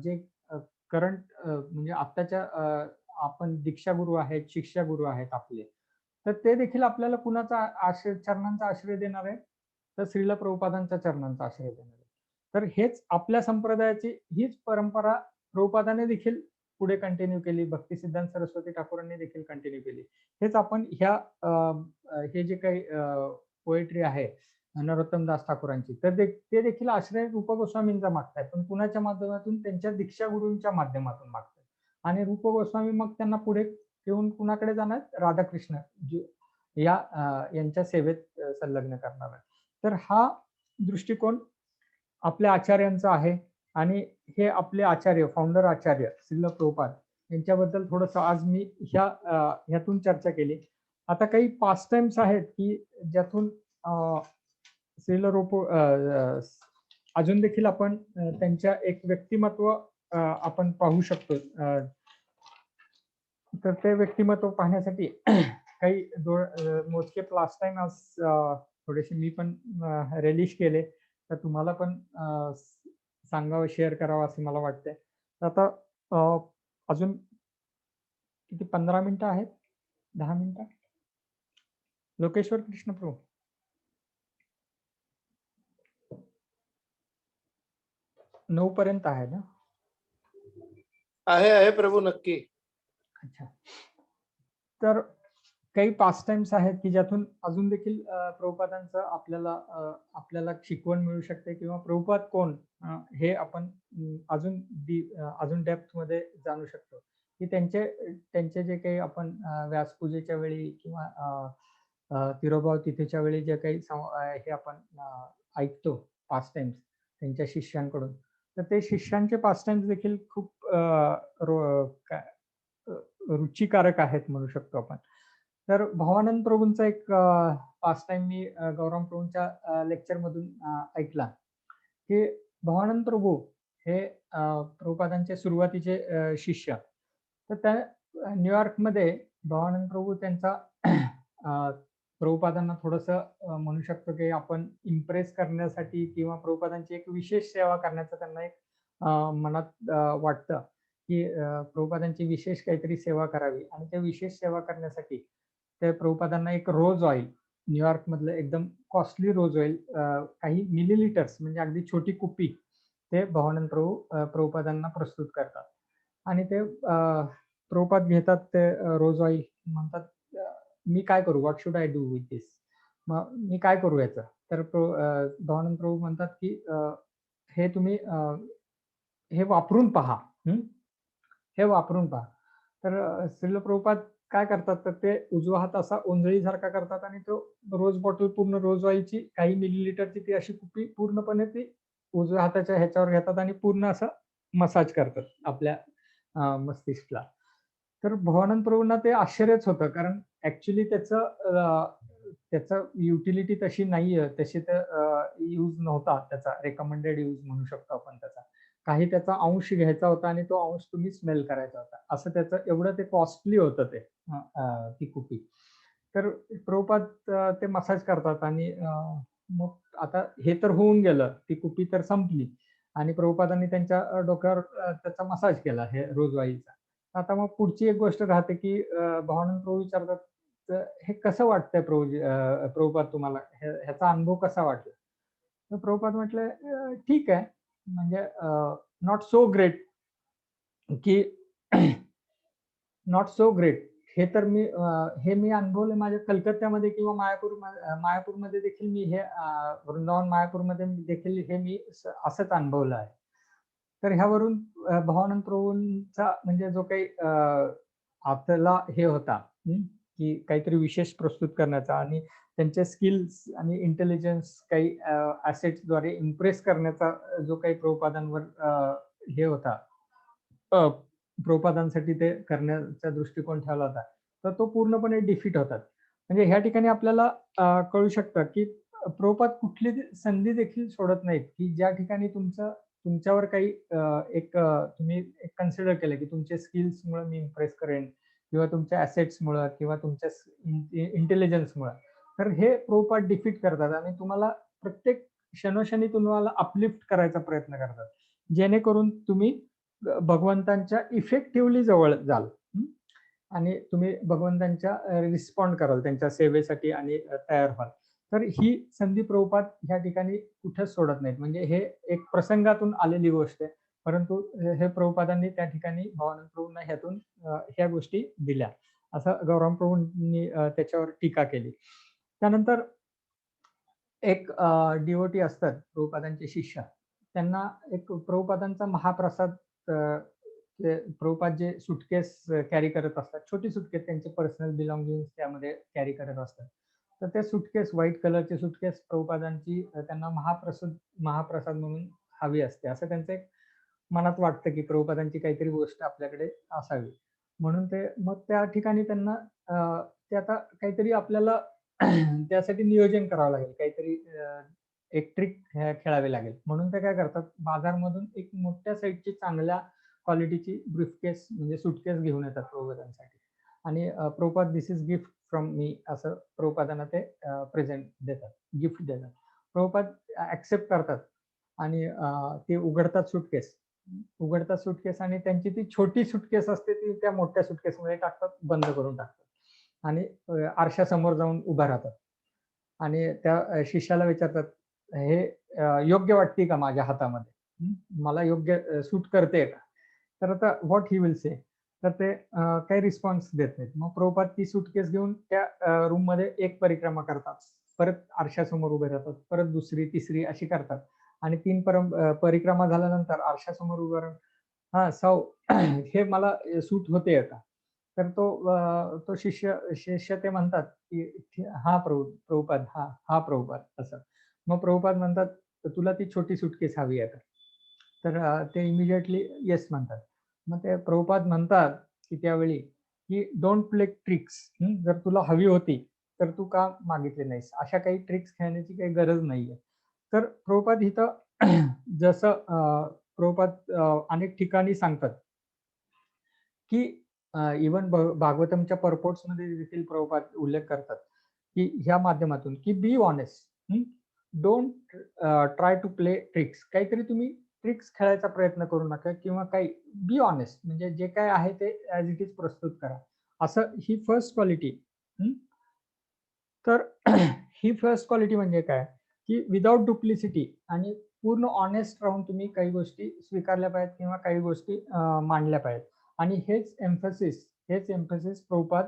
[SPEAKER 1] जे करंट म्हणजे आत्ताच्या आपण दीक्षागुरू आहेत, शिक्षागुरू आहेत आपले. तर ते देखील आपल्याला कुणाचा चरणांचा आश्रय देणार आहे? तर श्रील प्रभुपादांच्या चरणांचा आश्रय देणार आहे. तर हेच आपल्या संप्रदायाची हीच परंपरा प्रभुपादाने देखील पुढे कंटिन्यू केली. भक्तिसिद्धांत सरस्वती ठाकूरांनी देखील कंटिन्यू केली. हेच आपण हे जे काही पोएट्री आहे नरोत्तमदास ठाकूरांची, तर ते देखील आश्रय रूप गोस्वामींचा मागतायत. पण कुणाच्या माध्यमातून? त्यांच्या दीक्षागुरूंच्या माध्यमातून मागतायत. आणि रूप गोस्वामी मग त्यांना पुढे घेऊन कुणाकडे जाणार? राधाकृष्ण यांच्या सेवेत संलग्न करणार आहे. तर हा दृष्टिकोन आपल्या आचार्यांचा आहे. आणि हे आपले आचार्य, फाउंडर आचार्य श्रील प्रभुपाद यांच्याबद्दल थोडंसं आज मी ह्यातून चर्चा केली. आता काही पास्ट टाइम्स आहेत की ज्यातून श्रील रूप अजून देखील आपण त्यांच्या एक व्यक्तिमत्व आपण पाहू शकतो. तर ते व्यक्तिमत्व पाहण्यासाठी काही मोजके पास्ट टाइम आज थोडेसे मी पण रिलीज केले, तर तुम्हाला पण सांगावं, शेअर करावं असं मला वाटतंय. तर आता अजून किती 15 मिनिटं आहेत? 10 मिनिटं? लोकेश्वर कृष्णप्रभू. 9 पर्यंत आहे ना?
[SPEAKER 2] आहे प्रभू, नक्की.
[SPEAKER 1] अच्छा. तर काही पास्ट टाइम्स आहेत की ज्यातून अजून देखील प्रभुपादांचं आपल्याला शिकवण मिळू शकते किंवा प्रभुपाद कोण हे आपण अजून डेप्थ मध्ये जाणू शकतो. की त्यांचे जे काही आपण व्यासपूजेच्या वेळी किंवा तिरोभाव तिथेच्या वेळी जे काही हे आपण ऐकतो पास्ट टाइम्स त्यांच्या शिष्यांकडून, तर ते शिष्यांचे पास्ट टाइम्स देखील खूप रुचिकारक आहेत म्हणू शकतो आपण. तर भवानंद प्रभूंचा एक पास्ट टाइम मी गौरव प्रभूंच्या लेक्चर मधून ऐकला, की भवानंद प्रभू हे प्रभुपादांचे सुरुवातीचे शिष्य. तर त्या न्यूयॉर्कमध्ये भवानंद प्रभू त्यांचा प्रभुपादांना थोडंसं म्हणू शकतो की आपण इम्प्रेस करण्यासाठी किंवा प्रभुपादांची एक विशेष सेवा करण्याचं त्यांना एक मनात वाटतं की प्रभुपादांची विशेष काहीतरी सेवा करावी आणि त्या विशेष सेवा करण्यासाठी त्या प्रभुपादांना एक रोज ऑइल न्यूयॉर्क मधलं एकदम कॉस्टली रोज ऑइल काही मिलीलिटर्स म्हणजे अगदी छोटी कुप्पी ते भवानंद प्रभुपादांना प्रस्तुत करतात आणि ते प्रभुपाद घेतात ते रोज ऑइल म्हणतात मी काय करू what should I do with this मग मी काय करू याचं तर भवानंद प्रभू म्हणतात की हे तुम्ही हे वापरून पहा हे वापरून पहा तर श्रील प्रभुपाद काय करतात तर ते उजवा हात असा ओंजळीसारखा करतात आणि तो रोज बॉटल पूर्ण रोज ऑइलची काही मिलीलिटरची ती अशी कुपी पूर्णपणे ती उजव्या हाताच्या ह्याच्यावर घेतात आणि पूर्ण असं मसाज करतात आपल्या मस्तिष्कला तर भवानंद प्रभूंना ते आश्चर्यच होतं कारण ऍक्च्युली त्याचं युटिलिटी तशी नाहीये तशी यूज नव्हता त्याचा रेकमेंडेड यूज म्हणू शकतो आपण त्याचा काही त्याचा अंश घ्यायचा होता आणि तो अंश तुम्ही स्मेल करायचा होता असं त्याचं एवढं ते कॉस्टली होतं ते ती कुपी तर प्रभुपाद ते मसाज करतात आणि मग आता हे तर होऊन गेलं ती कुपी तर संपली आणि प्रभुपादांनी त्यांच्या डोक्यावर त्याचा मसाज केला हे रोजवाईचा आता मग पुढची एक गोष्ट राहते की भवानंद प्रभू विचारतात हे कसं वाटतंय प्रभुपाद तुम्हाला ह्याचा अनुभव कसा वाटला तर प्रभुपाद म्हटलं ठीक आहे म्हणजे नॉट सो ग्रेट की नॉट सो ग्रेट हे तर मी अनुभवले माझ्या कलकत्त्यामध्ये किंवा मायापूरमध्ये देखील मी हे वृंदावन मायापूरमध्ये देखील हे मी असंच अनुभवलं आहे तर ह्यावरून भवानंद प्रभूंचा म्हणजे जो काही आपल्याला हे होता की काहीतरी विशेष प्रस्तुत करण्याचा आणि त्यांचे स्किल्स आणि इंटेलिजन्स काही ऍसेट्सद्वारे इम्प्रेस करण्याचा जो काही प्रभुपादांवर हे होता प्रभुपादांसाठी ते करण्याचा दृष्टिकोन ठेवला होता तर तो पूर्णपणे डिफीट होतात म्हणजे ह्या ठिकाणी आपल्याला कळू शकतं की प्रभुपाद कुठली संधी देखील सोडत नाहीत की ज्या ठिकाणी तुमच्यावर काही एक तुम्ही एक कन्सिडर केलं की तुमच्या स्किल्समुळे मी इम्प्रेस करेन किंवा तुमच्या ऍसेट्समुळे किंवा तुमच्या इंटेलिजन्समुळे तर हे प्रभुपाद डिफीट करतात आणि तुम्हाला प्रत्येक क्षणोक्षणी तुम्हाला अपलिफ्ट करायचा प्रयत्न करतात जेणेकरून तुम्ही भगवंतांच्या इफेक्टिव्हली जवळ जाल आणि तुम्ही भगवंतांच्या रिस्पॉन्ड कराल त्यांच्या सेवेसाठी आणि तयार व्हाल तर ही संधी प्रभुपाद ह्या ठिकाणी कुठेच सोडत नाहीत म्हणजे हे एक प्रसंगातून आलेली गोष्ट आहे परंतु हे प्रभुपादांनी त्या ठिकाणी भवानंद प्रभूंना ह्यातून ह्या गोष्टी दिल्या असं गौरांग प्रभूंनी त्याच्यावर टीका केली त्यानंतर एक डिओटी असतात प्रभुपादांचे शिष्य त्यांना एक प्रभुपादांचा महाप्रसाद प्रभुपाद जे सुटकेस कॅरी करत असतात छोटी सुटकेस त्यांचे पर्सनल बिलॉंगिंग त्यामध्ये कॅरी करत असतात तर ते सुटकेस व्हाईट कलरचे सुटकेस प्रभुपादांची त्यांना महाप्रसाद म्हणून हवी असते असं त्यांचं एक मनात वाटतं की प्रभुपादांची काहीतरी गोष्ट आपल्याकडे असावी म्हणून ते मग त्या ठिकाणी त्यांना ते आता काहीतरी आपल्याला त्यासाठी नियोजन करावं लागेल काहीतरी एक ट्रिक खेळावी लागेल म्हणून ते काय करतात बाजारमधून एक मोठ्या साईजची चांगल्या क्वालिटीची ब्रीफकेस म्हणजे सुटकेस घेऊन येतात प्रभुपादांसाठी आणि प्रभुपाद दिस इज गिफ्ट फ्रॉम मी असं प्रभुपादांना ते प्रेझेंट देतात गिफ्ट देतात प्रभुपाद ऍक्सेप्ट करतात आणि ते उघडतात सुटकेस आणि त्यांची ती छोटी सुटकेस असते ती त्या मोठ्या सुटकेसमध्ये टाकतात बंद करून टाकतात आणि आरशासमोर जाऊन उभा राहतात आणि त्या शिष्याला विचारतात हे योग्य वाटते का माझ्या हातामध्ये मला योग्य सूट करते का तर आता व्हॉट ही विल से तर ते काही रिस्पॉन्स देत नाहीत मग प्रभुपाद ती सुटकेस घेऊन त्या रूम मध्ये एक परिक्रमा करतात परत आरशासमोर उभे राहतात परत दुसरी तिसरी अशी करतात आणि 3 परिक्रमा झाल्यानंतर आरशासमोर उभं राहून हा सौ हे मला सूट होते का तर तो शिष्य ते म्हणतात की हा प्रभुपाद हा प्रभुपाद असं मग प्रभुपाद म्हणतात तुला ती छोटी सुटकेस हवी आहे का तर ते इमिजिएटली येस म्हणतात मग ते प्रभुपाद म्हणतात की त्यावेळी की डोंट प्ले ट्रिक्स जर तुला हवी होती तर तू का मागितली नाहीस अशा काही ट्रिक्स खेळण्याची काही गरज नाहीये तर प्रभुपाद इथं जसं प्रभुपाद अनेक ठिकाणी सांगतात की इवन भागवतमच्या पर्पोर्ट्स मध्ये देखील प्रभुपाद उल्लेख करतात की ह्या माध्यमातून की be honest, don't try to play tricks. काहीतरी तुम्ही ट्रिक्स खेळायचा प्रयत्न करू नका किंवा काही बी ऑनेस्ट, म्हणजे जे काय आहे ते ॲज इट इज प्रस्तुत करा. असं ही फर्स्ट क्वालिटी. तर ही फर्स्ट क्वालिटी म्हणजे काय, की विदाऊट डुप्लिसिटी आणि पूर्ण ऑनेस्ट राहून तुम्ही काही गोष्टी स्वीकारल्या पाहिजेत किंवा काही गोष्टी मांडल्या पाहिजेत. आणि हेच एम्फसिस प्रभुपाद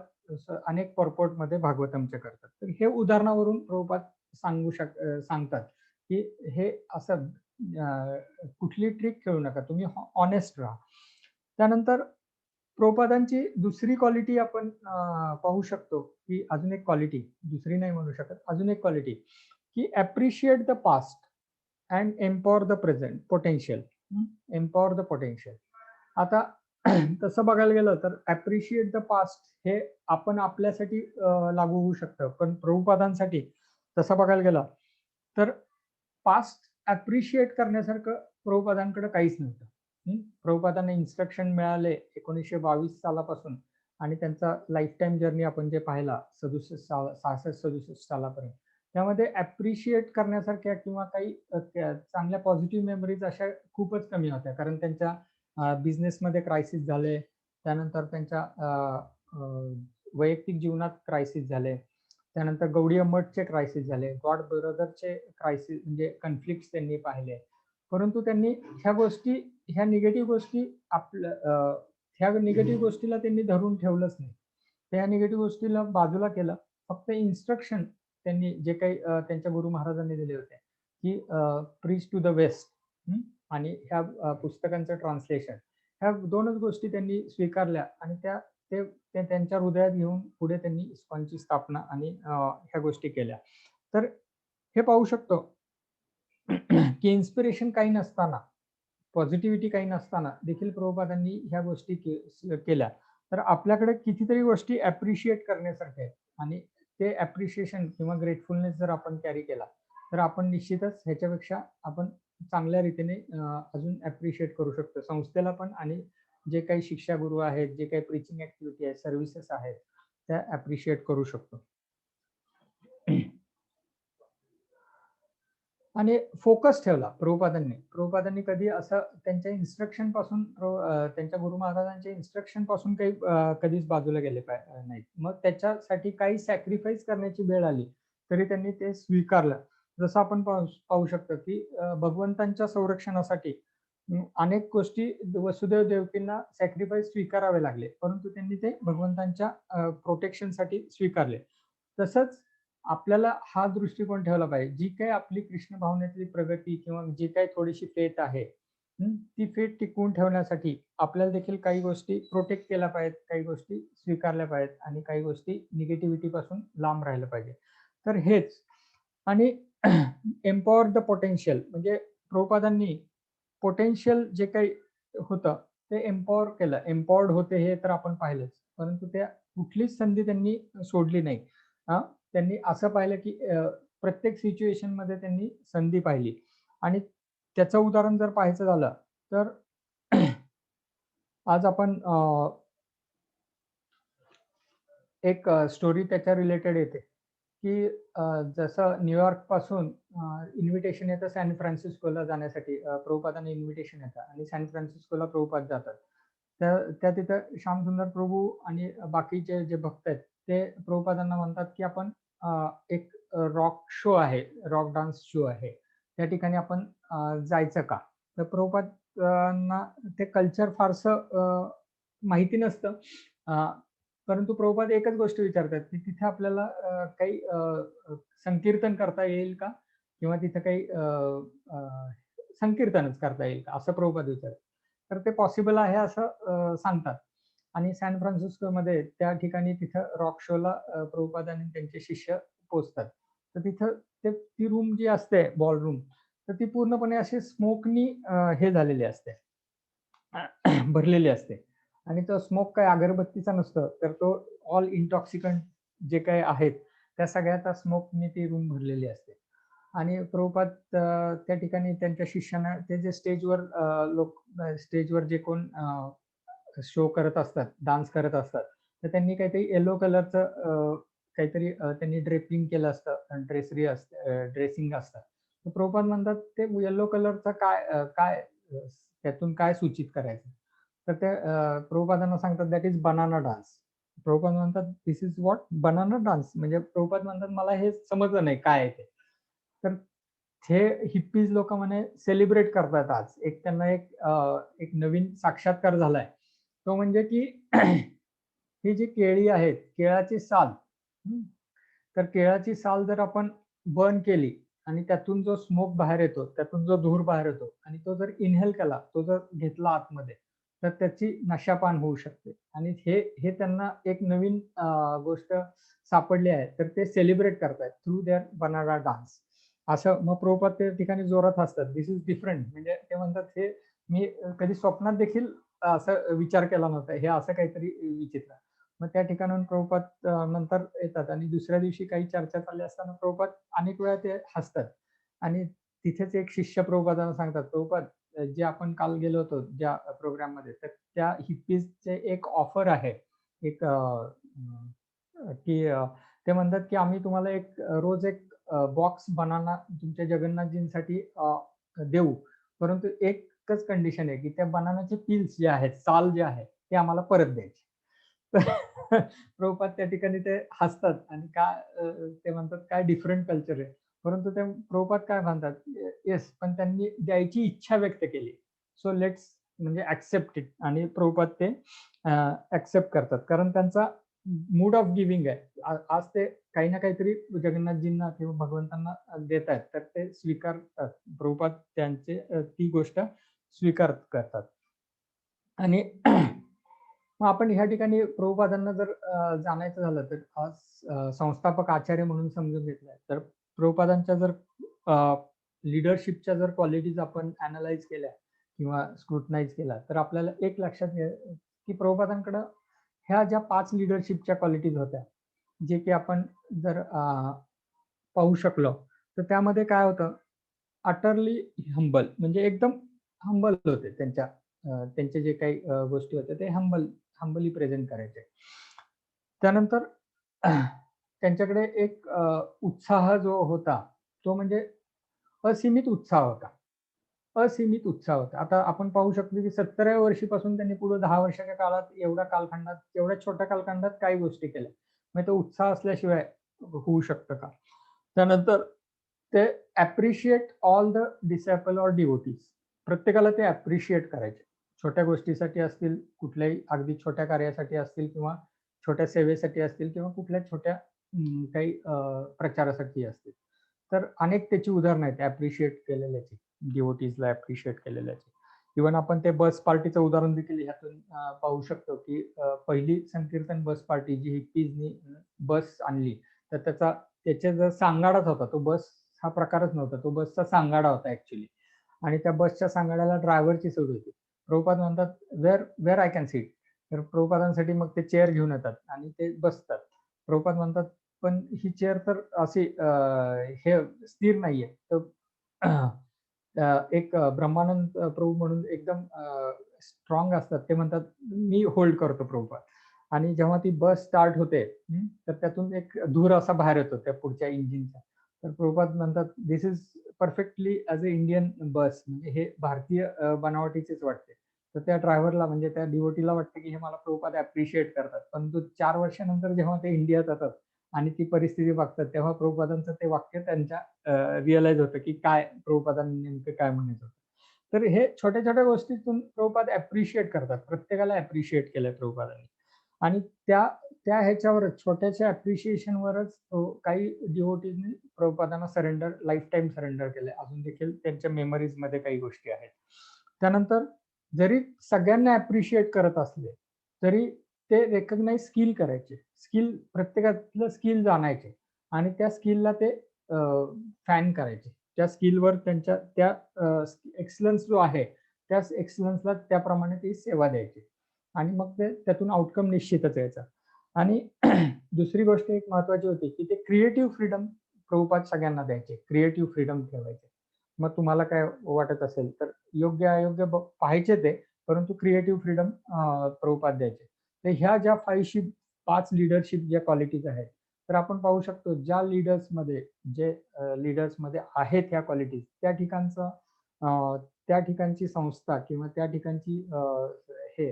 [SPEAKER 1] अनेक पर्पॉर्टमध्ये भागवतमचे करतात. तर हे उदाहरणावरून प्रभुपाद सांगतात, की हे असं कुठली ट्रिक खेळू नका, तुम्ही ऑनेस्ट राहा. त्यानंतर प्रभुपादांची दुसरी क्वालिटी आपण पाहू शकतो, की अजून एक क्वालिटी, दुसरी नाही म्हणू शकत, अजून एक क्वालिटी, की appreciate the past and empower the present potential. Empower the potential. आता तसं बघायला गेलं तर ॲप्रिशिएट द पास्ट हे आपण आपल्यासाठी लागू होऊ शकतं, पण प्रभुपादांसाठी तसं बघायला गेलं तर पास्ट ॲप्रिशिएट करण्यासारखं प्रभुपादांकडे काहीच नव्हतं. प्रभुपादांना इन्स्ट्रक्शन मिळाले 1922 सालापासून आणि त्यांचा लाईफ टाईम जर्नी आपण जे पाहिला 66-67 सालापर्यंत, त्यामध्ये ॲप्रिशिएट करण्यासारख्या किंवा काही चांगल्या पॉझिटिव्ह मेमरीज अशा खूपच कमी होत्या. कारण त्यांच्या बिझनेसमध्ये क्रायसिस झाले, त्यानंतर त्यांच्या वैयक्तिक जीवनात क्रायसिस झाले, त्यानंतर गौडीय मठचे क्रायसिस झाले, गॉड ब्रदरचे क्रायसिस म्हणजे कन्फ्लिक्ट त्यांनी पाहिले. परंतु त्यांनी ह्या निगेटिव्ह गोष्टी ह्या निगेटिव्ह गोष्टीला त्यांनी धरून ठेवलंच नाही. त्या निगेटिव्ह गोष्टीला बाजूला केलं. फक्त इन्स्ट्रक्शन त्यांनी जे काही त्यांच्या गुरु महाराजांनी दिले होते, की प्रीच टू द वेस्ट आणि ह्या पुस्तकांचं ट्रान्सलेशन, ह्या दोनच गोष्टी त्यांनी स्वीकारल्या आणि ते त्यांच्या हृदयात घेऊन पुढे त्यांनी इस्कॉनची स्थापना आणि ह्या गोष्टी केल्या. तर हे पाहू शकतो की इन्स्पिरेशन काही नसताना, पॉझिटिव्हिटी काही नसताना देखील प्रभुपादांनी ह्या गोष्टी केल्या. तर आपल्याकडे कितीतरी गोष्टी ॲप्रिशिएट करण्यासारख्या आहेत आणि ते ॲप्रिशिएशन किंवा ग्रेटफुलनेस जर आपण कॅरी केला तर आपण निश्चितच ह्याच्यापेक्षा आपण चांगल्या रीतीने अजून ॲप्रिशिएट करू शकतो संस्थेला पण, आणि जे काही शिक्षा गुरु आहेत, जे काही प्रीचिंग ॲक्टिव्हिटी आहेत, सर्व्हिसेस आहेत, त्या ॲप्रिशिएट करू शकतो. आणि फोकस ठेवला प्रभुपादांनी कधी असं त्यांच्या इन्स्ट्रक्शन पासून त्यांच्या गुरु महाराजांच्या इन्स्ट्रक्शन पासून काही कधीच बाजूला गेले नाहीत. मग त्याच्यासाठी काही सॅक्रिफाईस करण्याची वेळ आली तरी त्यांनी ते स्वीकारलं. जसं आपण पाहू शकतो की भगवंतांच्या संरक्षणासाठी अनेक गोष्टी वसुदेव देवकींना सॅक्रिफाईस स्वीकारावे लागले, परंतु त्यांनी ते भगवंतांच्या प्रोटेक्शनसाठी स्वीकारले. तसंच आपल्याला हा दृष्टिकोन ठेवला पाहिजे, जी काही आपली कृष्ण भावनेतली प्रगती किंवा जी काही थोडीशी फेथ आहे, ती फेथ टिकवून ठेवण्यासाठी आपल्याला देखील काही गोष्टी प्रोटेक्ट केल्या पाहिजेत, काही गोष्टी स्वीकारल्या पाहिजेत आणि काही गोष्टी निगेटिव्हिटी पासून लांब राहिलं पाहिजे. तर हेच. आणि एम्पॉवर द पोटेन्शियल म्हणजे प्रभुपादांनी पोटेन्शियल जे काही होतं ते एम्पॉवर केलं. एम्पॉवर्ड होते हे तर आपण पाहिलंच, परंतु त्या कुठलीच संधी त्यांनी सोडली नाही. त्यांनी असं पाहिलं की प्रत्येक सिच्युएशन मध्ये त्यांनी संधी पाहिली आणि त्याचं उदाहरण जर पाहायचं झालं तर आज आपण एक स्टोरी त्याच्या रिलेटेड येते की जसं न्यूयॉर्क पासून इन्व्हिटेशन येतं सॅन फ्रान्सिस्कोला जाण्यासाठी, प्रभुपादांना इन्व्हिटेशन येतं आणि सॅन फ्रान्सिस्कोला प्रभुपाद जातात. त्या तिथं श्यामसुंदर प्रभू आणि बाकीचे जे भक्त आहेत ते प्रभुपादांना म्हणतात की आपण एक रॉक शो आहे, रॉक डान्स शो आहे, त्या ठिकाणी आपण जायचं का? तर प्रभुपादांना ते कल्चर फारसं माहिती नसतं, परंतु प्रभुपाद एकच गोष्ट विचारतात की तिथे आपल्याला काही संकीर्तन करता येईल का किंवा तिथे काही संकीर्तनच करता येईल का, असं प्रभुपाद विचारतात. तर ते पॉसिबल आहे असं सांगतात आणि सॅन फ्रान्सिस्कोमध्ये त्या ठिकाणी तिथं रॉक शोला प्रभुपाद आणि त्यांचे शिष्य पोहोचतात. तर तिथं ती रूम जी असते बॉल रूम, तर ती पूर्णपणे अशी स्मोकनी हे झालेली असते, भरलेली असते. आणि तो स्मोक काय अगरबत्तीचा नसतो, तर तो ऑल इंटॉक्सिकंट जे काही आहेत त्या सगळ्याचा स्मोकनी ती रूम भरलेली असते. आणि प्रभुपाद त्या ठिकाणी त्यांच्या शिष्यांना ते जे स्टेजवर जे कोण शो करत असतात, डान्स करत असतात, तर त्यांनी काहीतरी येलो कलरचं काहीतरी त्यांनी ड्रेपिंग केलं असतं, ड्रेसिंग असतं. तर प्रभुपाद म्हणतात ते येलो कलरचा काय त्यातून काय सूचित करायचं? तर ते प्रभुपादांना सांगतात that is banana dance. Prabhupada म्हणतात दिस इज व्हॉट बनाना डान्स. म्हणजे प्रभुपाद म्हणतात मला हे समजलं नाही काय आहे ते. तर हे हिप्पीज लोक म्हणे सेलिब्रेट करतात आज. एक त्यांना एक नवीन साक्षात्कार झालाय. तो म्हणजे की ही जी केळी आहेत, केळाची साल, हं, तर केळाची साल जर आपण बर्न केली आणि त्यातून जो स्मोक बाहेर येतो, त्यातून जो धूर बाहेर येतो आणि तो जर इन्हेल केला, तो जर घेतला आतमध्ये, तर त्याची नशापान होऊ शकते. आणि हे हे त्यांना एक नवीन गोष्ट सापडली आहे. तर ते सेलिब्रेट करतायत थ्रू देअर बनाना डान्स. असं मग प्रभुपाद त्या ठिकाणी जोरात हसतात. दिस इज डिफरंट. म्हणजे ते म्हणतात हे मी कधी स्वप्नात देखील असं विचार केला नव्हता. हे असं काहीतरी विचित्र. मग त्या ठिकाणाहून प्रभुपाद नंतर येतात आणि दुसऱ्या दिवशी काही चर्चा चालली असताना प्रभुपाद अनेक वेळा ते हसतात आणि तिथेच एक शिष्य प्रभुपादांना सांगतात, "प्रभुपाद, जे आपण काल गेलो होतो ज्या प्रोग्राममध्ये, तर त्या हिप्पीजचे एक ऑफर आहे. एक की ते म्हणतात की आम्ही तुम्हाला रोज एक बॉक्स बनाना तुमच्या जगन्नाथजींसाठी देऊ. परंतु एकच कंडिशन आहे की त्या बनानाचे पील्स जे आहेत, साल जे आहे, ते आम्हाला परत द्यायचे." तर प्रभुपाद त्या ठिकाणी ते हसतात आणि ते म्हणतात काय डिफरंट कल्चर आहे. परंतु ते प्रभुपाद काय म्हणतात, येस, पण त्यांनी द्यायची इच्छा व्यक्त केली. सो लेट्स म्हणजे ॲक्सेप्ट इट आणि प्रभुपाद ते ॲक्सेप्ट करतात. कारण त्यांचा मूड ऑफ गिव्हिंग आहे. आज ते काही ना काहीतरी जगन्नाथजींना किंवा भगवंतांना देत आहेत. तर ते स्वीकारतात. प्रभुपाद त्यांचे ती गोष्ट स्वीकार करतात. आणि मग आपण ह्या ठिकाणी प्रभुपादांना जर जाणायचं झालं तर आज संस्थापक आचार्य म्हणून समजून घेतलंय. तर प्रभुपादांच्या जर लीडरशिपच्या जर क्वालिटीज आपण अॅनलाईज केल्या किंवा स्क्रुटनाइज केला, तर आपल्याला एक लक्षात येईल की प्रभुपादांकडं ह्या ज्या 5 लीडरशिपच्या क्वालिटीज होत्या, जे की आपण जर पाहू शकलो, तर त्यामध्ये काय होतं, अटरली हंबल म्हणजे एकदम हंबल होते त्यांचे जे काही गोष्टी होत्या ते हंबली प्रेझेंट करायचे. त्यानंतर त्यांच्याकडे एक उत्साह जो होता, तो म्हणजे असीमित उत्साह होता. असीमित उत्साह होता. आता आपण पाहू शकतो की 70व्या वर्षीपासून त्यांनी पुढे 10 वर्षाच्या काळात एवढ्या छोट्या कालखंडात काही गोष्टी केल्या. मग तो उत्साह असल्याशिवाय होऊ शकतं का? त्यानंतर ते appreciate all the disciple or devotees. प्रत्येकाला ते ॲप्रिशिएट करायचे. छोट्या गोष्टीसाठी असतील, कुठल्याही अगदी छोट्या कार्यासाठी असतील किंवा छोट्या सेवेसाठी असतील किंवा कुठल्या छोट्या काही प्रचारासाठी असतील. तर अनेक त्याची उदाहरणं आहेत ॲप्रिशिएट केलेल्याची, डिव्होटीजला ॲप्रिशिएट केलेल्याची. इव्हन आपण ते बस पार्टीचं उदाहरण देखील ह्यातून पाहू शकतो, की पहिली संकीर्तन बस पार्टी जी हिप्पीजनी बस आणली, तर त्याच्या जो सांगाडाच होता, तो बस हा प्रकारच नव्हता. तो बसचा सांगाडा होता ॲक्चुअली आणि त्या बसच्या सांगाड्याला ड्रायव्हरची सोय होती. प्रभुपाद म्हणतात, "वेअर आय कॅन सीट." तर प्रभुपादांसाठी मग ते चेअर घेऊन येतात आणि ते बसतात. प्रभुपाद म्हणतात, "पण ही चेअर तर अशी हे स्थिर नाहीये." तर एक ब्रह्मानंद प्रभू म्हणून एकदम स्ट्राँग असतात. ते म्हणतात, "मी होल्ड करतो प्रभुपाद." आणि जेव्हा ती बस स्टार्ट होते, तर त्यातून एक धूर असा बाहेर येतो त्या पुढच्या इंजिनचा. तर प्रभुपाद म्हणतात, "this is perfectly as a Indian bus." म्हणजे हे भारतीय बनावटीचेच वाटते. तर त्या ड्रायव्हरला म्हणजे त्या डिव्होटीला वाटतं, की हे मला प्रभुपाद ॲप्रिशिएट करतात. परंतु 4 वर्षानंतर जेव्हा ते इंडियात जातात आणि ती परिस्थिती बघतात, तेव्हा प्रभुपादांचं ते वाक्य त्यांच्या रिअलाईज होतं, की काय प्रभुपादांनी नेमकं काय म्हणायचं होतं. तर हे छोट्या-छोट्या गोष्टीतून प्रभुपाद ॲप्रिशिएट करतात. प्रत्येकाला ॲप्रिशिएट केलंय प्रभुपादांनी. आणि त्या त्या ह्याच्यावरच छोट्याशा ॲप्रिशिएशनवरच काही डिव्होटीजनी प्रभुपादांना लाईफटाईम सरेंडर केलंय. अजून देखील त्यांच्या मेमरीजमध्ये काही गोष्टी आहेत. त्यानंतर जरी सगळ्यांना ॲप्रिशिएट करत असले, तरी ते रिकॉग्नाइज स्किल करायचे. प्रत्येकातलं स्किल जाणायचे आणि त्या स्किलला ते फॅन करायचे. त्या स्किलवर त्यांच्या त्या एक्सलन्स जो आहे, त्याच एक्सलन्सला त्याप्रमाणे ती सेवा द्यायची. आणि मग ते त्यातून आउटकम निश्चितच यायचा. आणि दुसरी गोष्ट एक महत्त्वाची होती, की ते क्रिएटिव्ह फ्रीडम प्रभुपाद सगळ्यांना द्यायचे. क्रिएटिव्ह फ्रीडम ठेवायचे. मग तुम्हाला काय वाटत असेल तर योग्य-अयोग्य पाहायचे ते, परंतु क्रिएटिव्ह फ्रीडम प्रभुपाद द्यायचे. तर ह्या ज्या 5 लीडरशिप ज्या क्वालिटीज आहेत, तर आपण पाहू शकतो ज्या लीडर्समध्ये जे लीडर्समध्ये आहेत ह्या क्वालिटीज त्या ठिकाणची संस्था किंवा त्या ठिकाणची हे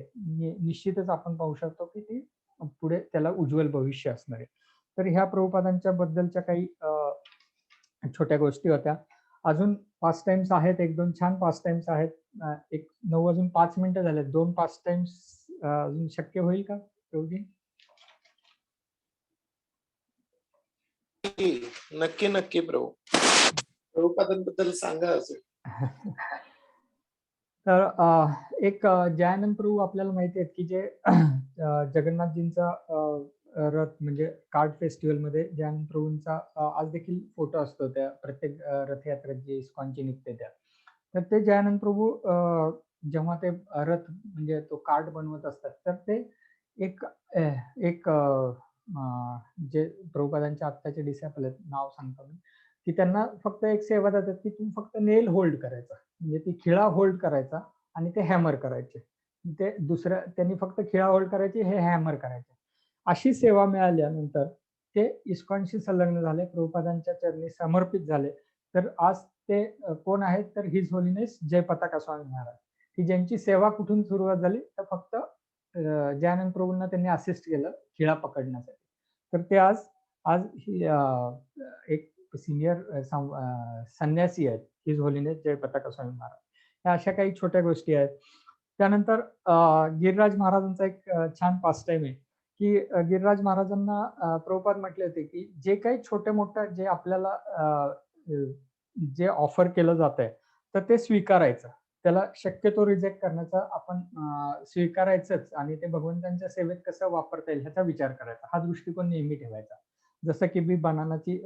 [SPEAKER 1] निश्चितच आपण पाहू शकतो की ती पुढे त्याला उज्ज्वल भविष्य असणार आहे. तर ह्या प्रभुपादांच्या बद्दलच्या काही छोट्या गोष्टी होत्या. अजून पास टाइम्स आहेत, 1-2 छान पास टाइम्स आहेत. एक 9 वाजून 5 मिनिटं झालेत. 2 पास टाइम्स अजून शक्य होईल का प्रभूजी?
[SPEAKER 3] नक्की नक्की प्रभू. प्रभुपादांबद्दल सांगा अजून.
[SPEAKER 1] तर एक जयानंद प्रभू आपल्याला माहिती आहेत की जे जगन्नाथजींचा रथ म्हणजे कार्ड फेस्टिवलमध्ये जयानंद प्रभूंचा आज देखील फोटो असतो त्या प्रत्येक रथयात्रेत जे इस्कॉनची निघते त्या. तर ते जयानंद प्रभू जेव्हा ते रथ म्हणजे तो कार्ड बनवत असतात तर ते एक एक जे प्रभुपादांच्या आत्ताचे डिसायपल आहेत, नाव सांगतो मी, की त्यांना फक्त एक सेवा देतात की तुम्ही फक्त नेल होल्ड करायचा, म्हणजे ती खिळा होल्ड करायचा आणि ते हॅमर करायचे. ते दुसऱ्या त्यांनी फक्त खिळा होल्ड करायची, हे हॅमर करायचे. अशी सेवा मिळाल्यानंतर ते इस्कॉनशी संलग्न झाले, प्रभुपादांच्या चरणी समर्पित झाले. तर आज ते कोण आहेत तर हिज होलीनेस जयपताका स्वामी महाराज, की ज्यांची सेवा कुठून सुरुवात झाली तर फक्त जयानंद प्रभूंना त्यांनी असिस्ट केलं खिळा पकडण्यासाठी. तर ते आज आज एक सिनियर संन्यासी आहेत, हिज होलीनेस जयपताका स्वामी महाराज. ह्या अशा काही छोट्या गोष्टी आहेत. त्यानंतर गिरिराज महाराजांचा एक छान पास टाइम आहे की गिरिराज महाराजांना प्रभुपाद म्हटले होते की जे काही छोटे मोठं जे आपल्याला जे ऑफर केलं जात आहे तर ते स्वीकारायचं, त्याला शक्यतो रिजेक्ट करण्याचा आपण स्वीकारायचंच आणि ते भगवंतांच्या सेवेत कसं वापरता येईल ह्याचा विचार करायचा, हा दृष्टिकोन नेहमी ठेवायचा. जसं की मी बनानाची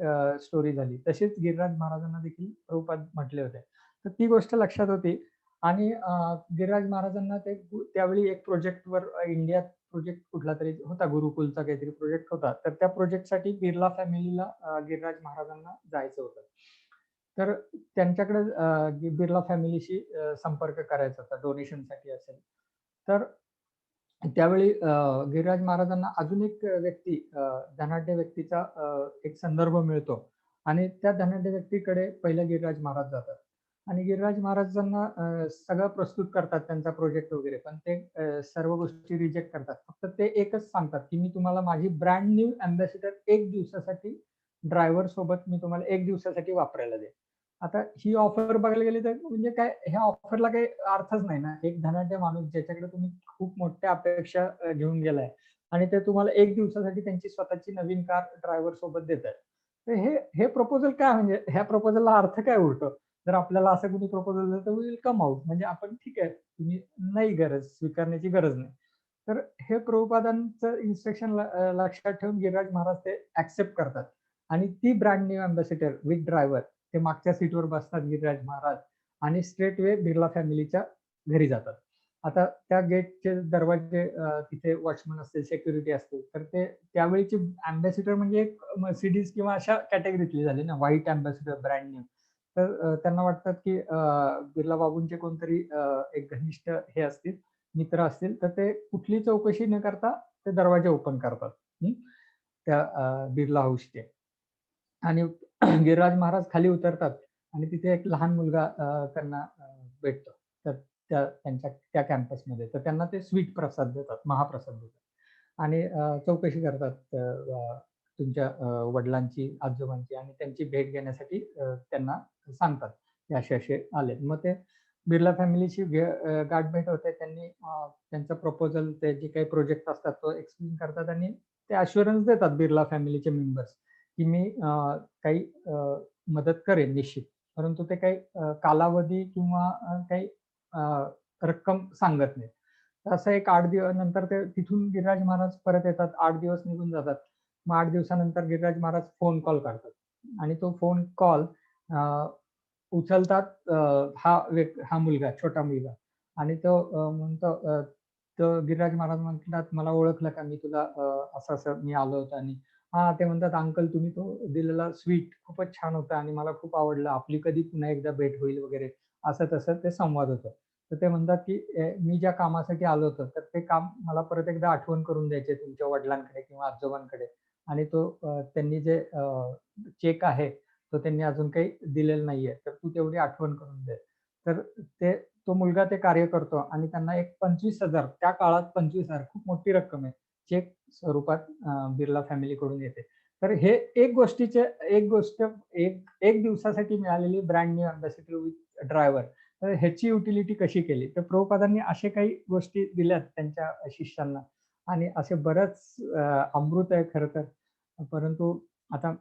[SPEAKER 1] स्टोरी झाली तशीच गिरिराज महाराजांना देखील प्रभुपाद म्हटले होते. तर ती गोष्ट लक्षात होती आणि गिरिराज महाराजांना ते त्यावेळी एक प्रोजेक्टवर इंडियात प्रोजेक्ट कुठला तरी होता, गुरुकुलचा काहीतरी प्रोजेक्ट होता. तर त्या प्रोजेक्टसाठी बिर्ला फॅमिलीला गिरिराज महाराजांना जायचं होतं. तर त्यांच्याकडे बिर्ला फॅमिलीशी संपर्क करायचा होता डोनेशनसाठी असेल. तर त्यावेळी गिरिराज महाराजांना अजून एक व्यक्ती धनाढ्य व्यक्तीचा एक संदर्भ मिळतो आणि त्या धनाढ्य व्यक्तीकडे पहिले गिरिराज महाराज जातात आणि गिरिराज महाराजांना सगळं प्रस्तुत करतात त्यांचा प्रोजेक्ट वगैरे, पण ते सर्व गोष्टी रिजेक्ट करतात. फक्त ते एकच सांगतात की मी तुम्हाला माझी ब्रँड न्यू अँबॅसिडर 1 दिवसासाठी ड्रायव्हर सोबत मी तुम्हाला 1 दिवसासाठी वापरायला देईन. आता ही ऑफर बघायला गेली तर म्हणजे काय, ह्या ऑफरला काही अर्थच नाही ना. एक धनाढ्य माणूस ज्याच्याकडे तुम्ही खूप मोठ्या अपेक्षा घेऊन गेलाय आणि ते तुम्हाला 1 दिवसासाठी त्यांची स्वतःची नवीन कार ड्रायव्हर सोबत देतायत. तर हे प्रपोजल काय, म्हणजे ह्या प्रपोजलला अर्थ काय उरतो? जर आपल्याला असं कोणी प्रपोजल दिलं तर विल कम आउट, म्हणजे आपण ठीक आहे, तुम्ही नाही गरज स्वीकारण्याची गरज नाही. तर हे प्रभुपादांचं इन्स्ट्रक्शन लक्षात ठेवून गिरिराज महाराज ते ऍक्सेप्ट करतात आणि ती brand new ambassador with driver ते मागच्या सीटवर बसतात गिरिराज महाराज आणि स्ट्रेट वे बिर्ला फॅमिलीच्या घरी जातात. आता त्या गेटचे दरवाजे तिथे वॉचमन असतील, सिक्युरिटी असतील, तर ते त्यावेळीचे अँबॅसिडर म्हणजे एक मर्सिडीज किंवा अशा कॅटेगरीतली झाली ना, व्हाईट अँबॅसिडर ब्रँड न्यू. तर त्यांना वाटतात की बिर्ला बाबूंचे कोणतरी एक घनिष्ठ हे असतील, मित्र असतील, तर ते कुठली चौकशी न करता ते दरवाजे ओपन करतात त्या बिर्ला हाऊसचे. आणि गिरिराज महाराज खाली उतरतात आणि तिथे एक लहान मुलगा त्यांना भेटतो. तर त्यांच्या त्या कॅम्पसमध्ये. तर त्यांना ते स्वीट प्रसाद देतात, महाप्रसाद देतात आणि चौकशी करतात तुमच्या वडिलांची, आजोबांची आणि त्यांची भेट घेण्यासाठी त्यांना सांगतात, की असे-असे आलेत. मग ते बिर्ला फॅमिलीची गाठभेट होते. त्यांनी त्यांचं प्रपोजल, ते जे काही प्रोजेक्ट असतात तो एक्सप्लेन करतात आणि ते अश्युरन्स देतात बिर्ला फॅमिलीचे मेंबर्स, की मी काही मदत करेन निश्चित. परंतु ते काही कालावधी किंवा काही रक्कम सांगत नाहीत. असं एक 8 दिवस नंतर ते तिथून गिरिराज महाराज परत येतात. 8 दिवस निघून जातात. मग 8 दिवसानंतर गिरिराज महाराज फोन कॉल करतात आणि तो फोन कॉल उचलतात हा मुलगा, छोटा मुलगा आणि तो म्हणतो तो गिरिराज महाराज म्हणतात, "मला ओळखलं का? मी तुला असं-असं मी आलो होतो." आणि ते म्हणतात, "अंकल, तुम्ही तो दिलेला स्वीट खूपच छान होता आणि मला खूप आवडलं. आपली कधी पुन्हा एकदा भेट होईल वगैरे." असं-तसं ते संवाद होतो. तर ते म्हणतात, की "मी ज्या कामासाठी आलो होतो, तर ते काम मला परत एकदा आठवण करून द्यायचे तुमच्या वडिलांकडे किंवा आजोबांकडे." आणि तो त्यांनी जे चेक आहे तो त्यांनी अजून काही दिलेला नाहीये, तर तू तेवढी आठवण करून दे. तर तो मुलगा ते कार्य करतो आणि त्यांना एक 25,000 त्या काळात 25,000 खूप मोठी रक्कम आहे. चेक स्वरूपात बिर्ला फॅमिलीकडून येते. तर हे एक गोष्ट एक दिवसासाठी मिळालेली brand new ambassador with driver. तर ह्याची युटिलिटी कशी केली? तर प्रभुपादांनी अशा काही गोष्टी दिल्यात त्यांच्या शिष्यांना आणि असे बरंच अमृत आहे खरं तर. परंतु आता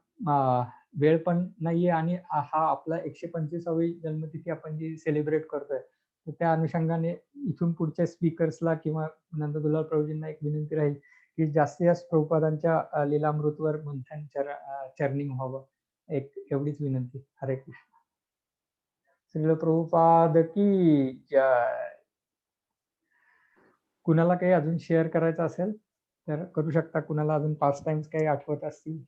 [SPEAKER 1] वेळ पण नाहीये आणि हा आपला 125वी जन्मतिथी आपण जी सेलिब्रेट करतोय, तर त्या अनुषंगाने इथून पुढच्या स्पीकर्सला किंवा नंददुलाल प्रभूजींना एक विनंती राहील की जास्तीत जास्त प्रभुपादांच्या लीलामृतवर मंथन चर्निंग व्हावं. एक एवढीच विनंती. हरे कृष्ण. श्रील प्रभुपाद की जय. कुणाला काही अजून शेअर करायचं असेल तर करू शकता. कुणाला अजून 5 टाइम्स काही आठवत असतील.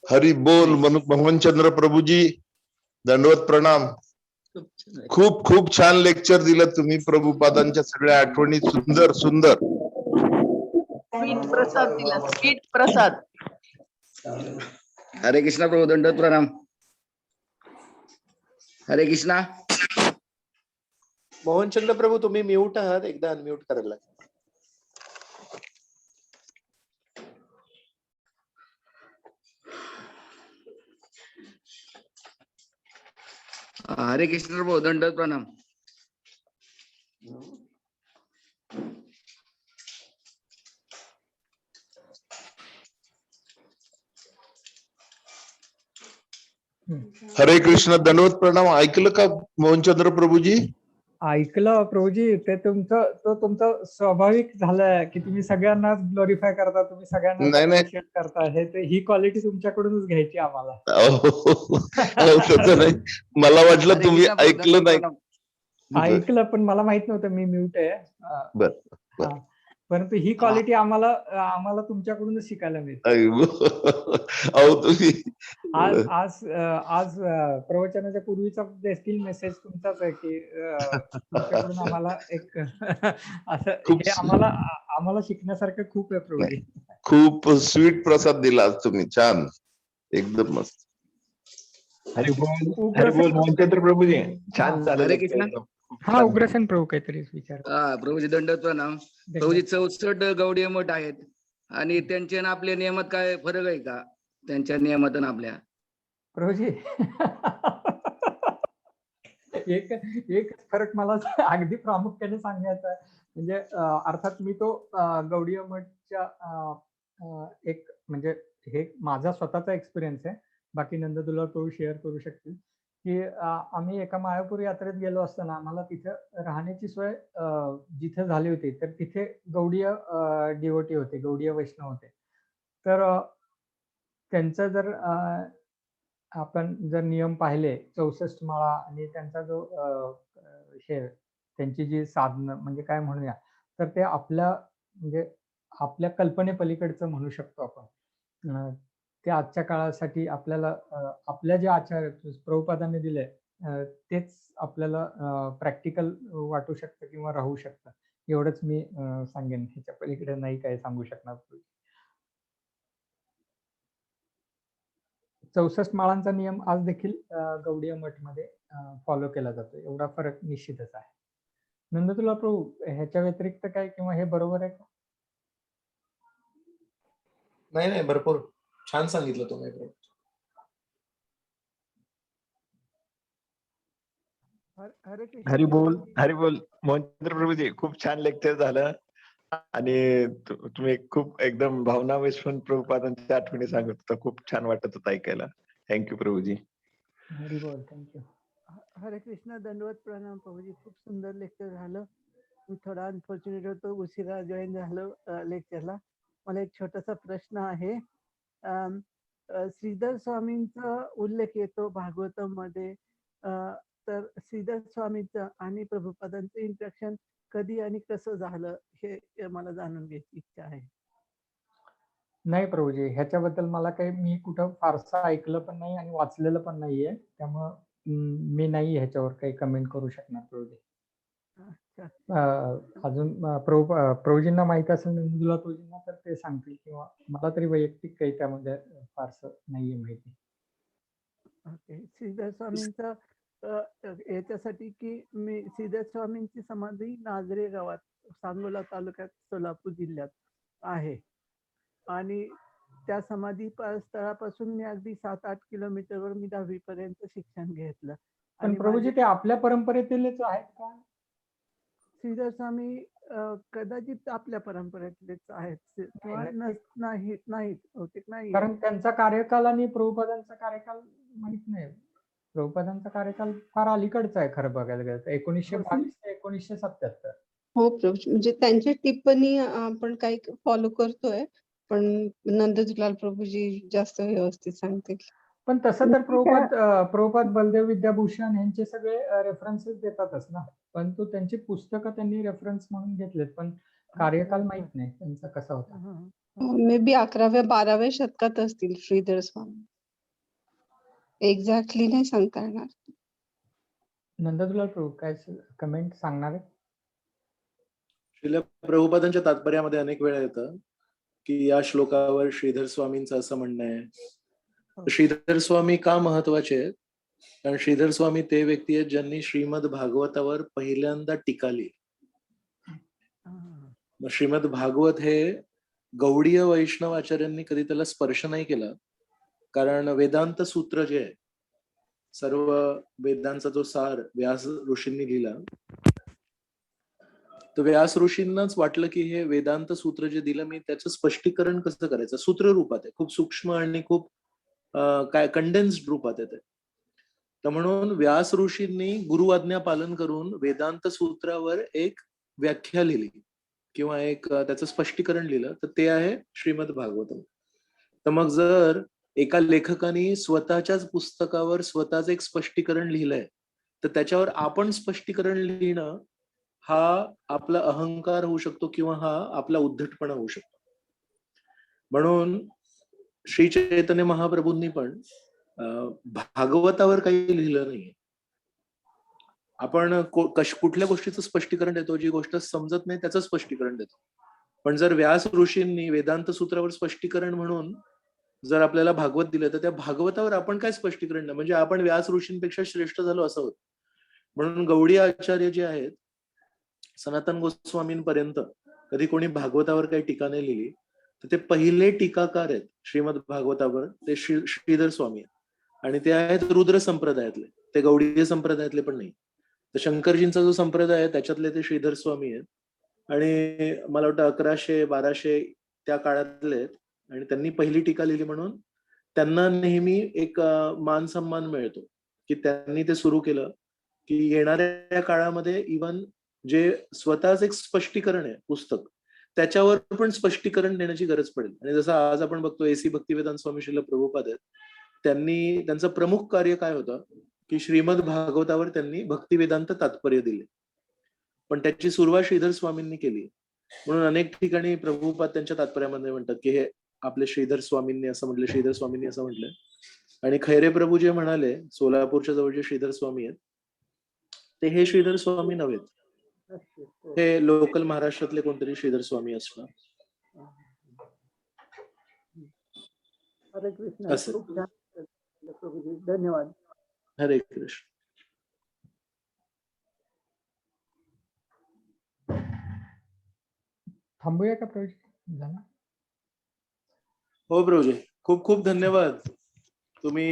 [SPEAKER 4] हरि बोल. मोहनचंद्र प्रभूजी, दंडवत प्रणाम. खूप खूप छान लेक्चर दिलं तुम्ही. प्रभुपादांच्या सगळ्या आठवणी सुंदर सुंदर.
[SPEAKER 5] स्वीट प्रसाद दिला, स्वीट प्रसाद.
[SPEAKER 6] हरे कृष्णा प्रभू, दंडवत प्रणाम. हरे कृष्णा.
[SPEAKER 3] मोहनचंद्र प्रभू तुम्ही म्यूट आहात, एकदा अनम्यूट करायला.
[SPEAKER 6] हरे कृष्ण प्रभू, दंडवत प्रणाम.
[SPEAKER 4] हरे कृष्ण, दंडवत प्रणाम. ऐकलं का मोहनचंद्र प्रभूजी?
[SPEAKER 1] ऐकलं प्रभूजी. ते तुमचं स्वाभाविक झालंय की तुम्ही सगळ्यांनाच ग्लोरीफाय करता, तुम्ही सगळ्यांनाच
[SPEAKER 4] नाही, नाही.
[SPEAKER 1] appreciate करता. ही क्वालिटी तुमच्याकडूनच घ्यायची आम्हाला.
[SPEAKER 4] तसं नाही, मला वाटलं
[SPEAKER 6] हरे
[SPEAKER 4] तुम्ही
[SPEAKER 6] कृष्णा प्रभू,
[SPEAKER 4] ऐकलं
[SPEAKER 6] दंडवत
[SPEAKER 4] नाही.
[SPEAKER 6] प्रणाम.
[SPEAKER 1] ऐकलं पण मला माहित नव्हतं मी म्यूट आहे.
[SPEAKER 4] बर, बर.
[SPEAKER 1] हा. परंतु ही क्वालिटी आम्हाला तुमच्याकडूनच शिकायला मिळते.
[SPEAKER 4] अहो तुम्ही
[SPEAKER 1] आज प्रवचनाच्या पूर्वीचा देखील मेसेज तुमचाच आहे की तुमच्याकडून आम्हाला एक असं
[SPEAKER 4] खूप
[SPEAKER 1] हे आम्हाला शिकण्यासारखं खूप आहे प्रभूजी.
[SPEAKER 4] खूप स्वीट प्रसाद दिला आज तुम्ही. छान, एकदम मस्त.
[SPEAKER 7] हरी बोल मोहनचंद्र प्रभूजी. छान झालं
[SPEAKER 6] हरे
[SPEAKER 7] lecture
[SPEAKER 6] कृष्ण.
[SPEAKER 7] एकदम.
[SPEAKER 1] हा उग्रसेन प्रभू काहीतरी विचार.
[SPEAKER 6] प्रभूजी दंडवत प्रणाम. प्रभूजी 64 गौडीय मठ आहेत आणि त्यांचे आणि आपल्या नियमात काय फरक आहे का? त्यांच्या नियमात आणि आपल्या?
[SPEAKER 1] प्रभूजी एक फरक मला अगदी प्रामुख्याने सांगायचा आहे. म्हणजे अर्थात मी तो गौडीय मठच्या एक म्हणजे हे माझा स्वतःचा एक्सपिरियन्स आहे. बाकी नंददुलाल प्रभू शेअर करू शकतील की आम्ही एका मायापूर यात्रेत गेलो असताना आम्हाला तिथं राहण्याची सोय जिथे झाली होती तर तिथे गौडीय डिवोटी होते, गौडीय वैष्णव होते. तर त्यांचं जर आपण जर नियम पाहिले 64 माळा आणि त्यांचा जो हे त्यांची जी साधनं म्हणजे काय म्हणूया, तर ते म्हणजे आपल्या कल्पनेपलीकडचं म्हणू शकतो आपण. ते आजच्या काळासाठी आपल्याला आपल्या जे आचार प्रभुपादांनी दिले तेच आपल्याला प्रॅक्टिकल वाटू शकतं किंवा राहू शकतं. एवढंच मी सांगेन. ह्याच्या पलीकडे नाही काही सांगू शकणार. 64 माळांचा नियम आज देखील गौडीय मठमध्ये फॉलो केला जातो. एवढा फरक निश्चितच आहे. नंददुलाल प्रभू ह्याच्या व्यतिरिक्त काय किंवा हे बरोबर आहे का?
[SPEAKER 2] नाही नाही, भरपूर छान सांगितलं तुम्ही प्रभू.
[SPEAKER 7] हरी बोल मोहनचंद्र प्रभूजी. खूप छान लेक्चर झालं आणि तुम्ही खूप एकदम भावना वेशून प्रभुपादांच्या आठवणी सांगत होता. खूप छान वाटत होतं ऐकायला. थँक्यू प्रभूजी.
[SPEAKER 1] हरी बोल. थँक्यू.
[SPEAKER 8] हरे कृष्ण, दंडवत प्रणाम प्रभूजी. खूप सुंदर लेक्चर झालं. मी थोडा अनफॉर्च्युनेट होतो, उशिरा जॉईन झालो लेक्चरला. मला एक छोटासा प्रश्न आहे. श्रीधर स्वामींचा उल्लेख येतो भागवतम मध्ये. तर श्रीधर स्वामींचं आणि प्रभुपादांचं इंट्रॅक्शन कधी आणि कसं झालं हे मला जाणून घ्यायची इच्छा आहे.
[SPEAKER 1] नाही प्रभूजी, ह्याच्याबद्दल मला काही मी कुठं फारसं ऐकलं पण नाही आणि वाचलेलं पण नाहीये, त्यामुळं मी नाही ह्याच्यावर काही कमेंट करू शकणार प्रभूजी.
[SPEAKER 8] अच्छा.
[SPEAKER 1] अजून प्रभूजींना माहित असेल नंदुला प्रभूजींना तर ते सांगतील, किंवा मला तरी वैयक्तिक काही त्यामध्ये फारसं नाहीये माहिती.
[SPEAKER 8] ओके. श्रीधर स्वामींचा याच्यासाठी की मी श्रीधर स्वामींची समाधी नाझरे गावात सांगोला तालुक्यात सोलापूर जिल्ह्यात आहे आणि त्या समाधी स्थळापासून मी अगदी 7-8 किलोमीटरवर मी 10वी पर्यंत शिक्षण घेतलं.
[SPEAKER 1] पण
[SPEAKER 8] आणि
[SPEAKER 1] प्रभूजी
[SPEAKER 8] माझे
[SPEAKER 1] ते आपल्या परंपरेतीलच आहेत का?
[SPEAKER 8] श्रीधर स्वामी कदाचित आपल्या परंपरेतलेच आहेत किंवा नाहीत बहुतेक नाही.
[SPEAKER 1] कारण त्यांचा कार्यकाल आणि प्रभुपादांचा कार्यकाल माहित नाही. प्रभुपादांचा कार्यकाल फार अलीकडचा आहे खरं बघायला गेलं तर 1922 ते 1977.
[SPEAKER 9] हो प्रभू, म्हणजे त्यांच्या टिप्पणी आपण काही फॉलो करतोय, पण नंदलाल प्रभूजी जास्त व्यवस्थित सांगतील.
[SPEAKER 1] पण तसं तर प्रभुपाद बलदेव विद्याभूषण यांचे सगळे रेफरन्सेस देतातच ना, परंतु त्यांची पुस्तकं त्यांनी रेफरन्स म्हणून घेतलेत, पण कार्यकाल माहित नाही त्यांचा कसा होता.
[SPEAKER 9] मे बी 11व्या-12व्या शतकात असतील श्रीधर स्वामी. एक्झॅक्टली नाही सांगता येणार.
[SPEAKER 1] नंददुलाल प्रभू काय कमेंट सांगणार आहे?
[SPEAKER 2] श्रील प्रभुपादांच्या तात्पर्यामध्ये अनेक वेळा येतं की या श्लोकावर श्रीधर स्वामींचं असं म्हणणं आहे. श्रीधर स्वामी का महत्वाचे आहेत? कारण श्रीधर स्वामी ते व्यक्ती आहेत ज्यांनी श्रीमद भागवतावर पहिल्यांदा टीका लिहिली. मग श्रीमद भागवत हे गौडीय वैष्णव आचार्यांनी कधी त्याला स्पर्श नाही केला, कारण वेदांत सूत्र जे आहे, सर्व वेदांचा जो सार व्यास ऋषींनी लिहिला, तर व्यास ऋषींनाच वाटलं की हे वेदांत सूत्र जे दिलं मी त्याचं स्पष्टीकरण कसं करायचं, सूत्र रूपात आहे, खूप सूक्ष्म आणि खूप काय कंडेन्स्ड रूपात आहे ते. तर म्हणून व्यास ऋषींनी गुरु आज्ञा पालन करून वेदांत सूत्रावर एक व्याख्या लिहिली किंवा एक त्याचं स्पष्टीकरण लिहिलं, तर ते आहे श्रीमद भागवतम. तर मग जर एका लेखकाने स्वतःच्याच पुस्तकावर स्वतःच एक स्पष्टीकरण लिहिलंय, तर त्याच्यावर आपण स्पष्टीकरण लिहिणं हा आपला अहंकार होऊ शकतो किंवा हा आपला उद्धटपणा होऊ शकतो. म्हणून श्री चैतन्य महाप्रभूंनी पण भागवतावर काही लिहिलं नाहीये. आपण कुठल्या गोष्टीचं स्पष्टीकरण देतो, जी गोष्ट समजत नाही त्याचं स्पष्टीकरण देतो. पण जर व्यास ऋषींनी वेदांत सूत्रावर स्पष्टीकरण म्हणून जर आपल्याला भागवत दिलं, तर त्या भागवतावर आपण काय स्पष्टीकरण नाही, म्हणजे आपण व्यास ऋषींपेक्षा श्रेष्ठ झालो असं होत. म्हणून गौडी आचार्य जे आहेत, सनातन गोस्वामींपर्यंत कधी कोणी भागवतावर काही टीका नाही लिहिली, तर ते पहिले टीकाकार आहेत श्रीमद भागवतावर, ते श्रीधर स्वामी आहेत. आणि ते आहेत रुद्र संप्रदायातले, ते गौडीय संप्रदायातले पण नाही. तर शंकरजींचा जो संप्रदाय आहे त्याच्यातले ते श्रीधर स्वामी आहेत. आणि मला वाटतं 1100-1200 त्या काळातले आहेत. आणि त्यांनी पहिली टीका लिहिली म्हणून त्यांना नेहमी एक मान सन्मान मिळतो की त्यांनी ते सुरू केलं की येणाऱ्या काळामध्ये इव्हन जे स्वतःच एक स्पष्टीकरण आहे पुस्तक, त्याच्यावर पण स्पष्टीकरण देण्याची गरज पडेल. आणि जसं आज आपण बघतो एसी भक्तिवेदांत स्वामी श्रील प्रभुपाद आहेत, त्यांनी त्यांचं प्रमुख कार्य काय होतं की श्रीमद भागवतावर त्यांनी भक्तिवेदांत तात्पर्य दिले, पण त्याची सुरुवात श्रीधर स्वामींनी केली. म्हणून अनेक ठिकाणी प्रभुपाद त्यांच्या तात्पर्यामध्ये म्हणतात की हे आपले श्रीधर स्वामींनी असं म्हटलं, श्रीधर स्वामींनी असं म्हटलं. आणि खैरे प्रभू जे म्हणाले सोलापूरच्या जवळ जे श्रीधर स्वामी आहेत, ते हे श्रीधर स्वामी नव्हेत, हे लोकल महाराष्ट्रातले कोणतरी श्रीधर स्वामी असणार.
[SPEAKER 8] हरे कृष्ण.
[SPEAKER 2] असं.
[SPEAKER 8] खूप छान प्रभूजी, धन्यवाद.
[SPEAKER 2] हरे कृष्ण.
[SPEAKER 1] थांबूया का प्रभूजी? झालं?
[SPEAKER 2] हो प्रभूजी, खूप खूप धन्यवाद. तुम्ही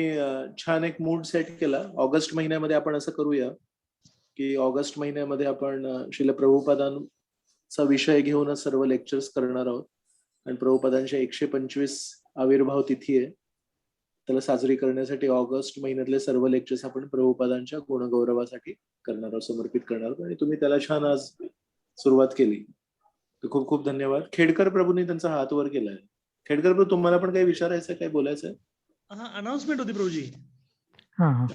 [SPEAKER 2] छान एक मूड सेट केला. ऑगस्ट महिन्यामध्ये आपण असं करूया की ऑगस्ट महिन्यामध्ये आपण श्रील प्रभुपादांचा विषय घेऊनच सर्व लेक्चर्स करणार आहोत. आणि प्रभुपादांच्या 125 आविर्भाव तिथी आहे, त्याला साजरी करण्यासाठी ऑगस्ट महिन्यातले सर्व लेक्चर्स आपण प्रभुपादांच्या गुणगौरवासाठी करणार आहोत, समर्पित करणार आहोत. आणि तुम्ही त्याला छान आज सुरुवात केली, तर खूप खूप धन्यवाद. खेडकर प्रभूंनी त्यांचा हात वर केलाय. खेडकर प्रभू, तुम्हाला पण काही विचारायचं, काही बोलायचं?
[SPEAKER 10] अनाउन्समेंट होती प्रभूजी.
[SPEAKER 1] हा.